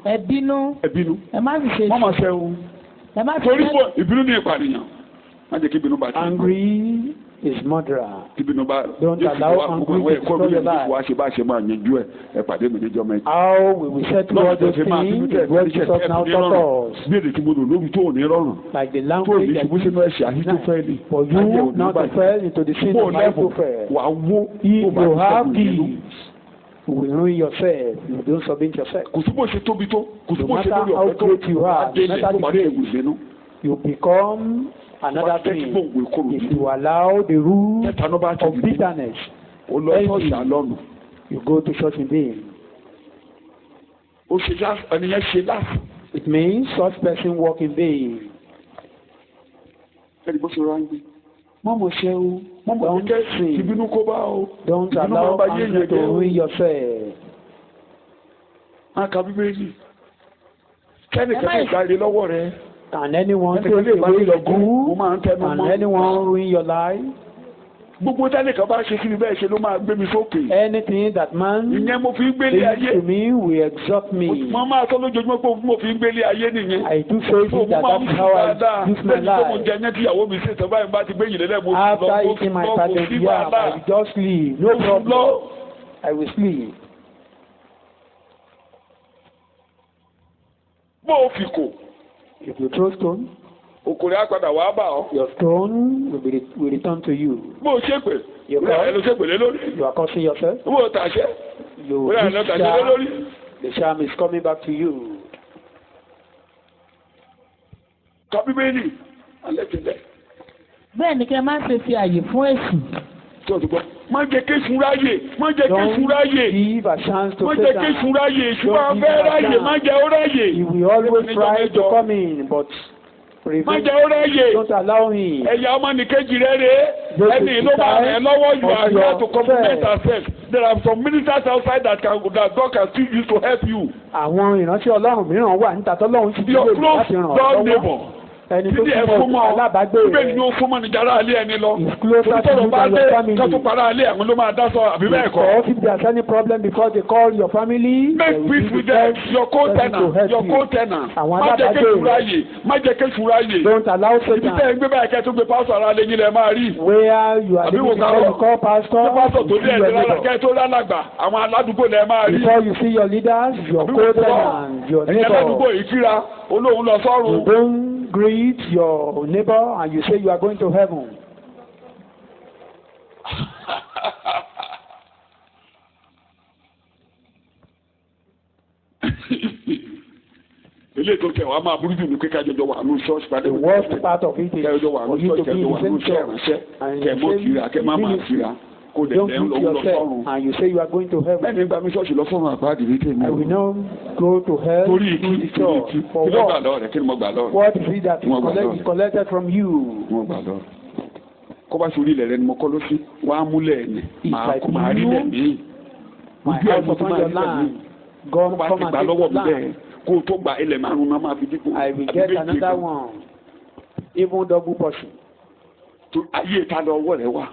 Ẹ bínú. Ẹ má sì ṣe. Mọ́mọ́ ṣe o. Torí pọ̀ ìbínú ní ìpànìyàn. Má jẹ́ kí ìbínú bá ti. Angry is murder. Kí ìbínú bá. Don't allow angry to destroy your life. Wá ṣe bá ṣe máa yanjú ẹ̀ ẹ pàdé mi níjọ́ mẹ́ta. How we will settle all those things what Jesus now taught us. Bí èdè tí mo lò lórí tó ò ní rọrùn. Like the language that you use for you not to fall into the sin of life to fail. Wà á wó. If you have peace. You will ruin yourself. You don't submit yourself. Kò sí bó ṣe tóbi tó. Kò sí no bó ṣe matter lórí how ọ̀pẹ tó. great you are, no matter the great, you become another thing if you allow the rule of bitterness. You go to church in vain. It means such person walk in vain. Mọ́mọ́ ṣe o. Don't sin. Ìbínú kó bá o. Don't allow anger to ruin yourself. A ka Bíbélì. Kẹ́ni kẹ́kẹ́ ìgbàlè lọ́wọ́ rẹ̀. Can anyone take away your good? Can anyone ruin your life? Gbogbo tẹ́lẹ̀ kan bá ṣe sí mi bẹ́ẹ̀ ṣe ló máa gbé mi sókè. Anything that man ìyẹn mo fi ń gbélé ayé. to me will exalt me. Mo máa tọ́ lójoojúmọ́ pé mo fi ń gbélé ayé nìyẹn. I do say that that's how I use my life. Mo jẹ ẹyẹ tí ìyàwó mi ṣe tọ́ báyìí bá ti gbé yìí lẹ́lẹ́ mo lọ after eating my patent yam I will just sleep. No problem. I will sleep. Bó o fi kò. If you throw stone. Okòrè àpàdà wàá bà ọ́. Your stone will return to you. Bó o ṣe pè. Ẹ lọ ṣe pèlè lórí. You are cursing yourself. Bó o tàṣẹ. You the sham is coming back to you. Ka Bíbélì alẹ́ ti lẹ̀. Bẹ́ẹ̀ ni kẹ́ máa ṣe fi àyè fún èṣù. Tí o ti gbọ́, má jẹ́ kéṣù ráyè, má jẹ́ kéṣù ráyè. Give a chance to Satan. Má jẹ́ kéṣù ráyè, ṣùgbọ́n fẹ́ ráyè, má jẹ́ ó ráyè. He will always try to come in, but má jẹ́ ó ráyè. Don't allow him. Ẹ̀yà ọmọnìkejì rẹ̀ rè é. Ẹni ló máa rẹ̀ lọ́wọ́ you are here to compliment yourself. There are some ministers outside that God can still use to help you. Àwọn ìránṣẹ́ Ọlọ́run mìíràn wà níta tọ́lọ́run ti dúró láti ràn ọ́ lọ́wọ́. ẹni tó súnmọ́ alábàágbé rẹ̀. bẹ́ẹ̀ ni ó súnmọ́ ní jara alẹ́ ẹni lọ. is closer to you than your family. kátó para alẹ́ àwọn ló máa dá sọ àbí bẹ́ẹ̀ kọ́. because if there is any problem because they call your family. make peace with them your co-tenant. má jẹ́ kéṣù ráyè má jẹ́ kéṣù ráyè. don't allow Satan. ibi tẹ́ ẹ gbé báyìí kẹ́ tó gbé pásítọ̀ ara lé yín lẹ́ máa rí. where you are living there you call pastor. pásítọ̀ tó dé ẹ̀dẹ́ kẹ́ tó lálàgbà àwọn aládùúgbò lẹ́ máa rí. before you see your leaders your co-tenant your neighbor. ẹ̀yẹ́ aládùúgbò yìí kíra olóhùn lọ sọ́run. you don't greet your neighbor and you say you are going to heaven. ilé tó tẹ wàá máa burú jù ní pé kájọjọ wà ní ṣọ́ọ̀ṣì padà. the worst part of it is kájọjọ wà ní ṣọ́ọ̀ṣì kájọjọ wà ní ṣọ́ọ̀ṣì kẹmọ kira kẹmọ máa kira kó dẹ̀ dẹ̀ ń lọ sọ́run. and you say you are going to heaven. bẹ́ẹ̀ni gba mi ṣọ́ọ̀ṣì lọ fọ́run àpáàdì ní tèmi. I will not go to hell. torí ìkí for kí ló gbà lọ rẹ kí ni mo gbà lọ rẹ. what is it that is collected from you. mo gbà lọ kó bá sórí ilẹ̀ rẹ ni mo kọ́ ló sí wàá múlẹ̀ ẹ̀ máa rí lẹ̀ mí. my house upon your land. God come and take your land. kó o tó gba ilẹ̀ márùn-ún náà máa fi dípò. I will get another one even double portion. to ayé ta lọ ọwọ́ rẹ wá.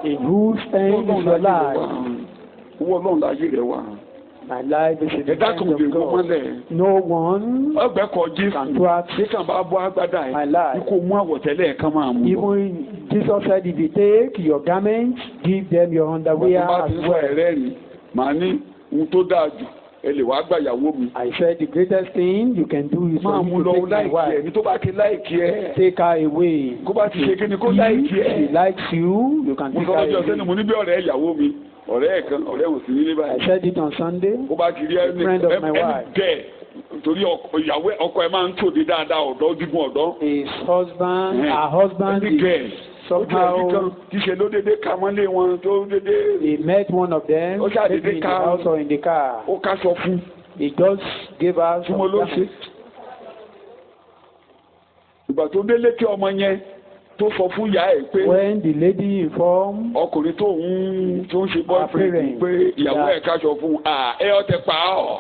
in whose hand is your life. owó ọlọ́run láyé rẹ wá. my life is in the hands of God. no one ọgbẹ́ kọ Jésù níkan bá bọ́ agbádá ẹ̀ kó mú àwọ̀tẹ́lẹ̀ kan máa mú. even Jesus said if you take your garment give them your underwear as well. màá ní ohun tó dáa jù ẹ lè wá gbà yàwó mi. I said the greatest thing you can do is for you to take my wife. ní tó bá ti láìkí ẹ. take her away. kó bá ti ṣe kí ni kó láìkí ẹ. if she likes you can take her away. mo sọ lọ́jọ́ sẹ́ni mo ní bí ọ̀rẹ́ ìyàwó mi ọ̀rẹ́ ẹ̀ kan ọ̀rẹ́ ò sí nílé báyìí. I said it on Sunday. kó bá ti rí ẹni bẹ́ẹ̀ torí ìyàwó ọkọ ẹ máa ń tòde dáadáa ọ̀dọ́ dígun ọ̀dọ́. his husband her husband is somehow kì í ṣe ló dédé ka mọ́lé wọn tó dédé. he met one of them maybe in the house or in the car. ó ká sọ fún. he just gave her some time. ìgbà tó délé kí ọmọ yẹn tó sọ fún ìyá ẹ̀ pé. when the lady informed. ọkùnrin tó ń ṣe boyfriend pé ìyàwó ẹ̀ ká sọ fún ẹ ọ tẹ pa ọ.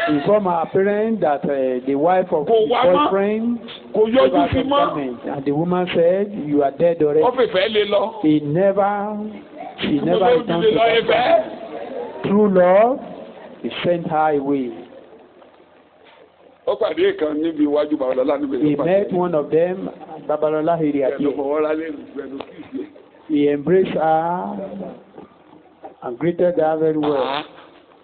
inform her parents that the wife of the boyfriend gave her some comment and the woman said you are dead already. ó fìfẹ́ lé lọ. she never returned to her. through love he sent her away. ó pàdé kan níbi iwájú Babalọlá níbi he met one of them at Babalọlá area here. he embraced her and greeted her very well.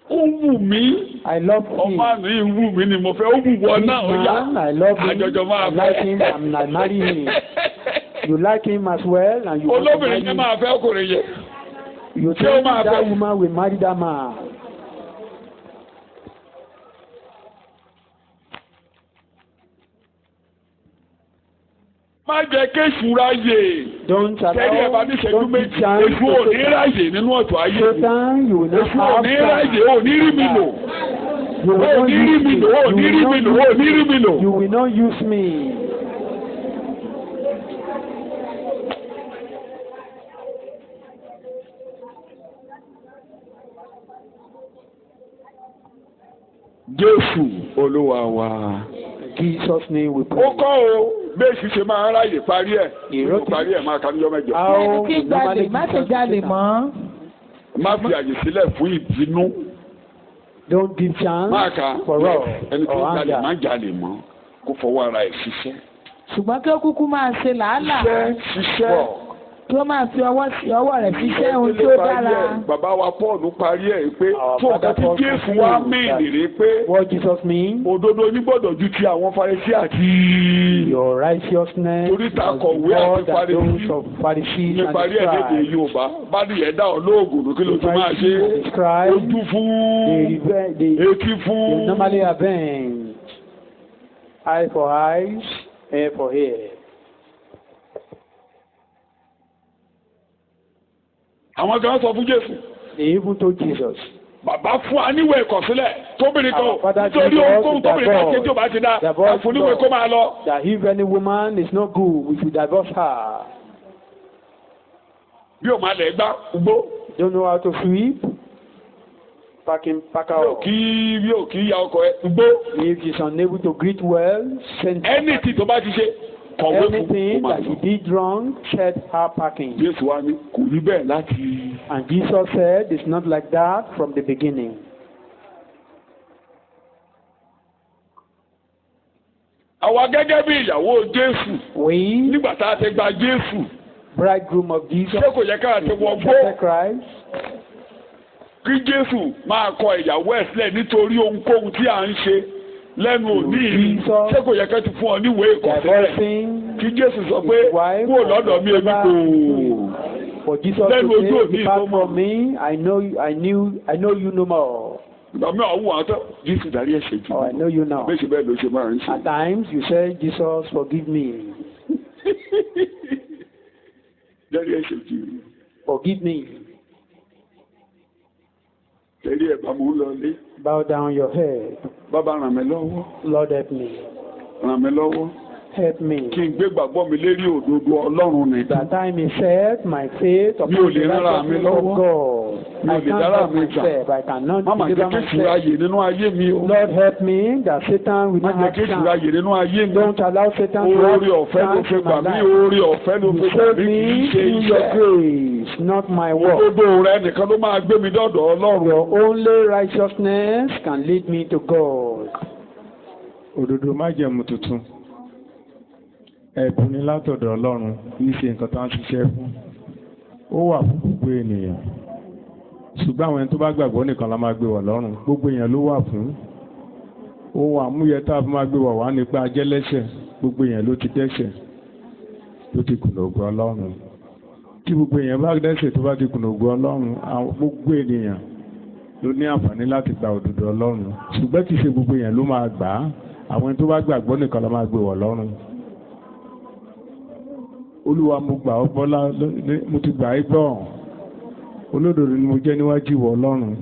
ó wù mí. I love him. ọmọ mi wù mí ni mo fẹ́ ó wù wọ náà ó yá. I love him. àjọjọ máa fẹ́. I like him and I marry him. you like him as well and you want to marry him. olóbìnrin ni máa fẹ́ ọkùnrin yẹn. you think that woman will marry that man. má jẹ́ kéṣù ráyè. don't allow kẹ́rì ẹ̀ bá ní ṣẹ́jú méjì. èṣù ò ní ráyè nínú ọ̀tọ̀ ayé. Satan you will not have time. èṣù ò ní ráyè ò ní rí mi lò. you will not use me. ò ní rí mi lò ò ní rí mi lò. you will not use me. Jésù Olúwa wa. Jesus name we pray. ó kọ́ o bẹ́ẹ̀sì ṣe máa ń ráyè parí ẹ̀. ìró parí ẹ̀ máa ka níjọ́ mẹ́jọ. ẹni tí gbalè má ṣe jalè mọ́. má fi àyè sílẹ̀ fún ìbínú. don't give chance for us ẹni tí gbalè má jalè mọ́ kó fọwọ́ ara ẹ̀ ṣiṣẹ́. ṣùgbọ́n kí ó kúkú máa ṣe làálàá. ṣiṣẹ́. kí ó máa fi ọwọ́ rẹ̀ ṣiṣẹ́ ohun tí ó dára. bàbá wa Pọ́ọ̀lù parí ẹ̀ pé tó ọ̀gá tí Jésù wá mìíràn rè pé what Jesus mean. òdodo yín gbọ́dọ̀ ju ti àwọn Farisí àti. your righteousness torí ta kọ̀wé àti Farisí ní parí ẹ̀ lédè Yorùbá bá ní ẹ̀dá olóògùn kí ló ti máa ṣe ojú fún etí fún. they normally have been eye for eyes ear for ear. àwọn kan sọ fún Jésù. they even told Jesus. bàbá fún wa níwèé ìkọ̀sílẹ̀ tóbìnrin kan nítorí ohunkóhun tóbìnrin kan ṣe tí ò bá ti dá àfún níwèé kó máa lọ. that if any woman is not good we should divorce her. bí o máa lẹ̀ gbá gbó. don't know how to sweep. Packer. Yóò kí ya ọkọ̀ ẹ gbó. If he is unable to greet well, send anything tó bá ti ṣe. Anything that he did wrong, shed her packing. Jésù wá ní kò rí bẹ́ẹ̀ láti. And Jesus said, it's not like that from the beginning. Àwa gẹ́gẹ́ bí ìyàwó Jésù. We, nígbà tá a ti gba Jésù. Bridegroom of Jesus. Ṣé kò yẹ ká ti wọ gbó? Christ. Kí Jésù máa kọ ìyàwó ẹ̀ sílẹ̀ nítorí ohunkóhun tí à ń ṣe lẹ́nu òní yìí. Ṣé kò yẹ ká ti fún ọ níwèé ìkọ̀sílẹ̀? Kí Jésù sọ pé kúrò lọ́dọ̀ mi èmi kò. For Jesus to say, depart from me, I know you no more. Ìgbà mi àwọn àtọ́ Jésù dárí ẹ̀ṣẹ̀ jù. Oh, I know you now. Bẹ́ẹ̀ bẹ́ẹ̀ ló ṣe máa ń ṣe. At times you say, Jesus, forgive me. Dárí ẹ̀ṣẹ̀ jù. Forgive me. Tẹ̀lé ẹ̀ bá mú lọ lé. Bow down your head. Bàbá ràn mí lọ́wọ́. Lord help me. Ràn mí lọ́wọ́. Help me. Kí n gbé gbàgbọ́ mi lérí òdodo Ọlọ́run nìkan. That I may set my faith upon the righteousness of God. I can't help myself. I cannot deliver myself. Lord help me that Satan will not have chance. Don't allow Satan to have chance in my life. You save me through your grace, not my work. Your only righteousness can lead me to God. Òdodo májẹ̀mú tuntun. Ẹ̀bùn ni látọ̀dọ̀ Ọlọ́run kì í ṣe nǹkan tó ń ṣiṣẹ́ fún. Ó wà fún gbogbo ènìyàn. Ṣùgbọ́n àwọn ẹni tó bá gbàgbọ́ nìkan la máa gbé wọ̀ lọ́rùn. Gbogbo èèyàn ló wà fún. Ohun àmúyẹ tá a fi máa gbé wọ̀ wá nípa ajẹ́lẹ́ṣẹ̀. Gbogbo èèyàn ló ti dẹ́ṣẹ̀. Ló ti kùnà ògo Ọlọ́run. Tí gbogbo èèyàn bá dẹ́ṣẹ̀ tó bá ti kùnà ògo Ọlọ́run, gbogbo ènìyàn ló ní àǹfààní láti gba òdodo Ọlọ́run. Ṣùgbọ́n kì í ṣe gbogbo èèyàn ló máa gbà á. Àwọn ẹni tó bá gbàgbọ́ nìkan la máa gbé wọ̀ lọ́rùn. Olúwa mo gbà ọ́ gbọ́ mo ti gbà ẹ́ gbọ́. Olódodo ni mo jẹ́ níwájú ìwọ Ọlọ́run.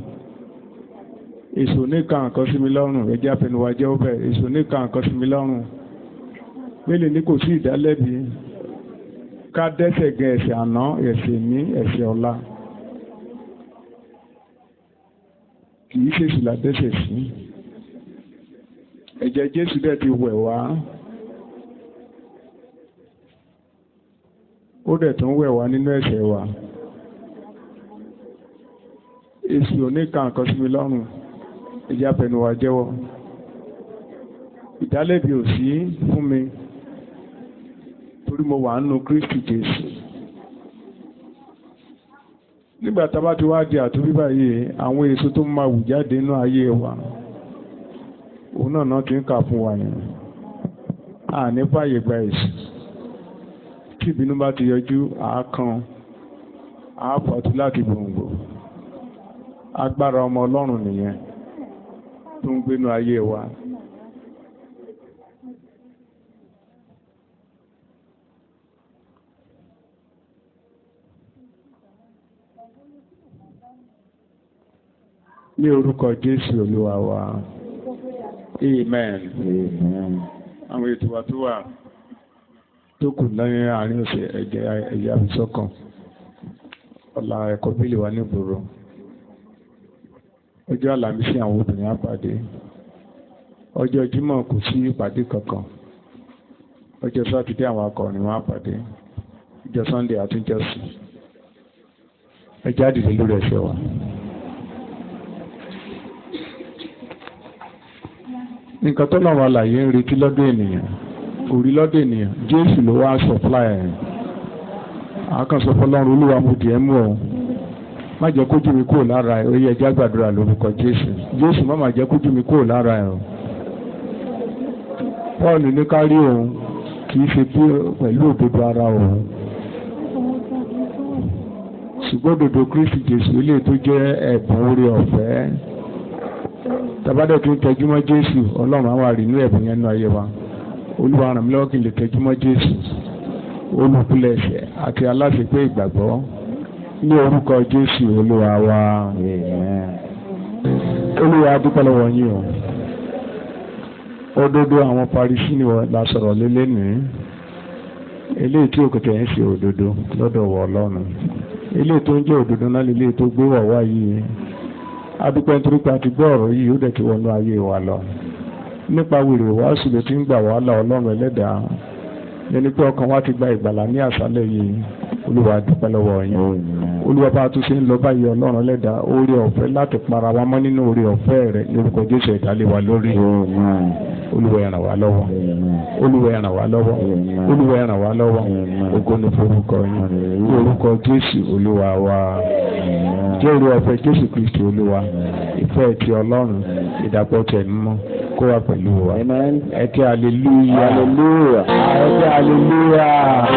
Èso níkan nǹkan sí mi lọ́rùn, ẹjẹ́ àfẹnuwájẹ́ ó bẹ̀. Èso níkan nǹkan sí mi lọ́rùn. Mélòó ni kò sí ìdálẹ́bi. Ká dẹ́ṣẹ̀ gẹ ẹ̀ṣẹ̀ àná, ẹ̀ṣẹ̀ ní, ẹ̀ṣẹ̀ ọ̀la. Kì í ṣe ìṣùlà dẹ́ṣẹ̀ sí. Ẹ̀jẹ̀ Jésù dẹ̀ ti wẹ̀ wá. Ó dẹ̀ tún wẹ̀ wá nínú ẹ̀ṣẹ̀ wa. Èsì oníkan nǹkan sí mi lọ́rùn, ẹ̀jẹ̀ àfẹnuwà jẹ́wọ́. Ìdálẹ́bi ò sí fún mi torí mo wà nínú Kristi Jésù. Nígbà tá a bá ti wá di àtúbí báyìí, àwọn èso tó máa wù jáde nínú ayé wa, òun náà ti ń kà fún wa yẹn. Àní fàyè gba èsì. Tí ìbínú bá ti yọjú, àákan, àápọ̀tú láti gbòǹgbò. Agbára ọmọ Ọlọ́run nìyẹn tó ń gbénú ayé wa. Ní orúkọ Jésù Olúwa wa. Amen. Àwọn ètò wa tó wà tó kù lẹ́yìn àárín ọ̀sẹ̀ ẹ̀yà àfisọ́kàn. Ọ̀la ẹ̀kọ́ bílì wa ní ìgboro. Ọjọ́ Àlàmísì àwọn obìnrin á pàdé. Ọjọ́ Jímọ̀ kò sí ìpàdé kankan. Ọjọ́ Sátidé àwọn akọrin wọn á pàdé. Ọjọ́ Sunday àtúnjọ́sìn. Ẹ jáde lórí ẹsẹ̀ wa. Nǹkan tó náà wà láàyè ń retí lọ́dọ̀ ènìyàn. Orí lọ́dọ̀ ènìyàn. Jésù ló wá supply ẹ̀. Àkànṣe fọlọ́run Olúwa mo dì ẹ́ mú ọ. Má jẹ́ kójú mi kúrò lára ẹ̀. Ó yẹ ẹjẹ́ àgbàdúrà lórúkọ Jésù. Jésù má jẹ́ kójú mi kúrò lára ẹ̀ o. Pọ́ọ̀lù ní ká rí òun kì í ṣe pẹ̀lú òdodo ara òun. Ṣùgbọ́n òdodo Kristi Jésù ilé tó jẹ́ ẹ̀bùn oore ọ̀fẹ́. Tàbádẹ́ tó ń tẹjúmọ́ Jésù, Ọlọ́run á wà rí inú ẹ̀bùn yẹn nínú ayé wa. Olúwa ràn mí lọ́wọ́ kí n lè tẹjúmọ́ Jésù. Olùpilẹ̀ṣẹ̀ àti aláṣepé ìgbàgbọ́. Ní orúkọ Jésù Olúwa wa. Olúwa dúpẹ́ lọ́wọ́ yín o. Òdodo àwọn Farisí ni la sọ̀rọ̀ lé lénìí. Eléyìí tí òkùtẹ̀ ń ṣe òdodo lọ́dọ̀ wọ Ọlọ́run. Eléyìí tó ń jẹ́ òdodo náà lélẹ́yìí tó gbé wọ̀ wá yìí. adúpẹ́ nítorí pé a ti gbọ́ ọ̀rọ̀ yìí ó dẹ̀ ti wọnú ayé wa lọ nípa wèrè wàásù ló ti ń gbà wàhálà ọlọ́run ẹlẹ́dàá ẹni pé ọkàn wa ti gba ìgbàlà ní àṣálẹ́ yìí olúwa dúpẹ́ lọ́wọ́ yín olúwa bá a tún ṣe ń lọ báyìí ọlọ́run ẹlẹ́dàá oore ọ̀fẹ́ láti para wa mọ́ nínú oore ọ̀fẹ́ rẹ̀ ní orúkọ jésù ìdálé wa lórí olúwa ẹ ràn wá lọ́wọ́ olúwa ẹ ràn wá lọ́wọ́ olúwa ẹ ràn wá lọ́wọ́ ògo ni forúkọ yín ní orúkọ jésù olúwa wa jẹ́ oore ọ̀fẹ́ jésù kristi olúwa ìfẹ́ ti ọlọ́run ìdàpọ̀ tẹ̀ mímọ́ kó wà pẹ̀lú wa ẹ kí hallelujah hallelujah ẹ kí hallelujah.